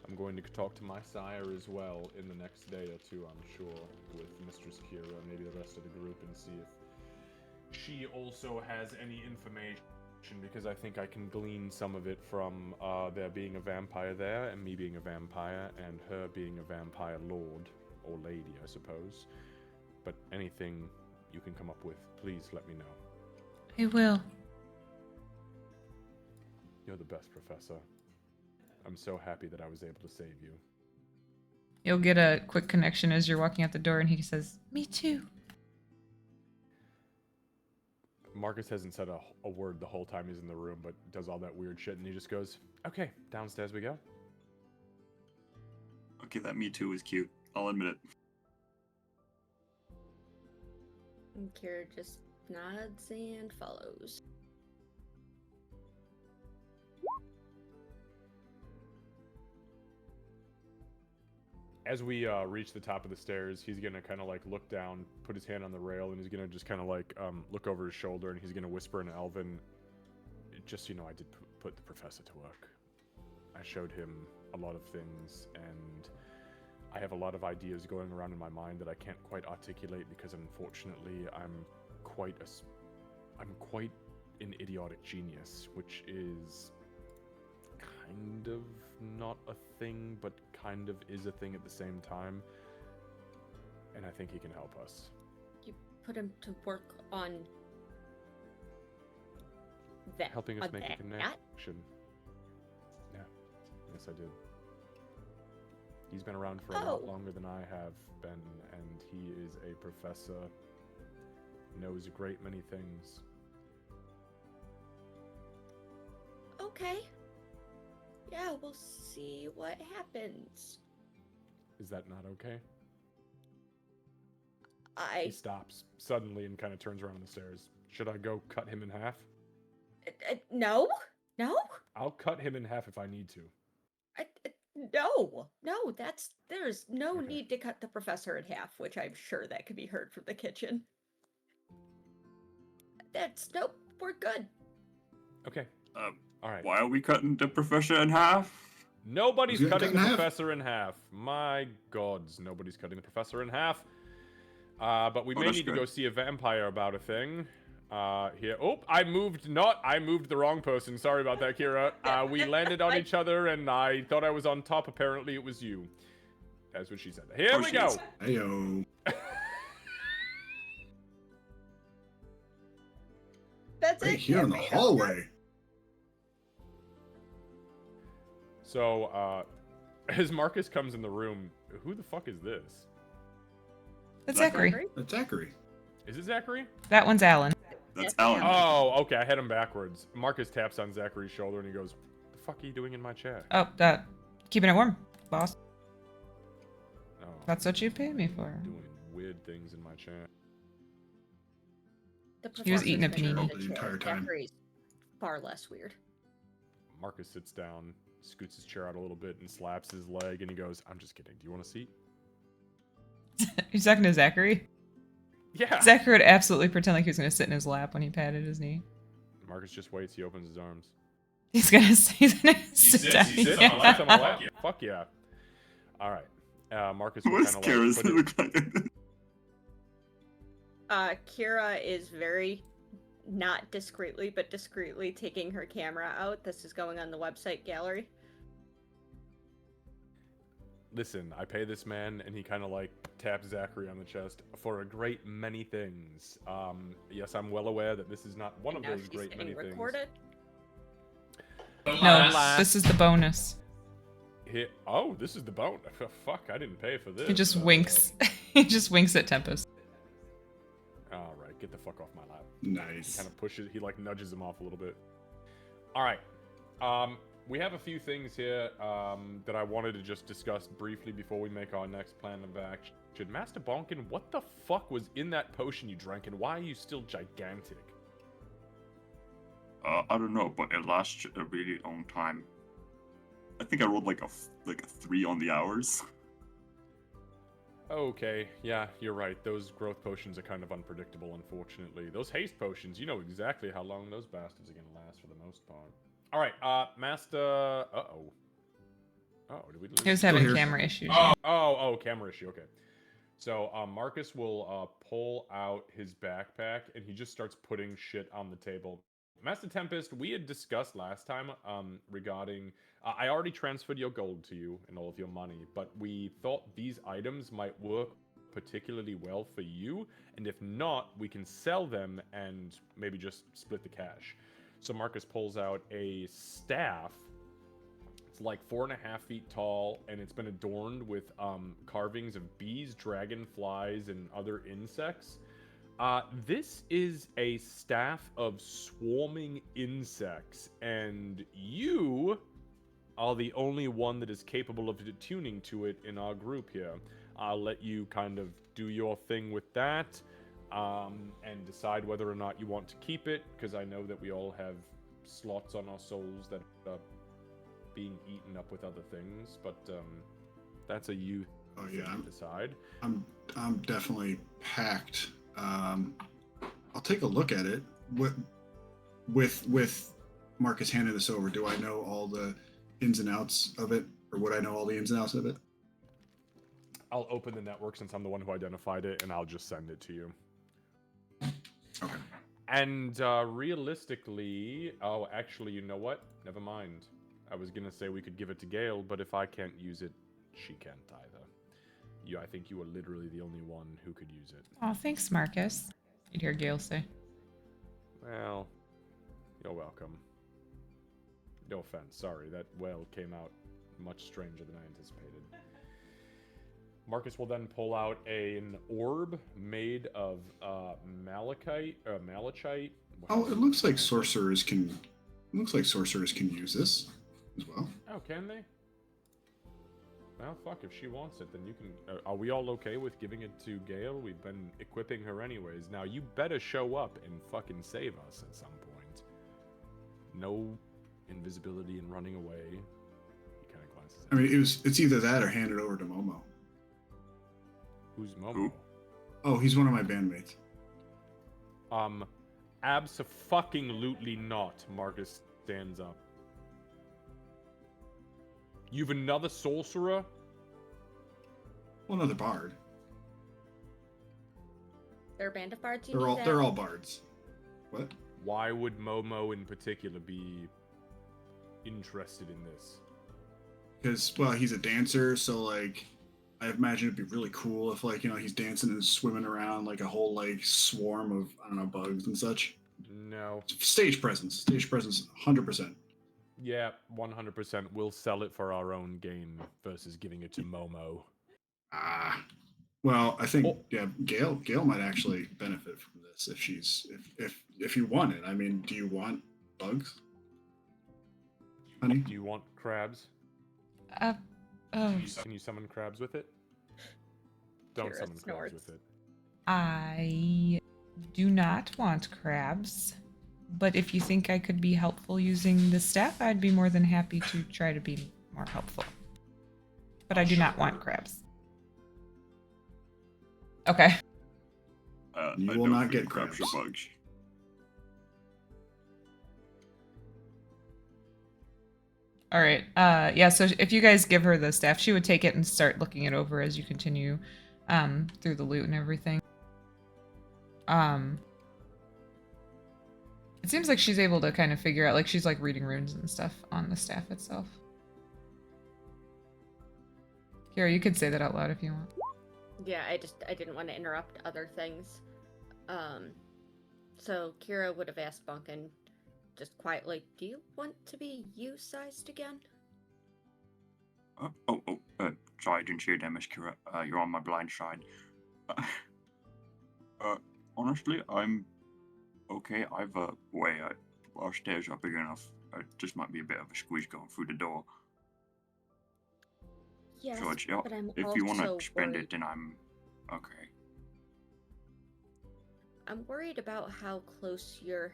I'm going to talk to my sire as well in the next day or two, I'm sure, with Mistress Kira and maybe the rest of the group, and see if she also has any information, because I think I can glean some of it from there being a vampire there, and me being a vampire, and her being a vampire lord, or lady, I suppose. But anything you can come up with, please let me know. I will. You're the best, Professor. I'm so happy that I was able to save you. You'll get a quick connection as you're walking out the door, and he says, "Me too." Marcus hasn't said a word the whole time he's in the room, but does all that weird shit, and he just goes, "Okay, downstairs we go." Okay, that Me Too is cute. I'll admit it. And Kira just nods and follows. As we reach the top of the stairs, he's gonna kind of like look down, put his hand on the rail, and he's gonna just kind of like look over his shoulder, and he's gonna whisper in Elven, "Just so you know, I did put the professor to work. I showed him a lot of things, and I have a lot of ideas going around in my mind that I can't quite articulate because, unfortunately, I'm quite an idiotic genius, which is kind of not a thing, but kind of is a thing at the same time. And I think he can help us." You put him to work on that. Helping us on make a that? connection. Yeah, yes I did. He's been around for a lot longer than I have been, and he is a professor, knows a great many things. Okay. Yeah, we'll see what happens. Is that not okay? I He stops suddenly and kind of turns around on the stairs. Should I go cut him in half? No. I'll cut him in half if I need to. No. There's no Okay. need to cut the professor in half, which I'm sure that could be heard from the kitchen. Nope, we're good. Okay. All right. Why are we cutting the professor in half? Nobody's Who's gonna cutting cut the in half? professor in half. My gods, nobody's cutting the professor in half. But we may that's need to good. go see a vampire about a thing. Here. Oh, I moved the wrong person. Sorry about that, Kira. We landed on each other, and I thought I was on top. Apparently, it was you. That's what she said. Here Oh, we she go. is. Heyo. That's Right it. here in the Right hallway. So, as Marcus comes in the room, who the fuck is this? That's Zachary. Zachary. That's Zachary. Is it Zachary? That one's Alan. That's That's Alan. Oh, okay. I had him backwards. Marcus taps on Zachary's shoulder and he goes, "The fuck are you doing in my chat?" Oh, keeping it warm, boss. Oh, That's what you pay me for. doing weird things in my chat. The He was eating a professor's been in panini. The entire time. Zachary's far less weird. Marcus sits down, scoots his chair out a little bit, and slaps his leg, and he goes, "I'm just kidding. Do you want a seat?" You're talking to Zachary? Yeah. Zachary would absolutely pretend like he was going to sit in his lap when he patted his knee. Marcus just waits. He opens his arms. He's gonna sit down. He sits Yeah. on my lap. Fuck yeah. All right. Marcus will What's kind of Kara's like put it, look like? Kira is very not discreetly, but discreetly taking her camera out. This is going on the website gallery. Listen, I pay this man, and he kind of like taps Zachary on the chest for a great many things. Yes, I'm well aware that this is not one of And now those she's great many getting things. recorded. No, this is the bonus. Oh, this is the bone. Fuck, I didn't pay for this. He just winks. He just winks at Tempest. All right, get the fuck off my lap. Nice. He kind of pushes. He like nudges him off a little bit. All right. We have a few things here that I wanted to just discuss briefly before we make our next plan of action. Master Bonkin, what the fuck was in that potion you drank, and why are you still gigantic? I don't know, but it lasts a really long time. I think I rolled like a 3 on the hours. Okay, yeah, you're right. Those growth potions are kind of unpredictable, unfortunately. Those haste potions, you know exactly how long those bastards are gonna last for the most part. All right, Master. Uh-oh. Oh, did we lose? He was having here. camera issues. Oh, camera issue. Okay. So Marcus will pull out his backpack and he just starts putting shit on the table. Master Tempest, we had discussed last time regarding. I already transferred your gold to you and all of your money, but we thought these items might work particularly well for you, and if not, we can sell them and maybe just split the cash. So Marcus pulls out a staff. It's like 4.5 feet tall, and it's been adorned with carvings of bees, dragonflies, and other insects. This is a staff of swarming insects, and you are the only one that is capable of attuning to it in our group here. I'll let you kind of do your thing with that, and decide whether or not you want to keep it, because I know that we all have slots on our souls that are being eaten up with other things, but that's a you Oh yeah, thing to decide. I'm definitely packed. I'll take a look at it. With Marcus handing this over, do I know all the ins and outs of it, or would I know all the ins and outs of it? I'll open the network since I'm the one who identified it, and I'll just send it to you. Okay. And realistically, oh, actually, you know what? Never mind. I was gonna say we could give it to Gale, but if I can't use it, she can't either. I think you are literally the only one who could use it. Oh, thanks, Marcus. You'd hear Gail say. Well, you're welcome. No offense, sorry. That well came out much stranger than I anticipated. Marcus will then pull out an orb made of malachite. Oh, it looks like sorcerers can. Use this as well. Oh, can they? Well, fuck, if she wants it, then you can... are we all okay with giving it to Gale? We've been equipping her anyways. Now, you better show up and fucking save us at some point. No invisibility and running away. He kind of glances at I mean, it's either that or hand it over to Momo. Who's Momo? Who? Oh, he's one of my bandmates. Abso-fucking-lutely not. Marcus stands up. You've another sorcerer? Well, another bard. They're a band of bards, you knew that? They're all bards. What? Why would Momo in particular be interested in this? Because, well, he's a dancer, so, like, I imagine it'd be really cool if, like, he's dancing and swimming around like a whole, like, swarm of, I don't know, bugs and such. No. Stage presence, 100%. Yeah, 100%. We'll sell it for our own gain versus giving it to Momo. Ah, well, I think Gail might actually benefit from this if you want it. I mean, do you want bugs, honey? Do you want crabs? Oh. Can you summon crabs with it? Don't Kira summon snorts. crabs with it. I do not want crabs, but if you think I could be helpful using the staff, I'd be more than happy to try to be more helpful. But I do not want crabs. Okay. You I will don't not feed get crabs or crabs. bugs. All right. Yeah, so if you guys give her the staff, she would take it and start looking it over as you continue through the loot and everything. It seems like she's able to kind of figure out, like, she's like reading runes and stuff on the staff itself. Kira, you could say that out loud if you want. Yeah, I didn't want to interrupt other things. So Kira would have asked Bunkin just quietly, do you want to be you-sized again? Sorry, I didn't hear that, Miss Kira. You're on my blind side. Honestly, I'm okay. I've our stairs are big enough. It just might be a bit of a squeeze going through the door. Yes, George, yeah, but I'm if also you want to spend worried. it, then I'm okay. I'm worried about how close your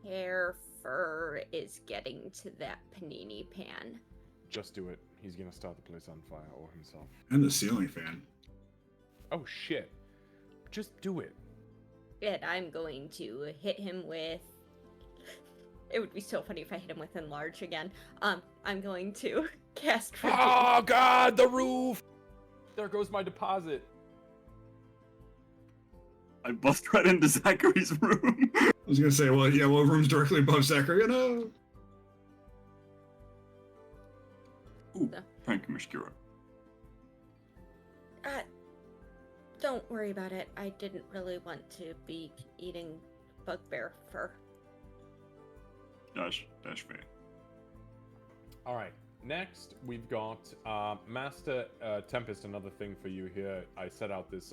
hair fur is getting to that panini pan. Just do it. He's gonna start the place on fire or himself. And the ceiling fan. Oh shit. Just do it. And I'm going to hit him with... It would be so funny if I hit him with enlarge again. I'm going to cast... Oh god, the roof! There goes my deposit. I bust right into Zachary's room. I was gonna say, well, yeah, what room's directly above Zachary? No. Ooh, thank you, Miss Kira. Don't worry about it. I didn't really want to be eating bugbear fur. That's fair. Alright, next we've got Master Tempest, another thing for you here. I set out this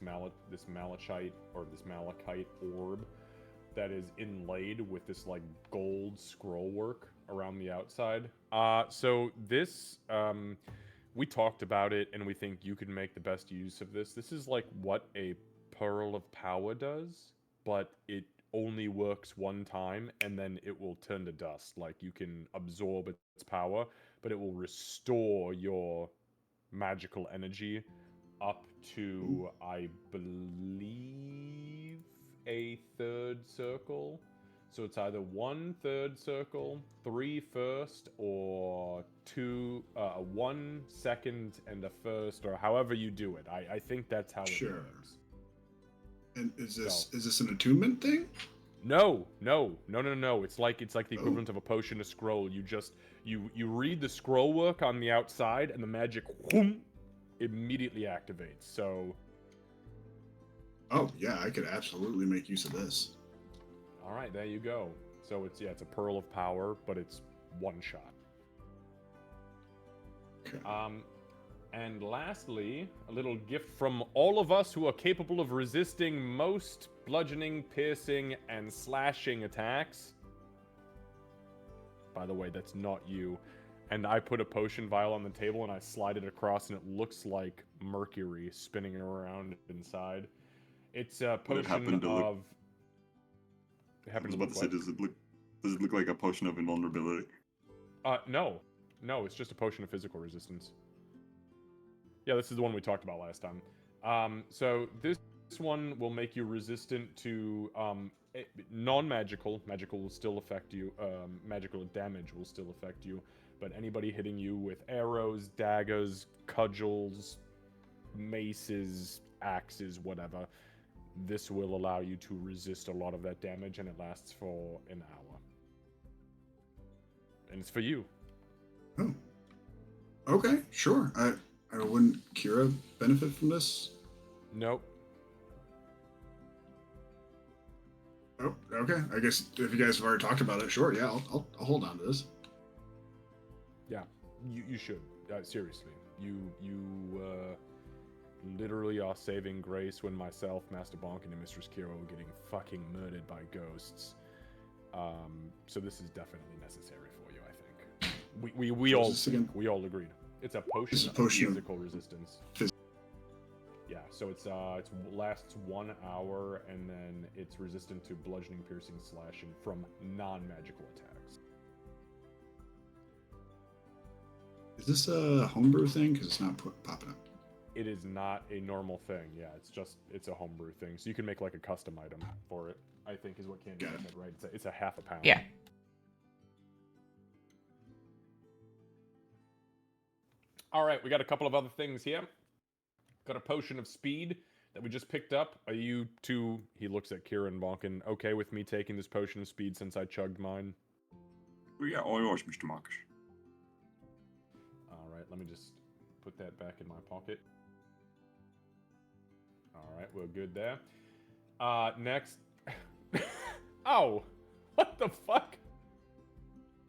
malachite orb that is inlaid with this like gold scroll work around the outside. So this we talked about it and we think you can make the best use of this. This is like what a Pearl of Power does, but it only works one time and then it will turn to dust. Like you can absorb its power, but it will restore your magical energy up to, I believe, a third circle. So it's either 1/3 circle, 3 first, or 2, 1 second and a first, or however you do it. I think that's how it works. And is this an attunement thing? No. It's like the equivalent of a potion, a scroll. You just you read the scroll work on the outside, and the magic whoom, immediately activates. So. Oh yeah, I could absolutely make use of this. All right, there you go. So it's a Pearl of Power, but it's one shot. Okay. And lastly, a little gift from all of us who are capable of resisting most bludgeoning, piercing, and slashing attacks. By the way, that's not you. And I put a potion vial on the table and I slide it across and it looks like mercury spinning around inside. It's a potion of... I was about to say, does it look like a potion of invulnerability? No, it's just a potion of physical resistance. Yeah, this is the one we talked about last time. So this one will make you resistant to Non-magical, magical will still affect you. Magical damage will still affect you, but anybody hitting you with arrows, daggers, cudgels, maces, axes, whatever, this will allow you to resist a lot of that damage, and it lasts for an hour. And it's for you. Oh. Okay, sure. I wouldn't Kira benefit from this? Nope. Oh, okay. I guess if you guys have already talked about it, sure. Yeah, I'll hold on to this. Yeah, you should. Seriously, you literally are saving grace when myself, Master Bonkin, and Mistress Kira were getting fucking murdered by ghosts. So this is definitely necessary for you, I think. We all agreed. It's a potion of physical resistance. Yeah, so it lasts 1 hour, and then it's resistant to bludgeoning, piercing, slashing from non-magical attacks. Is this a homebrew thing? Because it's not popping up. It is not a normal thing. Yeah, it's a homebrew thing. So you can make like a custom item for it, I think is what Candy said, right? It's a half a pound. Yeah. All right, we got a couple of other things here. Got a potion of speed that we just picked up. Are you two, he looks at Kira and Bonkin, okay with me taking this potion of speed since I chugged mine? Yeah, all yours, Mr. Marcus. All right, let me just put that back in my pocket. All right, we're good there. Next. Oh, what the fuck?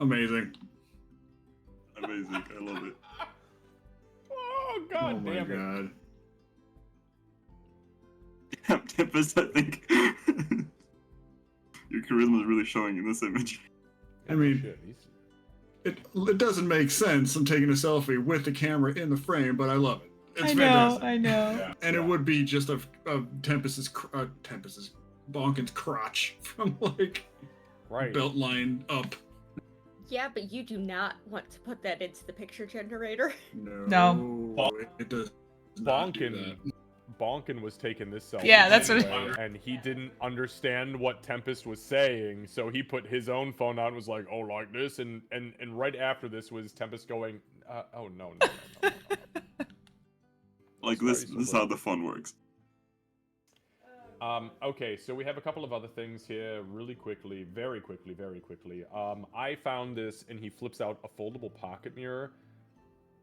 Amazing. Amazing. I love it. Oh, god damn it. God. Tempest, I think your charisma is really showing in this image. I mean, it doesn't make sense. I'm taking a selfie with the camera in the frame, but I love it. It's fantastic. I know. Yeah. And it would be just a Tempest's Bonkin's crotch from like belt line up. Yeah, but you do not want to put that into the picture generator. No. It does not do that. Bonkin was taking this selfie. Yeah, that's anyway, and he didn't understand what Tempest was saying, so he put his own phone out and was like, "Oh, like this," and right after this was Tempest going, "Oh no." Like this is how the fun works. Okay, so we have a couple of other things here, really quickly, very quickly. I found this, and he flips out a foldable pocket mirror.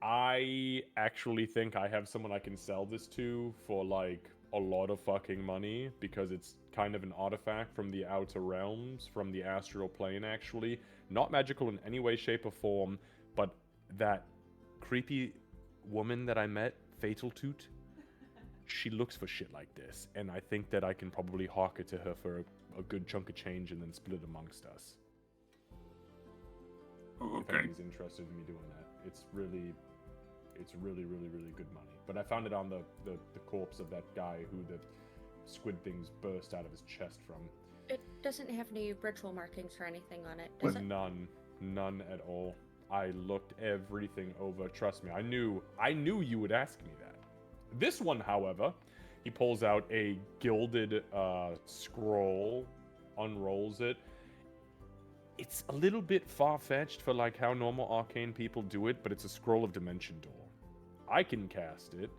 I actually think I have someone I can sell this to for like a lot of fucking money, because it's kind of an artifact from the outer realms, from the astral plane actually. Not magical in any way, shape, or form, but that creepy woman that I met, Fatal Toot, she looks for shit like this, and I think that I can probably hawk it to her for a good chunk of change and then split it amongst us. Oh, If okay. anybody's interested in me doing that. It's really good money. But I found it on the corpse of that guy who the squid things burst out of his chest from. It doesn't have any ritual markings or anything on it, does it? None at all. I looked everything over. Trust me, I knew you would ask me that. This one, however, he pulls out a gilded scroll, unrolls it. It's a little bit far-fetched for like how normal arcane people do it, but it's a scroll of dimension door. I can cast it.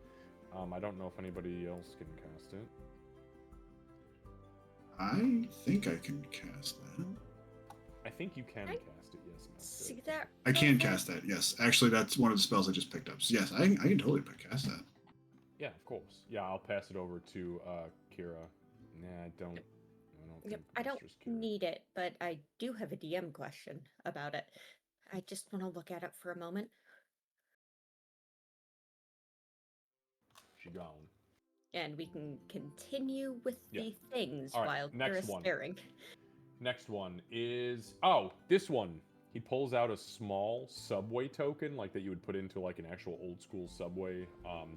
I don't know if anybody else can cast it. I think I can cast that. I think you can cast it, yes, Master. See that? I can cast that, yes. Actually, that's one of the spells I just picked up. So yes, I can totally cast that. Yeah, of course. Yeah, I'll pass it over to Kira. Nah, I don't. Yep, I don't need it, but I do have a DM question about it. I just want to look at it for a moment. She gone. And we can continue with Yeah. the things All right, while next you're one. staring. Next one is this one. He pulls out a small subway token, like that you would put into like an actual old school subway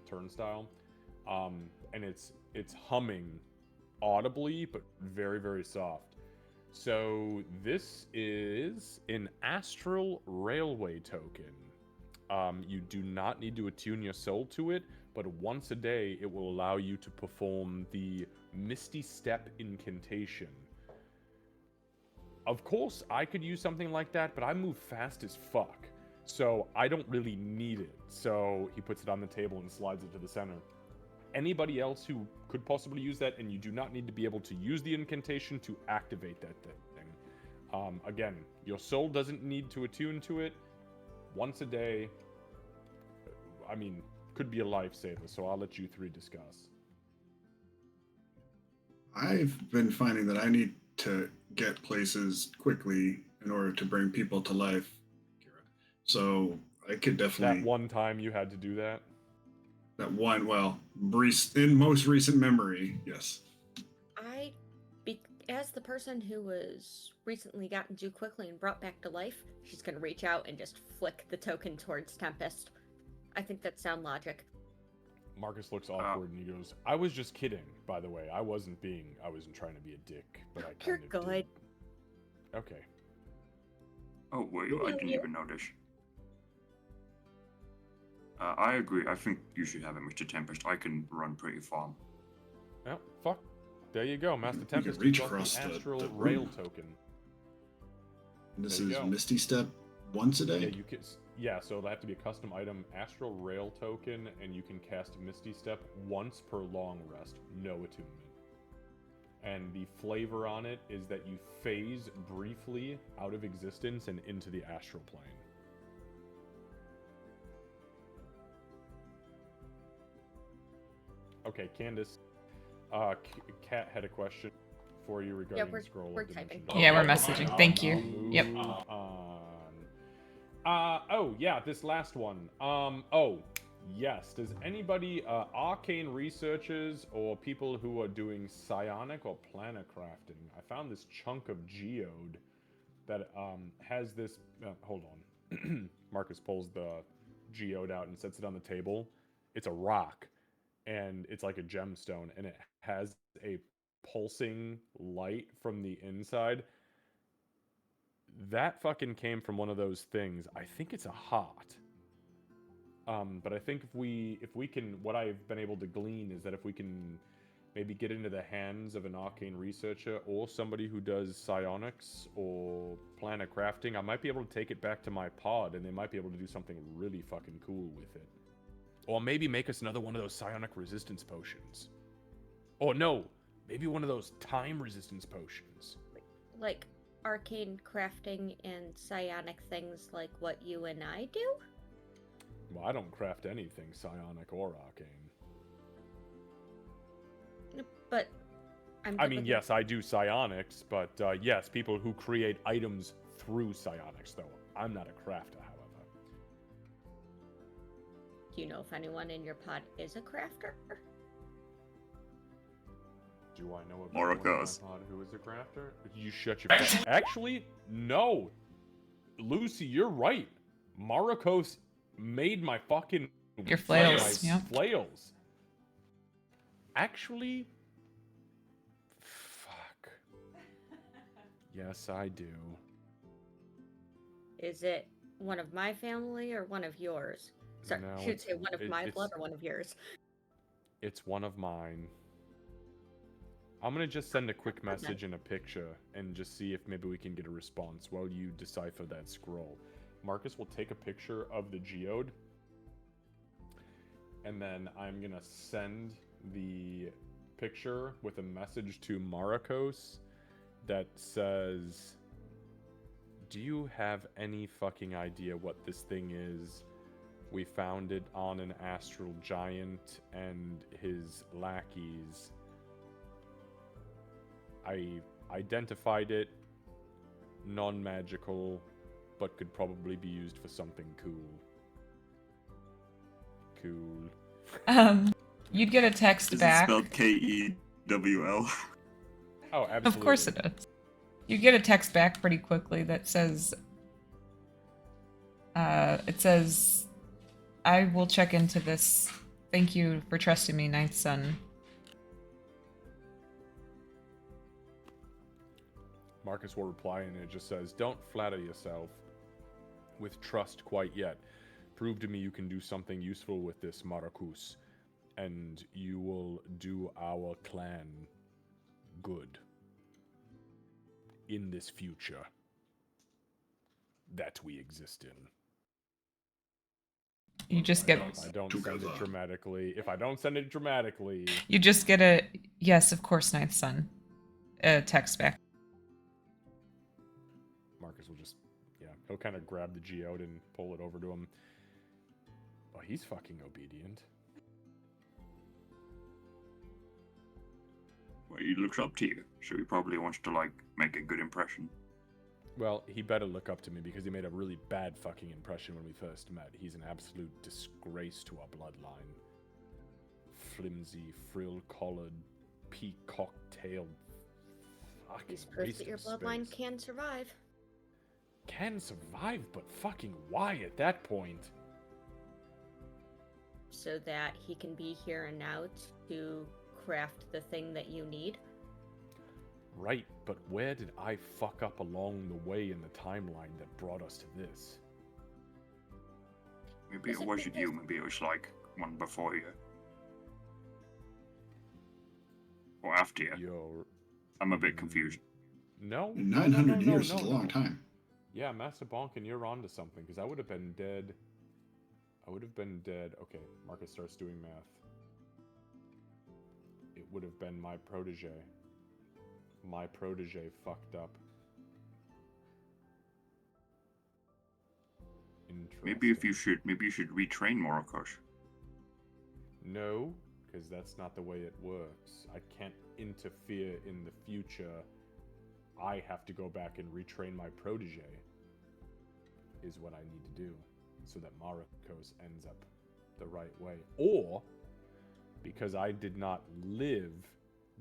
turnstile, and it's humming audibly but very, very soft. So this is an astral railway token. You do not need to attune your soul to it, but once a day it will allow you to perform the Misty Step incantation. of course, I could use something like that, but I move fast as fuck. So I don't really need it. So he puts it on the table and slides it to the center. Anybody else who could possibly use that, and you do not need to be able to use the incantation to activate that thing. Again, your soul doesn't need to attune to it. Once a day, I mean, could be a lifesaver, so I'll let you three discuss. I've been finding that I need to get places quickly in order to bring people to life. So I could definitely... That one time you had to do that? That one, well, in most recent memory, yes. As the person who was recently gotten too quickly and brought back to life, she's going to reach out and just flick the token towards Tempest. I think that's sound logic. Marcus looks awkward and he goes, I was just kidding, by the way. I wasn't trying to be a dick, but I You're kind of good. did. Okay. Oh, wait, I didn't even notice. I agree. I think you should have it, Mr. Tempest. I can run pretty far. Yeah, fuck. There you go, Master You can Tempest. reach You got across the the Astral room. Rail token. And this There you is go. Misty Step once a day? Yeah, you can. Yeah, so it'll have to be a custom item, Astral Rail token, and you can cast Misty Step once per long rest, no attunement. And the flavor on it is that you phase briefly out of existence and into the astral plane. Okay, Candace. Kat had a question for you regarding the scroll we're of dimension. typing. Yeah, we're messaging. Thank you. Move Yep. on. Oh, yeah, this last one. Yes. Does anybody, arcane researchers or people who are doing psionic or planar crafting, I found this chunk of geode that, has this, hold on. Marcus pulls the geode out and sets it on the table. It's a rock, and it's like a gemstone, and it has a pulsing light from the inside. That fucking came from one of those things. I think it's a heart. But I think if we can, what I've been able to glean is that if we can maybe get into the hands of an arcane researcher or somebody who does psionics or planar crafting, I might be able to take it back to my pod, and they might be able to do something really fucking cool with it. Or maybe make us another one of those psionic resistance potions. Or no, maybe one of those time resistance potions. Like arcane crafting and psionic things like what you and I do? Well, I don't craft anything psionic or arcane. But I mean, yes, I do psionics, but yes, people who create items through psionics, though. I'm not a crafter, however. Do you know if anyone in your pod is a crafter? Do I know of Laura anyone in my goes. pod who is a crafter? You shut your face. Actually, no. Lucy, you're right. Marikos made my fucking... Your flails, my yeah. flails. Actually... Fuck. Yes, I do. Is it one of my family or one of yours? Sorry, No, I should say one of my it's- blood or one of yours. It's one of mine. I'm gonna just send a quick message and a picture and just see if maybe we can get a response while you decipher that scroll. Marcus will take a picture of the geode, and then I'm gonna send the picture with a message to Marikos that says, do you have any fucking idea what this thing is? We found it on an astral giant and his lackeys. I identified it, non-magical, but could probably be used for something cool. Cool. You'd get a text Is back. it spelled Kewl? Oh, absolutely. Of course it is. You get a text back pretty quickly that says, I will check into this. Thank you for trusting me, Ninth Son. Marcus will reply, and it just says, don't flatter yourself with trust quite yet. Prove to me you can do something useful with this, Marcus, and you will do our clan good. in this future that we exist in. You just get If I don't send it dramatically, you just get a yes, of course, Ninth Son. Text back. Marcus will just, he'll kind of grab the geode and pull it over to him. Oh, he's fucking obedient. Well, he looks up to you, so he probably wants to, like, make a good impression. Well, he better look up to me because he made a really bad fucking impression when we first met. He's an absolute disgrace to our bloodline. Flimsy, frill-collared, peacock-tailed fucking He's proof that your bloodline space. can survive. Can survive, but fucking why at that point? So that he can be here and now to craft the thing that you need. Right, but where did I fuck up along the way in the timeline that brought us to this? Maybe it wasn't you, maybe it was, like, one before you. Or after you. I'm a bit confused. No. 900 no, years is a long time. Yeah, Master Bonkin, you're onto something, because I would have been dead. Okay, Marcus starts doing math. It would have been my protege. My protege fucked up. Maybe you should retrain Morokosh. No, because that's not the way it works. I can't interfere in the future. I have to go back and retrain my protege, is what I need to do, so that Marikos ends up the right way. Or, because I did not live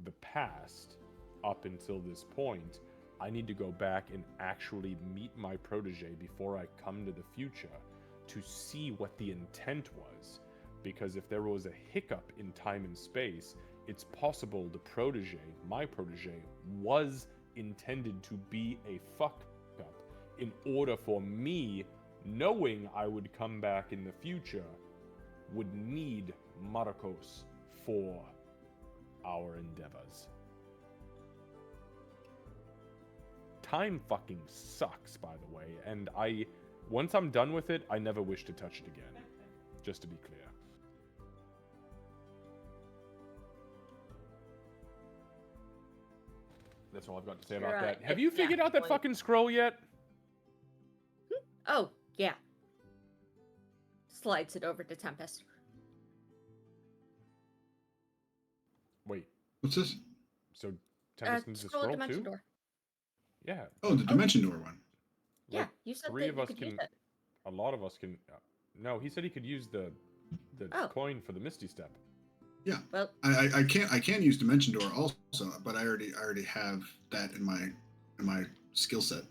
the past up until this point, I need to go back and actually meet my protege before I come to the future to see what the intent was. Because if there was a hiccup in time and space, it's possible the protege, my protege, was intended to be a fuck up in order for me, knowing I would come back in the future, would need Marcos for our endeavors. Time fucking sucks, by the way, and once I'm done with it, I never wish to touch it again. Just to be clear. That's all I've got to say about that. Have you figured out that fucking scroll yet? Oh, yeah. Slides it over to Tempest. Wait. What's this? So Tempest needs a scroll too? Door. Yeah. Oh, the Dimension Door one. Yeah, you said three that of you us could can. use it. A lot of us can. No, he said he could use the coin for the Misty Step. Yeah. Well, I can use Dimension Door also, but I already have that in my skill set.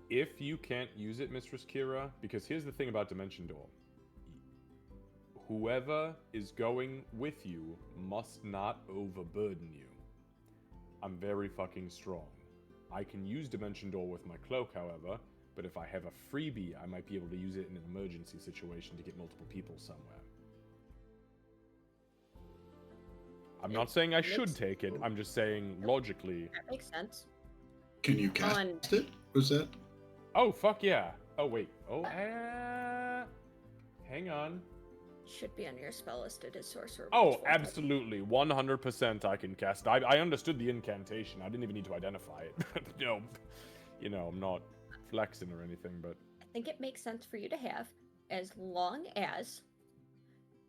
If you can't use it, Mistress Kira, because here's the thing about Dimension Door. Whoever is going with you must not overburden you. I'm very fucking strong. I can use Dimension Door with my cloak, however, but if I have a freebie, I might be able to use it in an emergency situation to get multiple people somewhere. I'm not saying I should take it, I'm just saying logically. That makes sense. Can you cast it? Was that? Oh, fuck yeah. Oh, wait. Oh, hang on. Should be on your spell listed as sorcerer. Oh, absolutely. 100% I can cast. I understood the incantation. I didn't even need to identify it. I'm not flexing or anything, but... I think it makes sense for you to have, as long as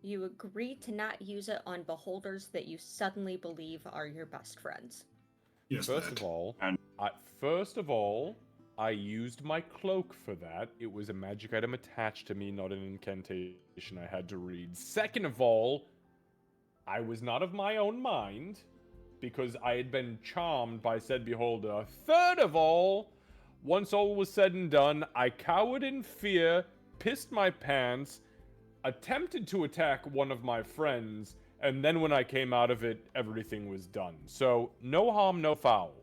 you agree to not use it on beholders that you suddenly believe are your best friends. Yes. First of all, I used my cloak for that. It was a magic item attached to me, not an incantation I had to read. Second of all, I was not of my own mind, because I had been charmed by said beholder. Third of all, once all was said and done, I cowered in fear, pissed my pants, attempted to attack one of my friends, and then when I came out of it, everything was done. So, no harm, no foul.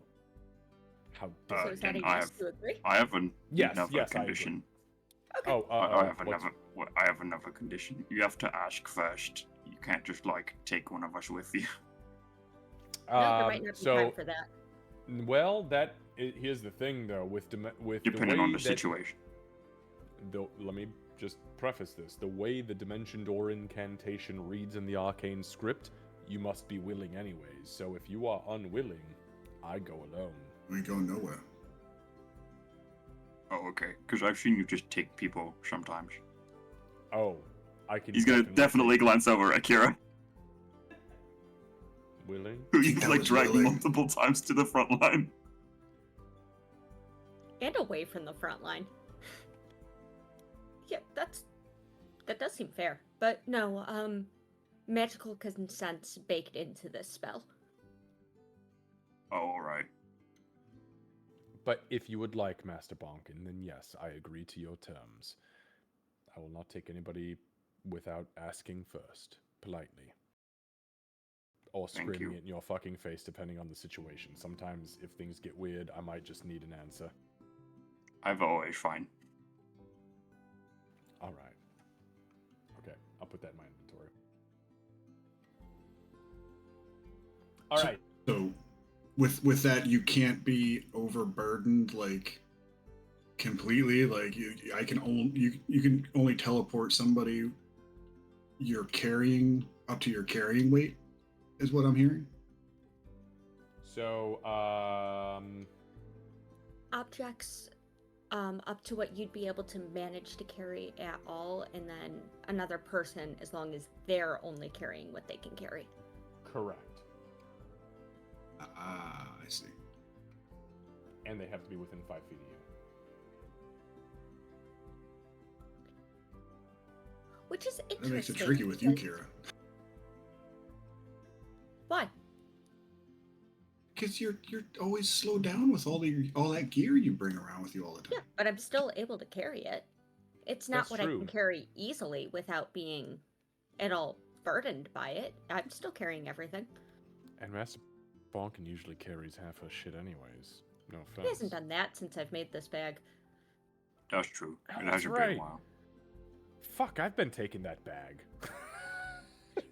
How dare So is that a I yes to agree? I have another yes, condition. Okay. I have another condition. You have to ask first. You can't just take one of us with you. No, there might not be time for that. Well, here's the thing though, with the Depending way on the that, situation. let me just preface this. The way the Dimension Door incantation reads in the arcane script, you must be willing anyways. So if you are unwilling, I go alone. We ain't going nowhere. Oh, okay. Because I've seen you just take people sometimes. Oh, I can. He's gonna definitely glance over at Kira, Willing? who you've That like was dragged willing. multiple times to the front line. And away from the front line. Yeah, that does seem fair. But no, magical consent's baked into this spell. Oh, alright. But if you would like, Master Bonkin, then yes, I agree to your terms. I will not take anybody without asking first, politely. Or Thank screaming you. it in your fucking face, depending on the situation. Sometimes, if things get weird, I might just need an answer. I've always fine. Alright. Okay, I'll put that in my inventory. Alright. So, with that, you can't be overburdened like completely. Like you can only teleport somebody you're carrying up to your carrying weight, is what I'm hearing. So, Objects up to what you'd be able to manage to carry at all, and then another person as long as they're only carrying what they can carry. correct. Ah, I see. And they have to be within 5 feet of you. Which is That interesting. makes it tricky with you, because- Kira. Why? Because you're always slowed down with all that gear you bring around with you all the time. Yeah, but I'm still able to carry it. It's not That's what I true. can carry easily without being at all burdened by it. I'm still carrying everything. And Master Bonkin usually carries half her shit anyways. No offense. He hasn't done that since I've made this bag. That's true. Oh, It that's hasn't been right. a while. Fuck, I've been taking that bag.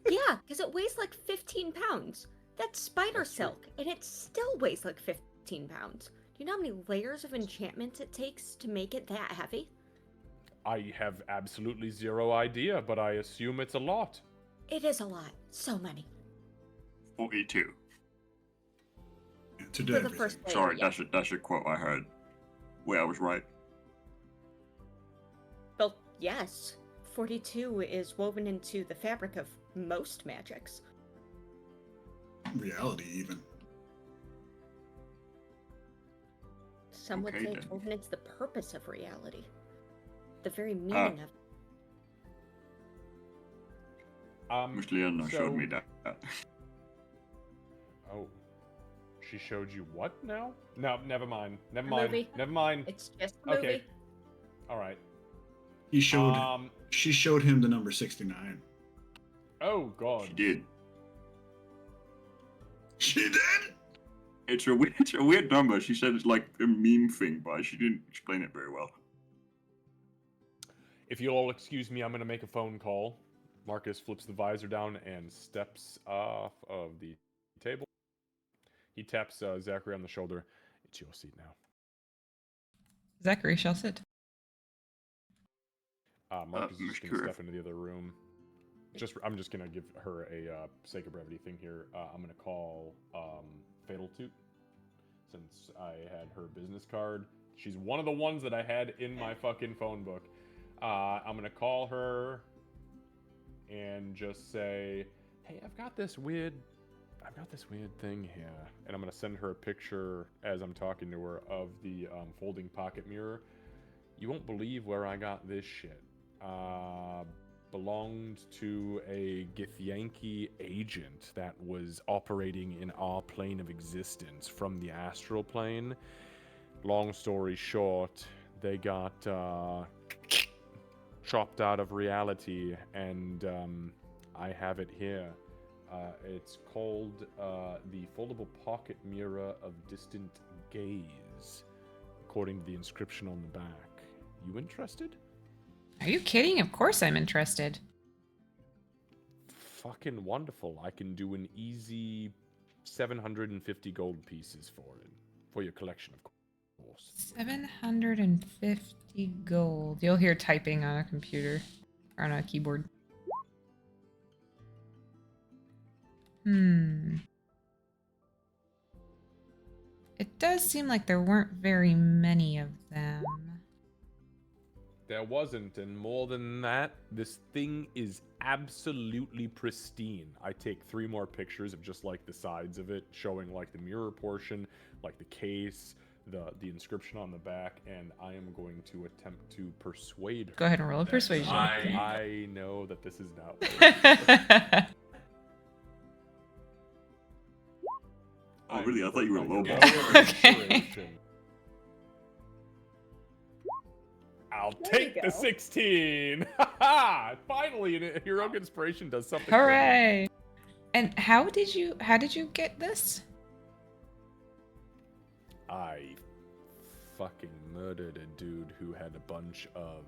Yeah, because it weighs like 15 pounds. That's spider That's true. silk, and it still weighs like 15 pounds. Do you know how many layers of enchantments it takes to make it that heavy? I have absolutely zero idea, but I assume it's a lot. It is a lot. So many. 42. To do For the everything. first layer, Sorry, yeah. that's a quote I heard. Wait, I was right. Well, yes. 42 is woven into the fabric of most magics. Reality, even. Some would Okay, say then. it's woven into the purpose of reality. The very meaning of Miss Leona showed so- me that. Oh. She showed you what now? No, never mind. Never mind. movie. Never mind. It's just a movie. Okay. Alright. She showed him the number 69. Oh god. She did. She did? It's a weird number. She said it's like a meme thing, but she didn't explain it very well. If you'll all excuse me, I'm gonna make a phone call. Marcus flips the visor down and steps off of the table. He taps Zachary on the shoulder. It's your seat now. Zachary shall sit. Marcus is Miss just gonna Kira. step into the other room. I'm just gonna give her a sake of brevity thing here. I'm gonna call Fatal Toot since I had her business card. She's one of the ones that I had in my fucking phone book. I'm gonna call her and just say, "Hey, I've got this weird thing here," and I'm gonna send her a picture as I'm talking to her of the folding pocket mirror. You won't believe where I got this shit. Belonged to a Githyanki agent that was operating in our plane of existence from the astral plane. Long story short, they got chopped out of reality, and I have it here. It's called the Foldable Pocket Mirror of Distant Gaze, according to the inscription on the back. You interested? Are you kidding? Of course I'm interested. Fucking wonderful. I can do an easy 750 gold pieces for it. For your collection, of course. 750 gold. You'll hear typing on a computer. Or on a keyboard. It does seem like there weren't very many of them. There wasn't, and more than that, this thing is absolutely pristine. I take 3 more pictures of just like the sides of it, showing like the mirror portion, like the case, the inscription on the back, and I am going to attempt to persuade her. Go ahead and roll a that persuasion. I know that this is not what Oh, really? I thought you were low ball. Okay. I'll There you take the go. 16. Finally, a heroic inspiration does something. for me. Hooray! And how did you get this? I fucking murdered a dude who had a bunch of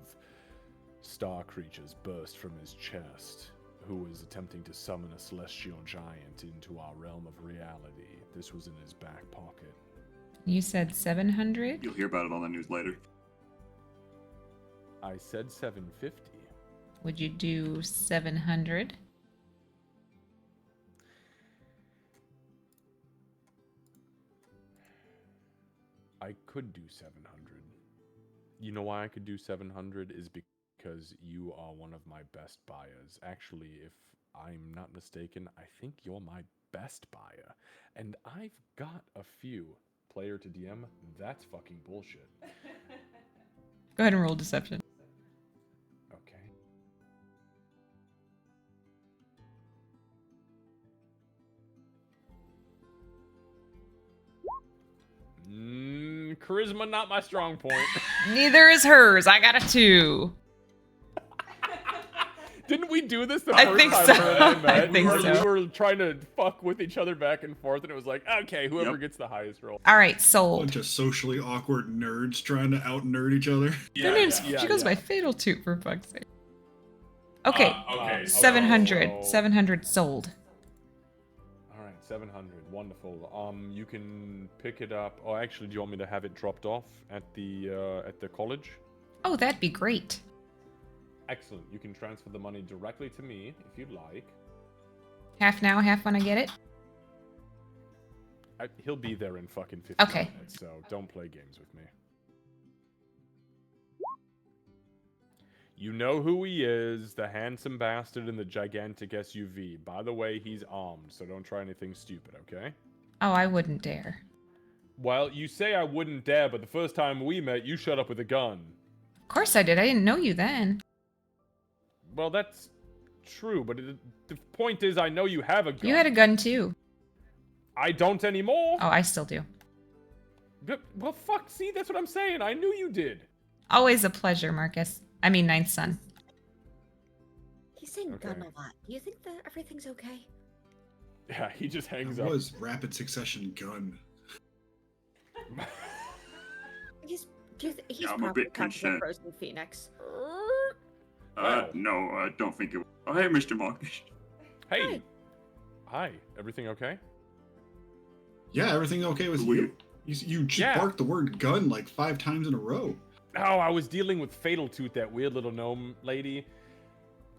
star creatures burst from his chest, who was attempting to summon a celestial giant into our realm of reality. This was in his back pocket. You said 700? You'll hear about it on the news later. I said 750. Would you do 700? I could do 700. You know why I could do 700 is because you are one of my best buyers. Actually, if I'm not mistaken, I think you're my best buyer. And I've got a few. Player to DM, that's fucking bullshit. Go ahead and roll deception. Okay. Charisma, not my strong point. Neither is hers. I got a 2. Didn't we do this the I first think time so. her and I met? I think we so. were trying to fuck with each other back and forth, and it was like, okay, whoever Yep. gets the highest roll. All right, sold. Bunch of socially awkward nerds trying to out nerd each other. Her name's, yeah, she goes yeah. by Fatal Toot, for fuck's sake. Okay, Okay. 700. so- 700 sold. All right, 700. Wonderful. You can pick it up. Oh, actually, do you want me to have it dropped off at the college? Oh, that'd be great. Excellent. You can transfer the money directly to me if you'd like. Half now, half when I get it. He'll be there in fucking 15 Okay. minutes, so don't play games with me. You know who he is, the handsome bastard in the gigantic SUV. By the way, he's armed, so don't try anything stupid, okay? Oh, I wouldn't dare. Well, you say I wouldn't dare, but the first time we met, you showed up with a gun. Of course I did. I didn't know you then. Well, that's true, but the point is I know you have a gun. You had a gun too. I don't anymore. Oh, I still do. Well, fuck, see, that's what I'm saying. I knew you did. Always a pleasure, Marcus. I mean, Ninth Son. He's saying gun Okay. a lot. Do you think that everything's okay? Yeah, he just hangs That up. was rapid succession gun. He's Yeah, I'm a probably bit talking to concerned. Frozen Phoenix. Wow. No, I don't think it. Oh, hey, Mr. Marcus. Hey. Hi. Everything okay? Yeah, everything okay with Will you? you- You just Yeah. barked the word gun like 5 times in a row. Oh, I was dealing with Fatal Tooth, that weird little gnome lady.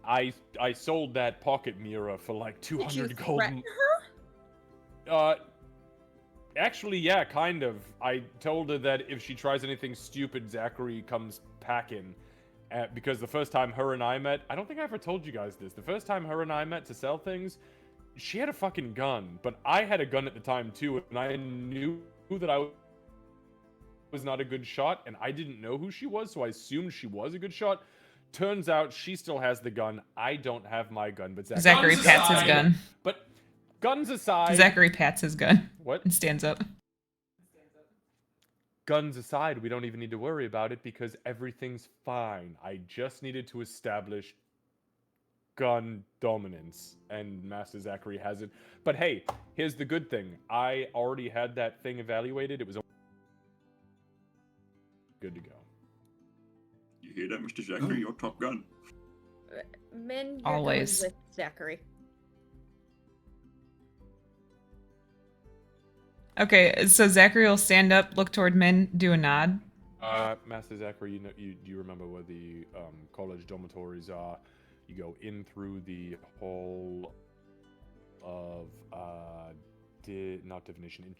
I sold that pocket mirror for like Did you 200 gold. threaten her? Actually, yeah, kind of. I told her that if she tries anything stupid, Zachary comes packing. Because the first time her and I met, I don't think I ever told you guys this. The first time her and I met to sell things, she had a fucking gun, but I had a gun at the time too, and I knew that I was not a good shot, and I didn't know who she was, so I assumed she was a good shot. Turns out she still has the gun. I don't have my gun, but Zachary pats his gun. But guns aside, Zachary pats his gun what? and stands up. Guns aside, we don't even need to worry about it because everything's fine. I just needed to establish gun dominance, and Master Zachary has it. But hey, here's the good thing. I already had that thing evaluated. It was good to go. You hear that, Mr. Zachary? Your top gun. Min, you're Always. going with Zachary. Okay, so Zachary will stand up, look toward Min, do a nod. Master Zachary, you remember where the college dormitories are? You go in through the hall of not divination,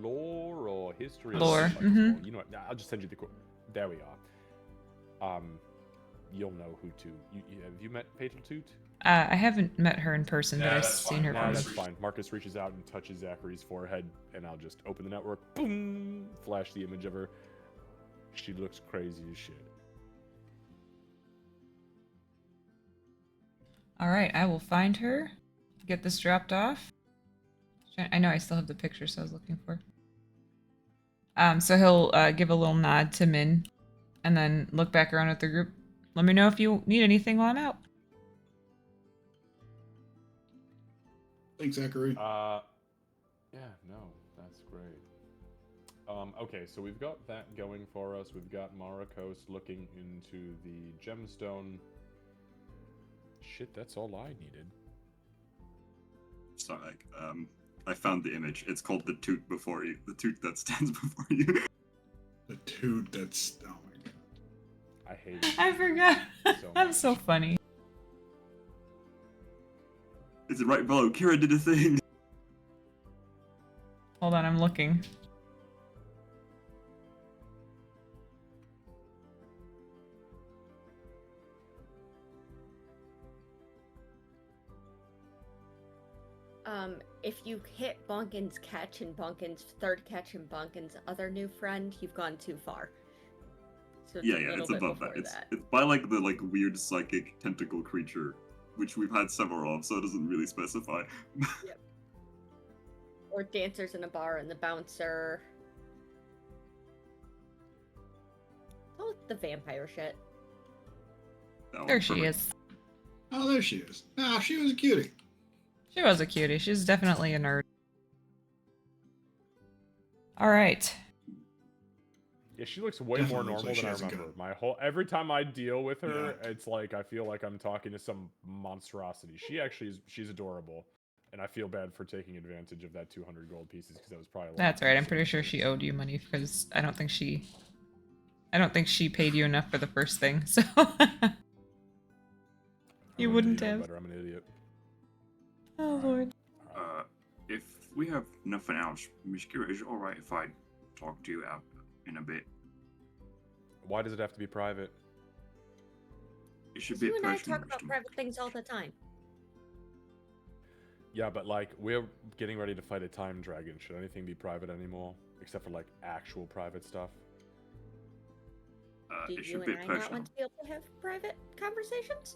lore or history. Lore, Like mhm. You know what? I'll just send you the quote. There we are. You'll know who to. Have you met Fatal Toot? I haven't met her in person, but I've seen her. Nah, that's fine. Marcus reaches out and touches Zachary's forehead, and I'll just open the network. Boom! Flash the image of her. She looks crazy as shit. All right, I will find her, get this dropped off. I know I still have the picture, so I was looking for. So he'll give a little nod to Min, and then look back around at the group. Let me know if you need anything while I'm out. Thanks, Zachary. Yeah, no, that's great. Okay, so we've got that going for us. We've got Marakos looking into the gemstone. Shit, that's all I needed. Sorry, I found the image. It's called the toot before you. The toot that stands before you. The toot that's... Oh my god. I hate it. I forgot. So I'm much. so funny. Is it right below? Kira did a thing. Hold on, I'm looking. If you hit Bonkin's catch and Bonkin's third catch and Bonkin's other new friend, you've gone too far. So it's Yeah, a yeah, little it's bit above that. before It's by like the weird psychic tentacle creature, which we've had several of, so it doesn't really specify. Or dancers in a bar and the bouncer. Oh, the vampire shit. That There one's she perfect. is. Oh, there she is. Ah, she was a cutie. She was a cutie. She's definitely a nerd. All right. Yeah, she looks way Definitely more looks normal like she than I has a remember. gun. Every time I deal with her, Yeah. it's like I feel like I'm talking to some monstrosity. She's adorable, and I feel bad for taking advantage of that 200 gold pieces because that was probably a lot. That's right. I'm pretty sure she owed you money because I don't think she paid you enough for the first thing. So you wouldn't have. Better. I'm an idiot. Oh lord. If we have nothing else, Miss Kira, is it alright if I talk to you out in a bit? Why does it have to be private? It should be You a and I personal talk about wisdom. private things all the time. Yeah, but like we're getting ready to fight a time dragon. Should anything be private anymore, except for like actual private stuff? Do It you should be and I not personal. want to be able to have private conversations?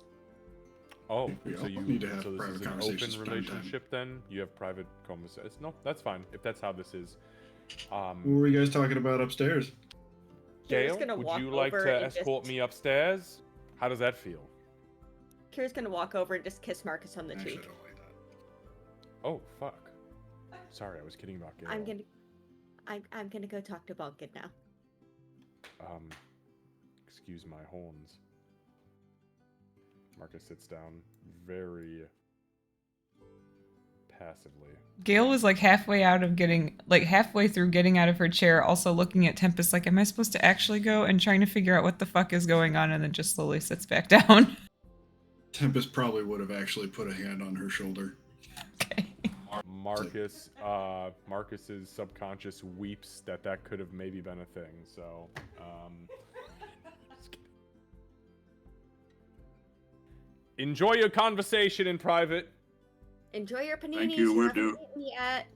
Oh, We so all you need to have so this private is an conversations open from time to time. relationship then? You have private conversations? No, that's fine. If that's how this is. What were you guys talking about upstairs? Kira's Gail, gonna would walk you like over to and escort just- me upstairs? How does that feel? Kira's gonna walk over and just kiss Marcus on the Actually, I cheek. don't like that. Oh, fuck. Sorry, I was kidding about Gail. I'm gonna go talk to Bonkin now. Excuse my horns. Marcus sits down very passively. Gail was like halfway through getting out of her chair, also looking at Tempest like, am I supposed to actually go? And trying to figure out what the fuck is going on, and then just slowly sits back down. Tempest probably would have actually put a hand on her shoulder. Okay. Marcus's subconscious weeps that could have maybe been a thing. So, just kidding. Enjoy your conversation in private. Enjoy your paninis. Thank you, we're haven't due. eaten yet.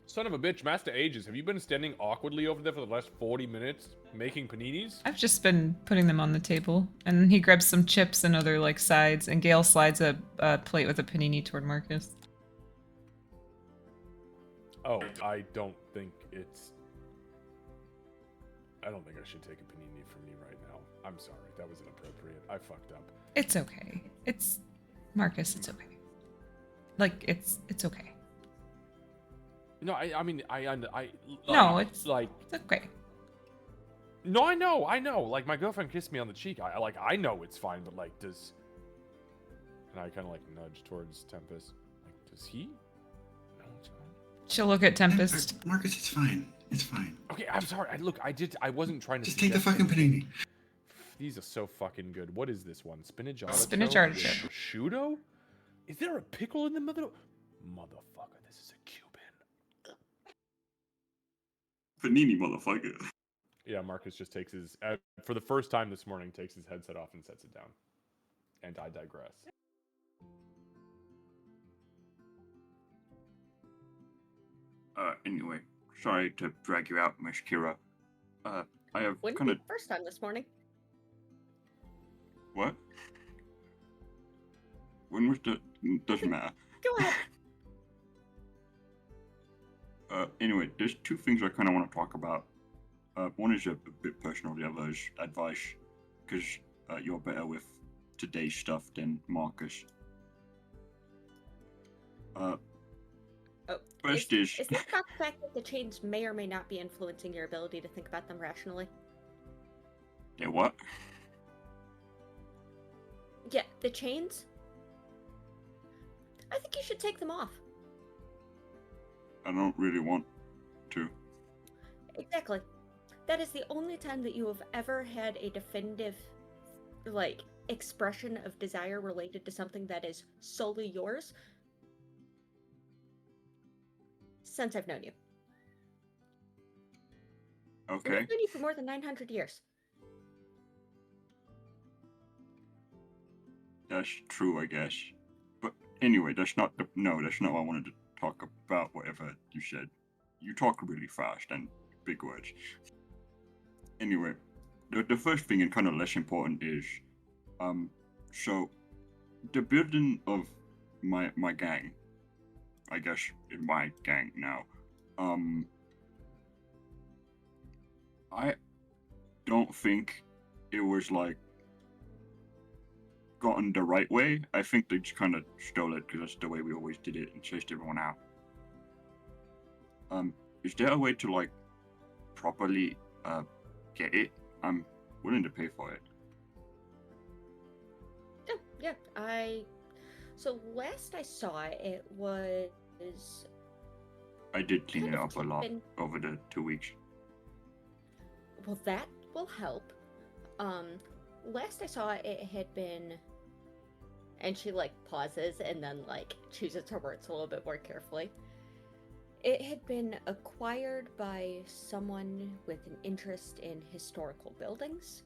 Son of a bitch, Master Ages, have you been standing awkwardly over there for the last 40 minutes making paninis? I've just been putting them on the table, and then he grabs some chips and other like sides, and Gail slides a plate with a panini toward Marcus. Oh, I don't think I should take a panini from you right now. I'm sorry, that was inappropriate. I fucked up. It's okay. It's Marcus. It's okay. Like it's okay. No, I mean, No, it's like, it's okay. no, I know. Like, my girlfriend kissed me on the cheek. I know it's fine, but like, and I kind of like nudge towards Tempest. Like, does he She'll look at Tempest. Marcus, it's fine. It's fine. Okay, I'm sorry. I wasn't trying to. Just take the suggest fucking anything. panini. These are so fucking good. What is this one? Spinach artichoke? Spinach artichoke. With prosciutto? Is there a pickle in the middle? Motherfucker, this is a Cuban. Panini, motherfucker. Yeah, Marcus just takes his, for the first time this morning, takes his headset off and sets it down. And I digress. Anyway, sorry to drag you out, Miss Kira. I have Wouldn't kind be of... the first time this morning. What? When was the... Doesn't matter. Go ahead. Anyway, there's two things I kind of want to talk about. One is a bit personal, the other is advice. Because you're better with today's stuff than Marcus. First Is this not the fact that the chains may or may not be influencing your ability to think about them rationally? Yeah, what? Yeah, the chains? I think you should take them off. I don't really want to. Exactly. That is the only time that you have ever had a definitive, expression of desire related to something that is solely yours since I've known you. And Okay. I've known you for more than 900 years. That's true, I guess. But anyway, that's not what I wanted to talk about, whatever you said. You talk really fast and big words. Anyway, the first thing and kind of less important is, so the building of my gang, I guess in my gang now, I don't think it was gotten the right way. I think they just kind of stole it because that's the way we always did it and chased everyone out. Is there a way to properly get it? I'm willing to pay for it. Oh, yeah, So last I saw it, it was... I did clean kind it of up a lot keeping- over the 2 weeks. Well, that will help. Last I saw it, it had been... And she, pauses and then, chooses her words a little bit more carefully. It had been acquired by someone with an interest in historical buildings.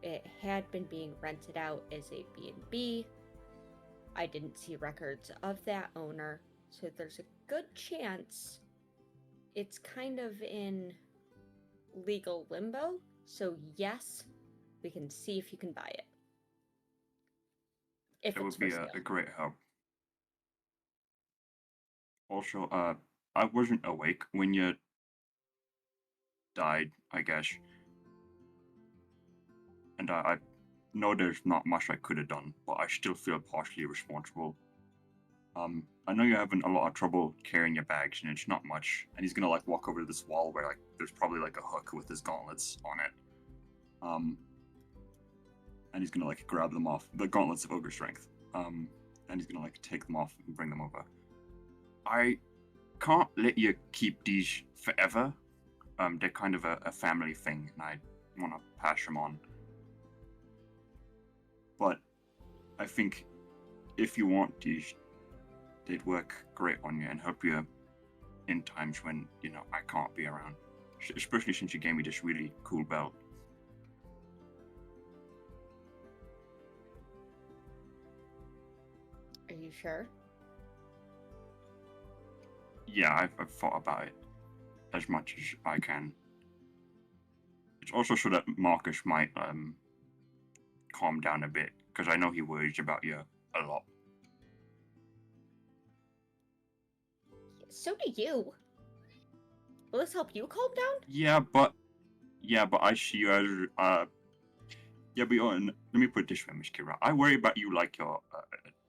It had been being rented out as a B&B. I didn't see records of that owner, so there's a good chance it's kind of in legal limbo. So yes, we can see if you can buy it. If That it's would be for a sale. great help. Also, I wasn't awake when you died, I guess. And I know there's not much I could have done, but I still feel partially responsible. I know you're having a lot of trouble carrying your bags, and it's not much. And he's gonna walk over to this wall where there's probably a hook with his gauntlets on it. And he's gonna grab them off, the gauntlets of ogre strength. And he's gonna take them off and bring them over. I can't let you keep these forever. They're kind of a family thing, and I want to pass them on. But I think if you want these, they'd work great on you and help you in times when, I can't be around. Especially since you gave me this really cool belt. Are you sure? Yeah, I've thought about it as much as I can. It's also so that Marcus might calm down a bit, because I know he worries about you a lot. So do you. Will this help you calm down? Yeah, but I see you as yeah, but let me put it this way, Miss Kira. I worry about you like you're a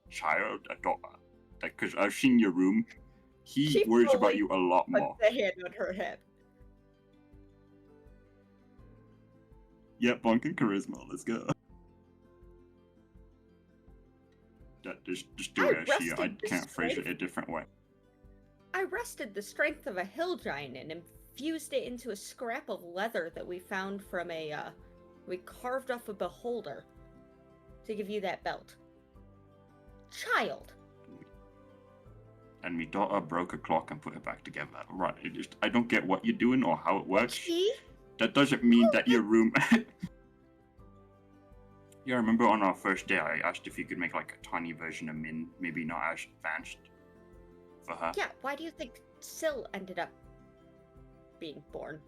child, a daughter. Because I've seen your room. He She worries about fully you a lot more. Puts the hand on her head. Yeah, Bunk and Charisma, let's go. Just do I it, Ashia. I rested can't this phrase it strength. a different way. I wrested the strength of a hill giant and infused it into a scrap of leather that we found from we carved off a beholder to give you that belt. Child! And my daughter broke a clock and put it back together. Right, I don't get what you're doing or how it works. She? That doesn't mean that your room... Yeah, I remember on our first day, I asked if you could make like a tiny version of Min, maybe not as advanced for her. Yeah, why do you think Syl ended up being born?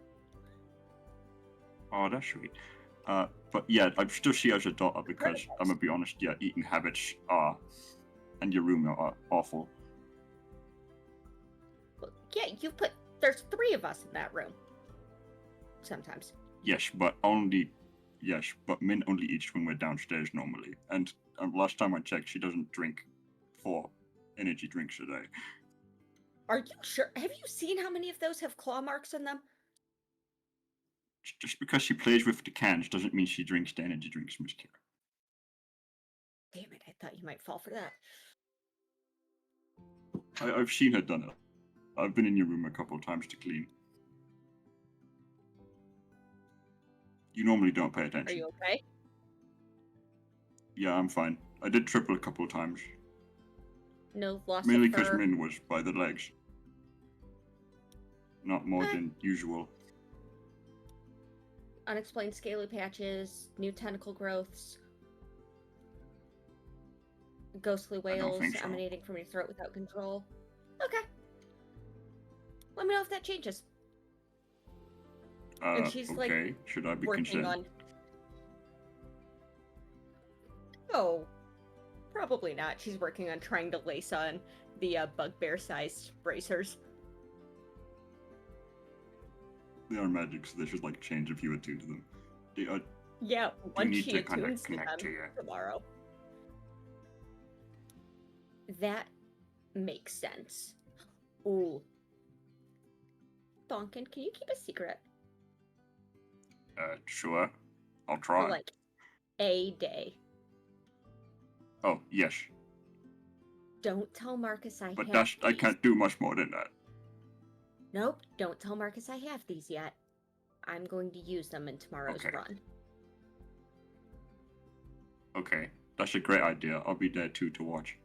Oh, that's sweet. But yeah, I'm still see her as a daughter because, I'm gonna be honest, yeah, eating habits are, and your room are awful. Well, yeah, there's 3 of us in that room. Sometimes. Yes, but Min only eats when we're downstairs normally. And last time I checked, she doesn't drink 4 energy drinks a day. Are you sure? Have you seen how many of those have claw marks on them? Just because she plays with the cans doesn't mean she drinks the energy drinks, Miss Kira. Damn it, I thought you might fall for that. I've seen her done it. I've been in your room a couple of times to clean. You normally don't pay attention. Are you okay? Yeah, I'm fine. I did triple a couple of times. No loss Mainly of because fur? Min was by the legs. Not more than usual. Unexplained scaly patches, new tentacle growths, ghostly wails think so. emanating from your throat without control. Okay. Let me know if that changes. And she's okay. like Should I be working concerned? on. Oh, probably not. She's working on trying to lace on the bugbear-sized bracers. They are magic, so they should like change if you attune to them. They are. Yeah, once need she to kinda attunes to them connect to you. tomorrow. That makes sense. Ooh. Donkin, can you keep a secret? Sure. I'll For try. like a day. Oh, yes. Don't tell Marcus I But have that's I these. can't do much more than that. Nope, don't tell Marcus I have these yet. I'm going to use them in tomorrow's Okay. run. Okay. That's a great idea. I'll be there too to watch.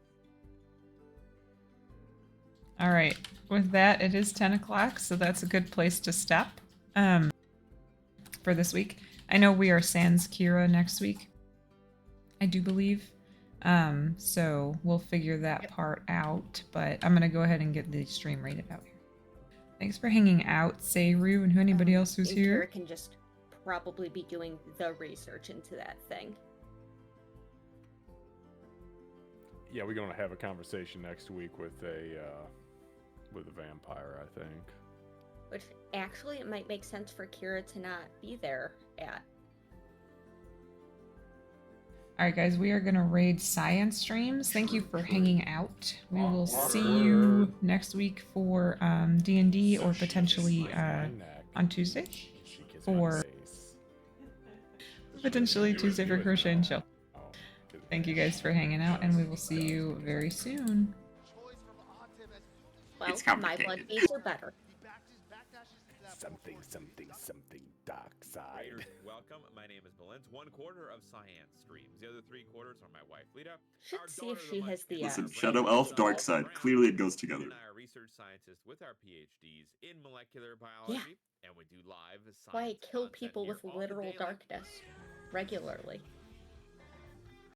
All right. With that, it is 10 o'clock, so that's a good place to stop for this week. I know we are sans Kira next week, I do believe. So we'll figure that part out, but I'm going to go ahead and get the stream rated out here. Thanks for hanging out, Sayru, and anybody else who's And here. Kira can just probably be doing the research into that thing. Yeah, we're gonna have a conversation next week with a vampire, I think. Which actually it might make sense for Kira to not be there at. All right, guys, we are going to raid science streams. Thank you for hanging out. We will see you next week for D&D or potentially on Tuesday for Crochet and Chill. Thank you guys for hanging out, and we will see you very soon. Well, It's my complicated. blood beads are better. Something dark side. Raiders, welcome. My name is Valence. 1/4 of Cyan streams. The other 3/4 are my wife Lita. Should our see if daughter, she the has the Listen, Munchkin, Shadow Elf, Dark Side. Clearly it goes together. and I are research scientists with our PhDs in molecular biology, and we do live Why I science kill content people here with all the literal day long. darkness regularly.